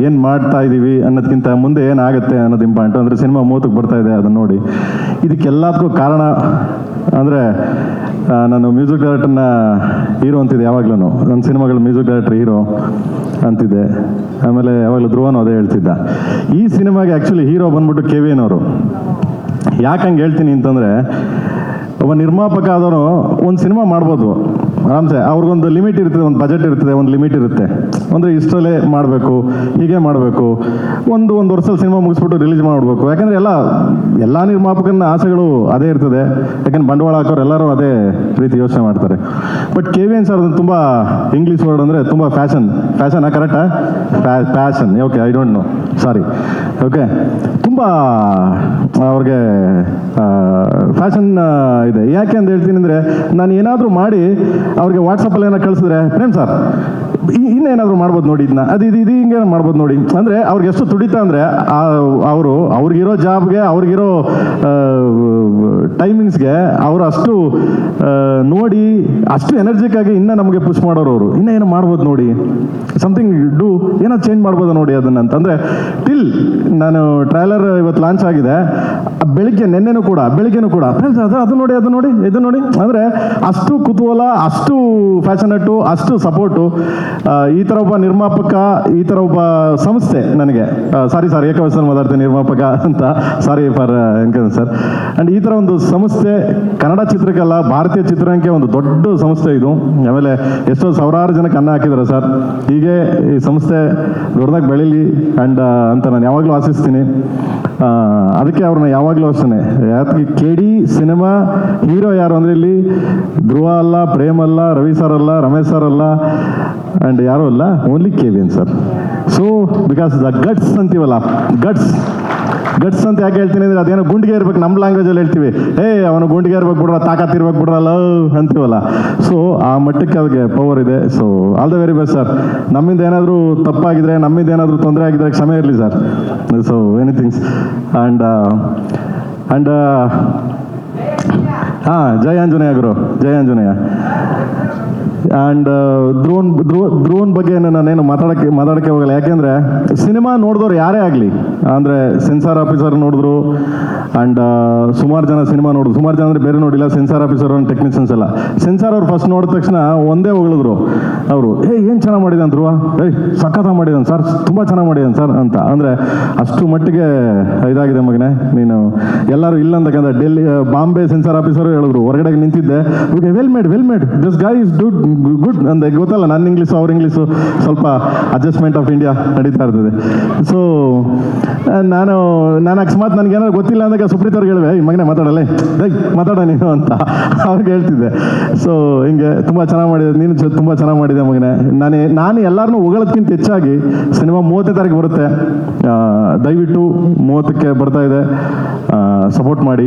ಏನು ಮಾಡ್ತಾ ಇದ್ದೀವಿ ಅನ್ನೋದಕ್ಕಿಂತ ಮುಂದೆ ಏನಾಗುತ್ತೆ ಅನ್ನೋದು ಇಂಪಾರ್ಟೆಂಟ್. ಅಂದರೆ ಸಿನಿಮಾ 30ಕ್ಕೆ ಬರ್ತಾ ಇದೆ, ಅದನ್ನು ನೋಡಿ. ಇದಕ್ಕೆಲ್ಲದಕ್ಕೂ ಕಾರಣ ಅಂದರೆ ನಾನು ಮ್ಯೂಸಿಕ್ ಡೈರೆಕ್ಟರ್ನ ಹೀರೋ ಅಂತಿದ್ದೆ ಯಾವಾಗಲೂ. ನನ್ನ ಸಿನಿಮಾಗಳು ಮ್ಯೂಸಿಕ್ ಡೈರೆಕ್ಟರ್ ಹೀರೋ ಅಂತಿದ್ದೆ. ಆಮೇಲೆ ಯಾವಾಗಲೂ ಧ್ರುವನೂ ಅದೇ ಹೇಳ್ತಿದ್ದ. ಈ ಸಿನಿಮಾಗೆ ಆ್ಯಕ್ಚುಲಿ ಹೀರೋ ಬಂದ್ಬಿಟ್ಟು KVN ಅವರು. ಯಾಕೆ ಹಂಗೆ ಹೇಳ್ತೀನಿ ಅಂತಂದರೆ, ಒಬ್ಬ ನಿರ್ಮಾಪಕ ಆದವರು ಒಂದು ಸಿನಿಮಾ ಮಾಡ್ಬೋದು ಆರಾಮ್ಸೆ. ಅವ್ರಿಗೊಂದು ಲಿಮಿಟ್ ಇರ್ತದೆ, ಒಂದು ಬಜೆಟ್ ಇರ್ತದೆ, ಒಂದು ಲಿಮಿಟ್ ಇರುತ್ತೆ. ಅಂದರೆ ಇಷ್ಟರಲ್ಲೇ ಮಾಡಬೇಕು, ಹೀಗೆ ಮಾಡಬೇಕು, ಒಂದು ವರ್ಷದಲ್ಲಿ ಸಿನಿಮಾ ಮುಗಿಸ್ಬಿಟ್ಟು ರಿಲೀಸ್ ಮಾಡಬೇಕು. ಯಾಕಂದರೆ ಎಲ್ಲ ನಿರ್ಮಾಪಕನ ಆಸೆಗಳು ಅದೇ ಇರ್ತದೆ. ಯಾಕಂದ್ರೆ ಬಂಡವಾಳ ಹಾಕೋರು ಎಲ್ಲರೂ ಅದೇ ರೀತಿ ಯೋಚನೆ ಮಾಡ್ತಾರೆ. ಬಟ್ KVN ಸರ್ ತುಂಬ ಇಂಗ್ಲೀಷ್ ವರ್ಡ್ ಅಂದರೆ ತುಂಬ ಫ್ಯಾಷನ್ ಕರೆಕ್ಟಾ? Fashion, okay, I don't know, sorry, okay. ತುಂಬ ಅವ್ರಿಗೆ ಫ್ಯಾಷನ್ ಇದೆ. ಯಾಕೆ ಅಂತ ಹೇಳ್ತೀನಿ ಅಂದರೆ, ನಾನು ಏನಾದರೂ ಮಾಡಿ ಅವ್ರಿಗೆ ವಾಟ್ಸಪ್ಪಲ್ಲಿ ಏನೋ ಕಳಿಸಿದ್ರೆ, ಪ್ರೇಮ್ ಸರ್ ಇನ್ನೇನಾದರೂ ಮಾಡ್ಬೋದು ನೋಡಿ, ಇದನ್ನ ಇದು ಹಿಂಗೆ ಮಾಡ್ಬೋದು ನೋಡಿ ಅಂದರೆ ಅವ್ರಿಗೆ ಎಷ್ಟು ತುಡಿತಾ ಅಂದರೆ ಅವ್ರಿಗಿರೋ ಜಾಬ್ಗೆ, ಅವ್ರಿಗಿರೋ ಟೈಮಿಂಗ್ಸ್ಗೆ ಅವರು ಅಷ್ಟು ನೋಡಿ, ಅಷ್ಟು ಎನರ್ಜಿಕ್ಕಾಗಿ ಇನ್ನೂ ನಮಗೆ ಪುಷ್ ಮಾಡೋರು ಅವರು. ಇನ್ನೂ ಏನೋ ಮಾಡ್ಬೋದು ನೋಡಿ, ಸಮಥಿಂಗ್ ಡೂ, ಏನೋ ಚೇಂಜ್ ಮಾಡ್ಬೋದು ನೋಡಿ ಅದನ್ನು ಅಂತಂದರೆ. ಟಿಲ್ ನಾನು ಟ್ರೈಲರ್ ಇವತ್ತು ಲಾಂಚ್ ಆಗಿದೆ, ಬೆಳಿಗ್ಗೆನೂ ಕೂಡ ಅದು ನೋಡಿ ಅಂದರೆ ಅಷ್ಟು ಕುತೂಹಲ, ಅಷ್ಟು ಅಷ್ಟು ಫ್ಯಾಷನೇಟು, ಅಷ್ಟು ಸಪೋರ್ಟು. ಈ ಥರ ಒಬ್ಬ ನಿರ್ಮಾಪಕ, ಈ ಥರ ಒಬ್ಬ ಸಂಸ್ಥೆ ನನಗೆ, ಸಾರಿ ಏಕವಚನ ಮಾತಾಡ್ತೀನಿ ನಿರ್ಮಾಪಕ ಅಂತ, sorry for encourage sir. And ಈ ಥರ ಒಂದು ಸಂಸ್ಥೆ ಕನ್ನಡ ಚಿತ್ರಕ್ಕಲ್ಲ, ಭಾರತೀಯ ಚಿತ್ರರಂಗಕ್ಕೆ ಒಂದು ದೊಡ್ಡ ಸಂಸ್ಥೆ ಇದು. ಆಮೇಲೆ ಎಷ್ಟೋ ಸಾವಿರಾರು ಜನಕ್ಕೆ ಅನ್ನ ಹಾಕಿದ್ದಾರೆ ಸರ್. ಹೀಗೆ ಈ ಸಂಸ್ಥೆ ದೊಡ್ಡದಾಗಿ ಬೆಳೀಲಿ ಆ್ಯಂಡ್ ಅಂತ ನಾನು ಯಾವಾಗಲೂ ಆಶಿಸ್ತೀನಿ. ಅದಕ್ಕೆ ಅವ್ರನ್ನ ಯಾವಾಗಲೂ ಅಷ್ಟೇ, ಯಾಕೆ KD ಸಿನಿಮಾ ಹೀರೋ ಯಾರು ಅಂದರೆ ಇಲ್ಲಿ ಧ್ರುವ ಅಲ್ಲ, ಪ್ರೇಮ್ ಅಲ್ಲ, ರವಿ ಸರ್ ಅಲ್ಲ, ರಮೇಶ್ ಸರ್ ಅಲ್ಲ, ಆ್ಯಂಡ್ ಯಾರೂ ಅಲ್ಲ, only KVN sir. So because the guts ಅಂತೀವಲ್ಲ, ಗಟ್ಸ್ ಅಂತ ಯಾಕೆ ಹೇಳ್ತೀನಿ ಅಂದರೆ ಅದೇನೋ ಗುಂಡಿಗೆ ಇರ್ಬೇಕು, ನಮ್ಮ ಲ್ಯಾಂಗ್ವೇಜಲ್ಲಿ ಹೇಳ್ತೀವಿ, ಅವನು ಗುಂಡಿಗೆ ಇರ್ಬೇಕು ಬಿಡ್ರ, ತಾಕತ್ ಇರ್ಬೇಕು ಬಿಡ್ರಲ್ಲ ಅಂತೀವಲ್ಲ. ಸೊ ಆ ಮಟ್ಟಕ್ಕೆ ಅದಕ್ಕೆ ಪವರ್ ಇದೆ. So all the very best sir. ನಮ್ಮಿಂದ ಏನಾದರೂ ತಪ್ಪಾಗಿದ್ರೆ, ನಮ್ಮಿಂದ ಏನಾದರೂ ತೊಂದರೆ ಆಗಿದ್ರೆ ಕ್ಷಮೆ ಇರಲಿ ಸರ್. ಸೊ ಎನಿಥಿಂಗ್ಸ್ ಆ್ಯಂಡ್ ಜೈ ಆಂಜನೇಯ ಗುರು, ಜೈ ಆಂಜನೇಯ. ಆ್ಯಂಡ್ ಧ್ರುವನ್ ಬಗ್ಗೆ ನಾನೇನು ಮಾತಾಡೋಕ್ಕೆ ಹೋಗಲ್ಲ. ಯಾಕೆಂದರೆ ಸಿನಿಮಾ ನೋಡಿದವ್ರು ಯಾರೇ ಆಗಲಿ, ಅಂದರೆ ಸೆನ್ಸಾರ್ ಆಫೀಸರ್ ನೋಡಿದ್ರು ಆ್ಯಂಡ್ ಸುಮಾರು ಜನ ಸಿನಿಮಾ ನೋಡಿದ್ರು, ಸುಮಾರು ಜನ ಅಂದರೆ ಬೇರೆ ನೋಡಿಲ್ಲ, ಸೆನ್ಸಾರ್ ಆಫೀಸರ್ ಆ್ಯಂಡ್ ಟೆಕ್ನಿಷಿಯನ್ಸ್ ಎಲ್ಲ. ಸೆನ್ಸಾರ್ ಅವ್ರು ಫಸ್ಟ್ ನೋಡಿದ ತಕ್ಷಣ ಒಂದೇ ಹೊಗಳಿದ್ರು ಅವರು, ಏನು ಚೆನ್ನಾಗಿ ಮಾಡಿದಾನೆ ಧ್ರುವ, ಸಖತ್ತಾಗಿ ಮಾಡಿದಾನೆ ಸರ್, ತುಂಬ ಚೆನ್ನಾಗಿ ಮಾಡಿದಾನೆ ಸರ್ ಅಂತ. ಅಂದರೆ ಅಷ್ಟು ಮಟ್ಟಿಗೆ ಇದಾಗಿದೆ ಮಗನೇ ನೀನು. ಎಲ್ಲರೂ ಇಲ್ಲ ಅಂತಕ್ಕಂಥ ಡೆಲ್ಲಿ ಬಾಂಬೆ ಸೆನ್ಸಾರ್ ಆಫೀಸರು ಹೇಳಿದ್ರು, ಹೊರಗಡೆ ನಿಂತಿದ್ದೆ, okay well made this guy is good ಅಂತ. ಗೊತ್ತಲ್ಲ ನನ್ನ ಇಂಗ್ಲೀಷು ಅವ್ರ ಇಂಗ್ಲೀಷು ಸ್ವಲ್ಪ ಅಡ್ಜಸ್ಟ್ಮೆಂಟ್ ಆಫ್ ಇಂಡಿಯಾ ನಡೀತಾ ಇರ್ತದೆ. ಸೊ ನಾನು ಅಕಸ್ಮಾತ್ ನನಗೇನಾದ್ರು ಗೊತ್ತಿಲ್ಲ ಅಂದಾಗ ಸುಪ್ರೀತ್ ಅವ್ರಿಗೆ ಹೇಳಿವೆ, ಈ ಮಗನೇ ಮಾತಾಡಲ್ಲ, ಮಾತಾಡ ನೀನು ಅಂತ ಅವ್ರಿಗೆ ಹೇಳ್ತಿದ್ದೆ. ಸೊ ಹಿಂಗೆ ತುಂಬ ಚೆನ್ನಾಗಿ ಮಾಡಿದೆ, ನೀನು ತುಂಬ ಚೆನ್ನಾಗಿ ಮಾಡಿದೆ ಮಗನೇ. ನಾನು ಎಲ್ಲರನ್ನೂ ಹೊಗಳೋದಕ್ಕಿಂತ ಹೆಚ್ಚಾಗಿ ಸಿನಿಮಾ 30ನೇ ತಾರೀಕು ಬರುತ್ತೆ, ದಯವಿಟ್ಟು 30ಕ್ಕೆ ಬರ್ತಾ ಇದೆ, ಸಪೋರ್ಟ್ ಮಾಡಿ,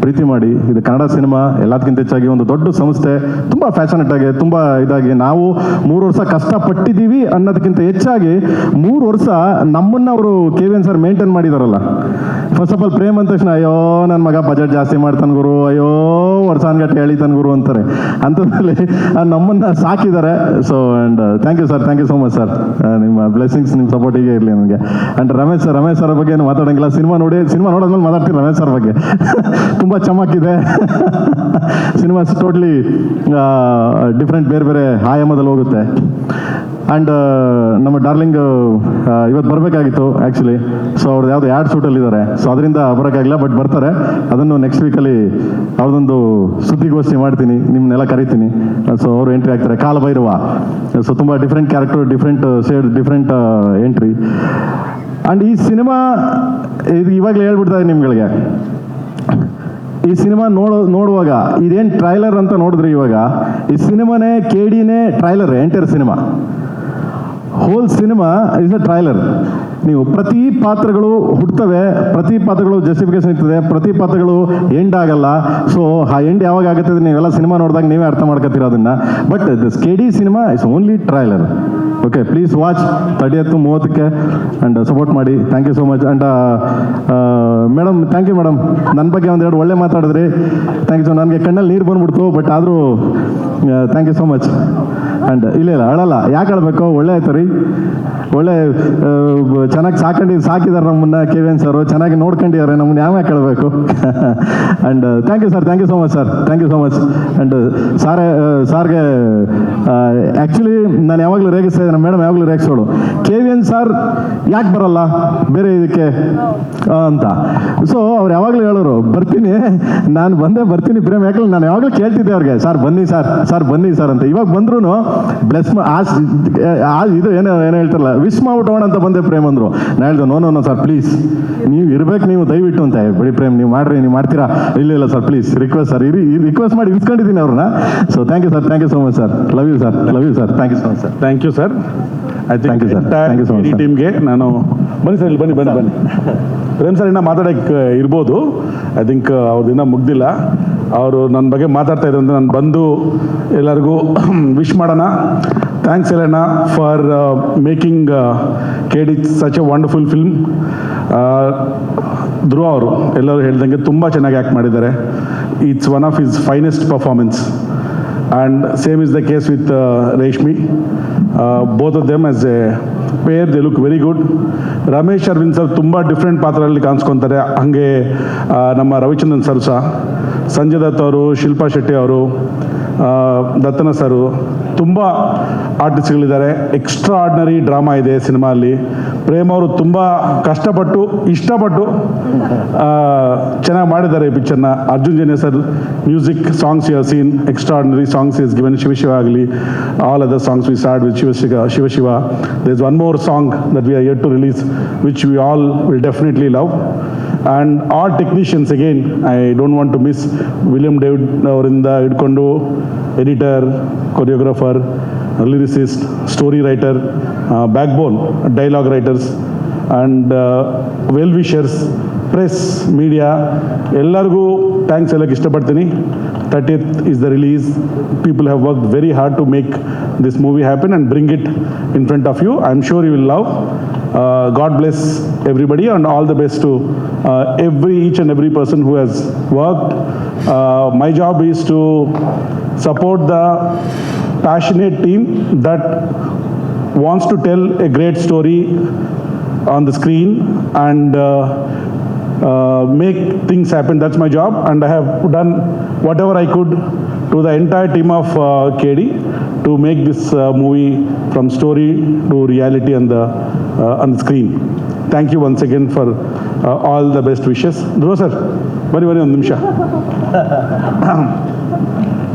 ಪ್ರೀತಿ ಮಾಡಿ. ಇದು ಕನ್ನಡ ಸಿನಿಮಾ ಎಲ್ಲದಕ್ಕಿಂತ ಹೆಚ್ಚಾಗಿ ಒಂದು ದೊಡ್ಡ ಸಂಸ್ಥೆ, ತುಂಬ ಫ್ಯಾಷನೇಟ್ ಆಗಿ, ತುಂಬ ಇದಾಗಿ ನಾವು 3 ವರ್ಷ ಕಷ್ಟಪಟ್ಟಿದ್ದೀವಿ ಅನ್ನೋದಕ್ಕಿಂತ ಹೆಚ್ಚಾಗಿ 3 ವರ್ಷ ನಮ್ಮನ್ನು ಅವರು KVN ಸರ್ ಮೇಂಟೈನ್ ಮಾಡಿದಾರಲ್ಲ. ಫಸ್ಟ್ ಆಫ್ ಆಲ್ ಪ್ರೇಮ್ ಅಂದ ತಕ್ಷಣ ಅಯ್ಯೋ ನನ್ನ ಮಗ ಬಜೆಟ್ ಜಾಸ್ತಿ ಮಾಡ್ತಾನೆ ಗುರು, ಅಯ್ಯೋ ವರ್ಷಾನ್ಗಟ್ಟೆ ಹೇಳಿತಾನೆ ಗುರು ಅಂತಾರೆ. ಅಂಥದ್ರಲ್ಲಿ ನಮ್ಮನ್ನು ಸಾಕಿದ್ದಾರೆ. So and thank you sir, thank you so much sir. ನಿಮ್ಮ ಬ್ಲೆಸ್ಸಿಂಗ್ಸ್, ನಿಮ್ಮ ಸಪೋರ್ಟ್ ಹೀಗೆ ಇರಲಿ ನನಗೆ. ಆ್ಯಂಡ್ ರಮೇಶ್ ಸರ್ ಬಗ್ಗೆ ಏನು ಮಾತಾಡೋಂಗಿಲ್ಲ, ಸಿನಿಮಾ ನೋಡೋದ್ಮೇಲೆ ಮಾತಾಡ್ತೀನಿ ರಮೇಶ್ ಸರ್ ಬಗ್ಗೆ. ತುಂಬ ಚಮಕಿದೆ ಸಿನಿಮಾ, ಟೋಟ್ಲಿ ಡಿಫ್ರೆಂಟ್, ಬೇರೆ ಆಯಾಮದಲ್ಲಿ ಹೋಗುತ್ತೆ. ಆ್ಯಂಡ್ ನಮ್ಮ ಡಾರ್ಲಿಂಗ್ ಇವತ್ತು ಬರಬೇಕಾಗಿತ್ತು ಆ್ಯಕ್ಚುಲಿ. ಸೊ ಅವ್ರದ್ದು ಯಾವುದೋ ಆ್ಯಡ್ ಶೂಟಲ್ಲಿದ್ದಾರೆ, ಸೊ ಅದರಿಂದ ಬರೋಕ್ಕಾಗಿಲ್ಲ, ಬಟ್ ಬರ್ತಾರೆ. ಅದನ್ನು ನೆಕ್ಸ್ಟ್ ವೀಕಲ್ಲಿ ಅವ್ರದ್ದೊಂದು ಸುದ್ದಿಗೋಷ್ಠಿ ಮಾಡ್ತೀನಿ, ನಿಮ್ಮನ್ನೆಲ್ಲ ಕರಿತೀನಿ. ಸೊ ಅವರು ಎಂಟ್ರಿ ಆಗ್ತಾರೆ, ಕಾಲಭೈರವ. ಸೊ ತುಂಬ different character, different shade, different entry. And ಈ ಸಿನಿಮಾ ಇದು ಇವಾಗಲೇ ಹೇಳ್ಬಿಡ್ತಾ ಇದೆ ನಿಮ್ಗಳಿಗೆ, ಈ ಸಿನಿಮಾ ನೋಡುವಾಗ ಇದೇನು ಟ್ರೈಲರ್ ಅಂತ ನೋಡಿದ್ರಿ, ಇವಾಗ ಈ ಸಿನಿಮಾನೇ KDನೇ trailer, entire cinema, whole cinema is a trailer. ನೀವು ಪ್ರತಿ ಪಾತ್ರಗಳು ಹುಡ್ತವೆ, ಪ್ರತಿ ಪಾತ್ರಗಳು ಜಸ್ಟಿಫಿಕೇಶನ್ ಇರ್ತದೆ, ಪ್ರತಿ ಪಾತ್ರಗಳು ಎಂಡ್ ಆಗಲ್ಲ. ಸೊ ಆ ಎಂಡ್ ಯಾವಾಗ ಆಗುತ್ತೆ ನೀವೆಲ್ಲ ಸಿನಿಮಾ ನೋಡಿದಾಗ ನೀವೇ ಅರ್ಥ ಮಾಡ್ಕೊತೀರ ಅದನ್ನು. But this KD cinema is only trailer. Okay, please watch 30th 30ಕ್ಕೆ ಆ್ಯಂಡ್ ಸಪೋರ್ಟ್ ಮಾಡಿ. Thank you so much. And madam, thank you madam, ನನ್ನ ಬಗ್ಗೆ ಒಂದೆರಡು ಒಳ್ಳೆ ಮಾತಾಡಿದ್ರಿ, ಥ್ಯಾಂಕ್ ಯು. ನನಗೆ ಕಣ್ಣಲ್ಲಿ ನೀರು ಬಂದ್ಬಿಡ್ತು, ಬಟ್ ಆದರೂ thank you so much. And ಇಲ್ಲ ಅಳಲ್ಲ, ಯಾಕೆ ಅಳಬೇಕು, ಒಳ್ಳೆ ಆಯ್ತು ರೀ, ಒಳ್ಳೆ ಚೆನ್ನಾಗಿ ಸಾಕಿದ್ದಾರೆ ನಮ್ಮನ್ನ KVN ಸರ್, ಚೆನ್ನಾಗಿ ನೋಡ್ಕೊಂಡಿದ್ದಾರೆ ನಮ್ಮನ್ನ, ಯಾಕೆ ಕೇಳಬೇಕು. And thank you sir, thank you so much sir, thank you so much. And ಸಾರ್ಗೆ ಆ್ಯಕ್ಚುಲಿ ನಾನು ಯಾವಾಗಲೂ ರೇಗಿಸ್ತಾ ಇದ್ದೀನಿ, ಮೇಡಮ್ ಯಾವಾಗಲೂ ರೇಗಿಸೋಳು, KVN ಸರ್ ಯಾಕೆ ಬರಲ್ಲ ಬೇರೆ ಇದಕ್ಕೆ ಅಂತ. ಸೊ ಅವ್ರು ಯಾವಾಗಲೂ ಹೇಳೋರು, ಬರ್ತೀನಿ, ನಾನು ಬರ್ತೀನಿ ಪ್ರೇಮ್, ಯಾಕಂದ್ರೆ ನಾನು ಯಾವಾಗಲೂ ಕೇಳ್ತಿದ್ದೆ ಅವ್ರಿಗೆ, ಸರ್ ಬನ್ನಿ ಸರ್ ಅಂತ. ಇವಾಗ ಬಂದ್ರು ಬ್ಲೆಸ್ ಇದು ಏನೋ ಹೇಳ್ತಾರಲ್ಲ, ವಿಶ್ ಮಾಡ್ಬಿಟ್ಟೋಣ ಅಂತ ಬಂದೆ ಪ್ರೇಮ್ ಅಂದರು. ನಾನು ಹೇಳ್ದೆ ನೋ ಸರ್ ಪ್ಲೀಸ್, ನೀವು ಇರ್ಬೇಕು, ನೀವು ದಯವಿಟ್ಟು ಅಂತ. ಬಿಡಿ ಪ್ರೇಮ್, ನೀವು ಮಾಡ್ರಿ, ನೀವು ಮಾಡ್ತೀರಾ? ಇಲ್ಲ sir please, request sir, request ಮಾಡಿ ಇಸ್ಕೊಂಡಿದ್ದೀನಿ ಅವ್ರನ್ನ. So thank you sir, thank you so much sir, love you sir, thank you so much sir. Thank you sir. I thank you sir, thank you so much. ಟೀಮ್ಗೆ ನಾನು ಬನ್ನಿ sir, ಇಲ್ಲಿ ಬನ್ನಿ. Prem sir ಇನ್ನೂ ಮಾತಾಡೋಕ್ಕೆ ಇರ್ಬೋದು, ಐ ಥಿಂಕ್ ಅವ್ರದ್ದಿನ್ನ ಮುಗ್ದಿಲ್ಲ. ಅವರು ನನ್ನ ಬಗ್ಗೆ ಮಾತಾಡ್ತಾ ಇದ್ರು ಅಂತ ನಾನು ಬಂದು ಎಲ್ಲರಿಗೂ ವಿಶ್ ಮಾಡೋಣ. ಥ್ಯಾಂಕ್ಸ್ ಎಲ್ಲಣ್ಣ for making KD such a wonderful film. Dhruva ಅವರು ಎಲ್ಲರೂ ಹೇಳ್ದಂಗೆ ತುಂಬ ಚೆನ್ನಾಗಿ ಆ್ಯಕ್ಟ್ ಮಾಡಿದ್ದಾರೆ. It's one of his finest performance. And same is the case with Reshmi. Both of them as a pair they look very good. Ramesh Arvind sir ತುಂಬ different ಪಾತ್ರಗಳಲ್ಲಿ ಕಾಣಿಸ್ಕೊತಾರೆ. ಹಾಗೆ ನಮ್ಮ ರವಿಚಂದ್ರನ್ ಸರ್ ಸಹ, ಸಂಜಯ್ ದತ್ ಅವರು, ಶಿಲ್ಪಾ ಶೆಟ್ಟಿ ಅವರು, ದತ್ತನ ಸರು, ತುಂಬ ಆರ್ಟಿಸ್ಟ್ಗಳಿದ್ದಾರೆ. ಎಕ್ಸ್ಟ್ರಾ ಆರ್ಡಿನರಿ ಡ್ರಾಮಾ ಇದೆ ಸಿನಿಮಾಲ್ಲಿ. ಪ್ರೇಮ್ ಅವರು ತುಂಬ ಕಷ್ಟಪಟ್ಟು ಇಷ್ಟಪಟ್ಟು ಚೆನ್ನಾಗಿ ಮಾಡಿದ್ದಾರೆ ಈ ಪಿಕ್ಚರ್ನ. Arjun Janya sir music, songs you have seen, extraordinary songs is given. Shiva ಆಗಲಿ, all other songs we start with Shiva. There's one more song that we are yet to release, which we all will definitely love. And all technicians, again, I don't want to miss William David ಅವರಿಂದ ಹಿಡ್ಕೊಂಡು editor, choreographer, lyricist, story writer, backbone, dialogue writers, and well-wishers, press, media, ಎಲ್ಲರಿಗೂ thanks ಹೇಳಕ್ಕೆ ಇಷ್ಟಪಡ್ತೀನಿ. 30th is the release. People have worked very hard to make this movie happen and bring it in front of you. I'm sure you will love. God bless everybody and all the best to each and every person who has worked. My job is to support the passionate team that wants to tell a great story on the screen and make things happen. That's my job, and I have done whatever I could to the entire team of KD to make this movie from story to reality on the screen. Thank you once again for all the best wishes. Dhruva sir, bari ಒಂದು ನಿಮಿಷ.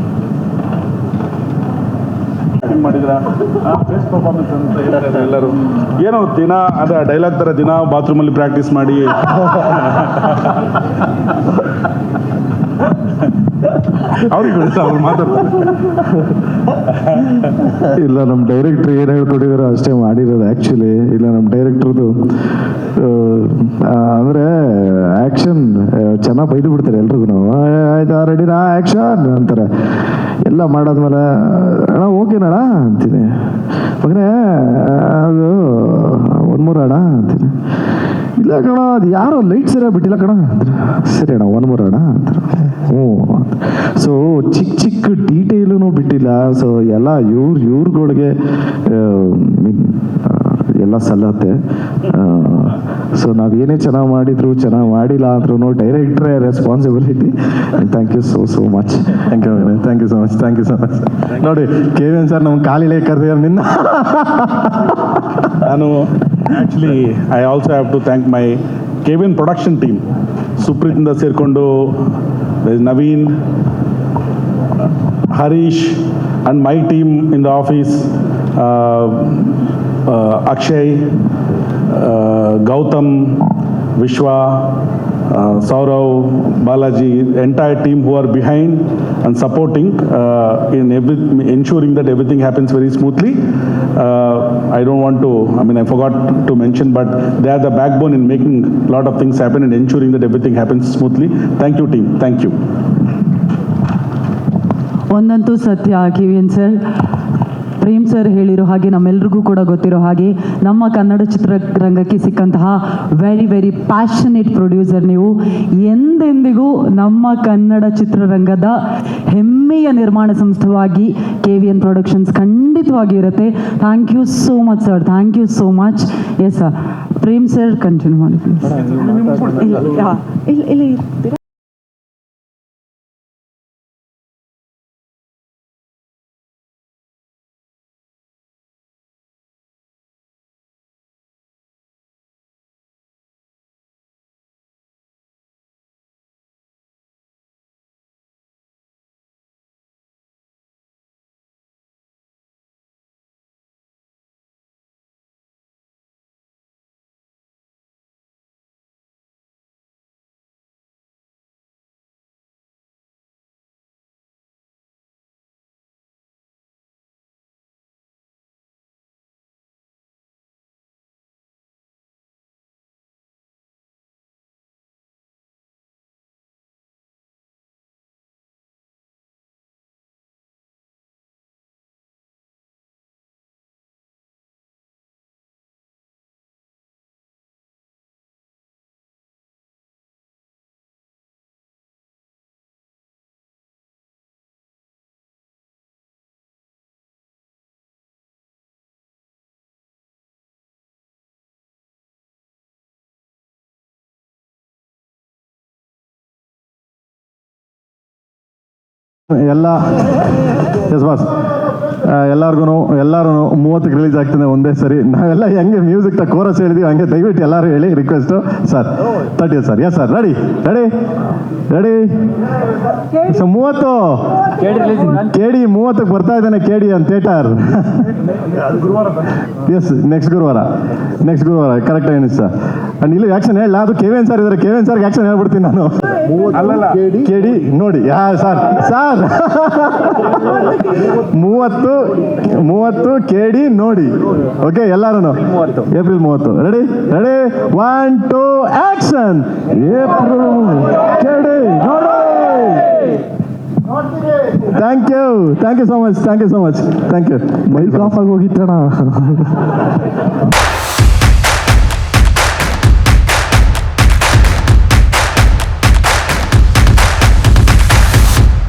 ಮಾಡಿದ್ರ best performance ಅಂತ ಹೇಳ್ತಾರೆ ಎಲ್ಲರೂ. ಏನೋ ದಿನ ಅದ dialogue ಥರ ದಿನ ಬಾತ್ರೂಮಲ್ಲಿ ಪ್ರಾಕ್ಟೀಸ್ ಮಾಡಿ ಅವ್ರಿಗೆ ಅವ್ರು ಮಾತಾಡ್ತಾರೆ. ಇಲ್ಲ, ನಮ್ಮ ಡೈರೆಕ್ಟ್ರ್ ಏನು ಹೇಳ್ಕೊಟ್ಟಿದಾರೋ ಅಷ್ಟೇ ಮಾಡಿರೋದು ಆ್ಯಕ್ಚುಲಿ. ಇಲ್ಲ, ನಮ್ಮ ಡೈರೆಕ್ಟ್ರದು ಅಂದರೆ ಆ್ಯಕ್ಷನ್ ಚೆನ್ನಾಗಿ ಬೈದು ಬಿಡ್ತಾರೆ ಎಲ್ರಿಗೂ. ಆಯ್ತು ರೆಡಿನಾ ಆ್ಯಕ್ಷನ್ ಅಂತಾರೆ. ಎಲ್ಲ ಮಾಡಾದ್ಮೇಲೆ ಅಣ್ಣ ಓಕೆನಣ್ಣ ಅಂತೀನಿ. ಮಗನೇ ಅದು ಒಂದು ಮೂರು ಅಣ್ಣ ಅಂತೀನಿ. ಇಲ್ಲ ಕಣ, ಅದು ಯಾರೋ ಲೈಟ್ ಸರಿಯಾಗಿ ಬಿಟ್ಟಿಲ್ಲ ಕಣ ಅಂತಾರೆ. ಸರಿ ಅಣ್ಣ ಒಂದು ಮೂರು ಅಣ್ಣ ಅಂತಾರೆ. ಹ್ಞೂ. ಸೊ ಚಿಕ್ಕ ಚಿಕ್ಕ ಡೀಟೇಲೂ ಬಿಟ್ಟಿಲ್ಲ. ಸೊ ಎಲ್ಲ ಇವ್ರುಗಳಿಗೆ ಎಲ್ಲ ಸಲ್ಲತ್ತೆ. ಸೊ ನಾವೇನೇ ಚೆನ್ನಾಗಿ ಮಾಡಿದ್ರು ಚೆನ್ನಾಗಿ ಮಾಡಿಲ್ಲ ಅಂದ್ರೂ ಡೈರೆಕ್ಟ್ರೇ responsibility. Thank you so much. Thank you so much. ನೋಡಿ KVN ಸರ್ ನಮ್ಮ ಕಾಲಿಲೆ ಕರೆದಿದ್ದಾರೆ ನಿನ್ನ. ನಾನು actually I also have to thank my KVN production team. ಸುಪ್ರೀತಿಂದ ಸೇರಿಕೊಂಡು Naveen, Harish and my team in the office, Akshay, Gautam, Vishwa, Saurav, Balaji, entire team who are behind and supporting in ensuring that everything happens very smoothly. I don't want to, I forgot to mention, but they are the backbone in making a lot of things happen and ensuring that everything happens smoothly. Thank you team, thank you. ಒಂದಂತೂ ಸತ್ಯ KVN sir, Prem sir ಹೇಳಿರೋ ಹಾಗೆ, ನಮ್ಮೆಲ್ರಿಗೂ ಕೂಡ ಗೊತ್ತಿರೋ ಹಾಗೆ, ನಮ್ಮ ಕನ್ನಡ ಚಿತ್ರರಂಗಕ್ಕೆ ಸಿಕ್ಕಂತಹ very very passionate producer ನೀವು. ಎಂದೆಂದಿಗೂ ನಮ್ಮ ಕನ್ನಡ ಚಿತ್ರರಂಗದ ಹೆಮ್ಮೆಯ ನಿರ್ಮಾಣ ಸಂಸ್ಥೆಯಾಗಿ KVN ಪ್ರೊಡಕ್ಷನ್ಸ್ ಖಂಡಿತವಾಗಿ ಇರುತ್ತೆ. Thank you so much sir, thank you so much. Yes sir, Prem sir continue ಮಾಡಿ ಪ್ಲೀಸ್. ಎಲ್ಲ ಎಸ್ ಬಾಸ್ ಎಲ್ಲರೂ 30ಕ್ಕೆ ರಿಲೀಸ್ ಆಗ್ತದೆ ಒಂದೇ ಸರಿ. ನಾವೆಲ್ಲ ಹೆಂಗೆ ಮ್ಯೂಸಿಕ್ ಕೋರಸ್ ಹೇಳಿದೀವಿ ಹಂಗೆ ದಯವಿಟ್ಟು ಎಲ್ಲರೂ ಹೇಳಿ request sir. 30 sir. Yes sir. Ready ready ready. So 30 KD 30ಕ್ಕೆ ಬರ್ತಾ ಇದ್ದಾನೆ KD ಅಂತ ಥಿಯೇಟರ್. ಎಸ್ ನೆಕ್ಸ್ಟ್ ಗುರುವಾರ ಕರೆಕ್ಟ್ ಏನಿದೆ ಸರ್. ಅಂಡ್ ಇಲ್ಲಿ ಆ್ಯಕ್ಷನ್ ಹೇಳ, ಅದು KVN ಸರ್ ಇದ್ದಾರೆ, KVN ಸರ್ಗೆ ಆ್ಯಕ್ಷನ್ ಹೇಳ್ಬಿಡ್ತೀನಿ ನಾನು. KD ನೋಡಿ ಸರ್ 30 KD ನೋಡಿ. ಓಕೆ ಎಲ್ಲರೂ April 30. Ready ready 1 2 action. April KD ನೋಡಿ. Thank you so much. Thank you mic off ಆಗಿ ಹೋಗಿತ್ತಣ್ಣ.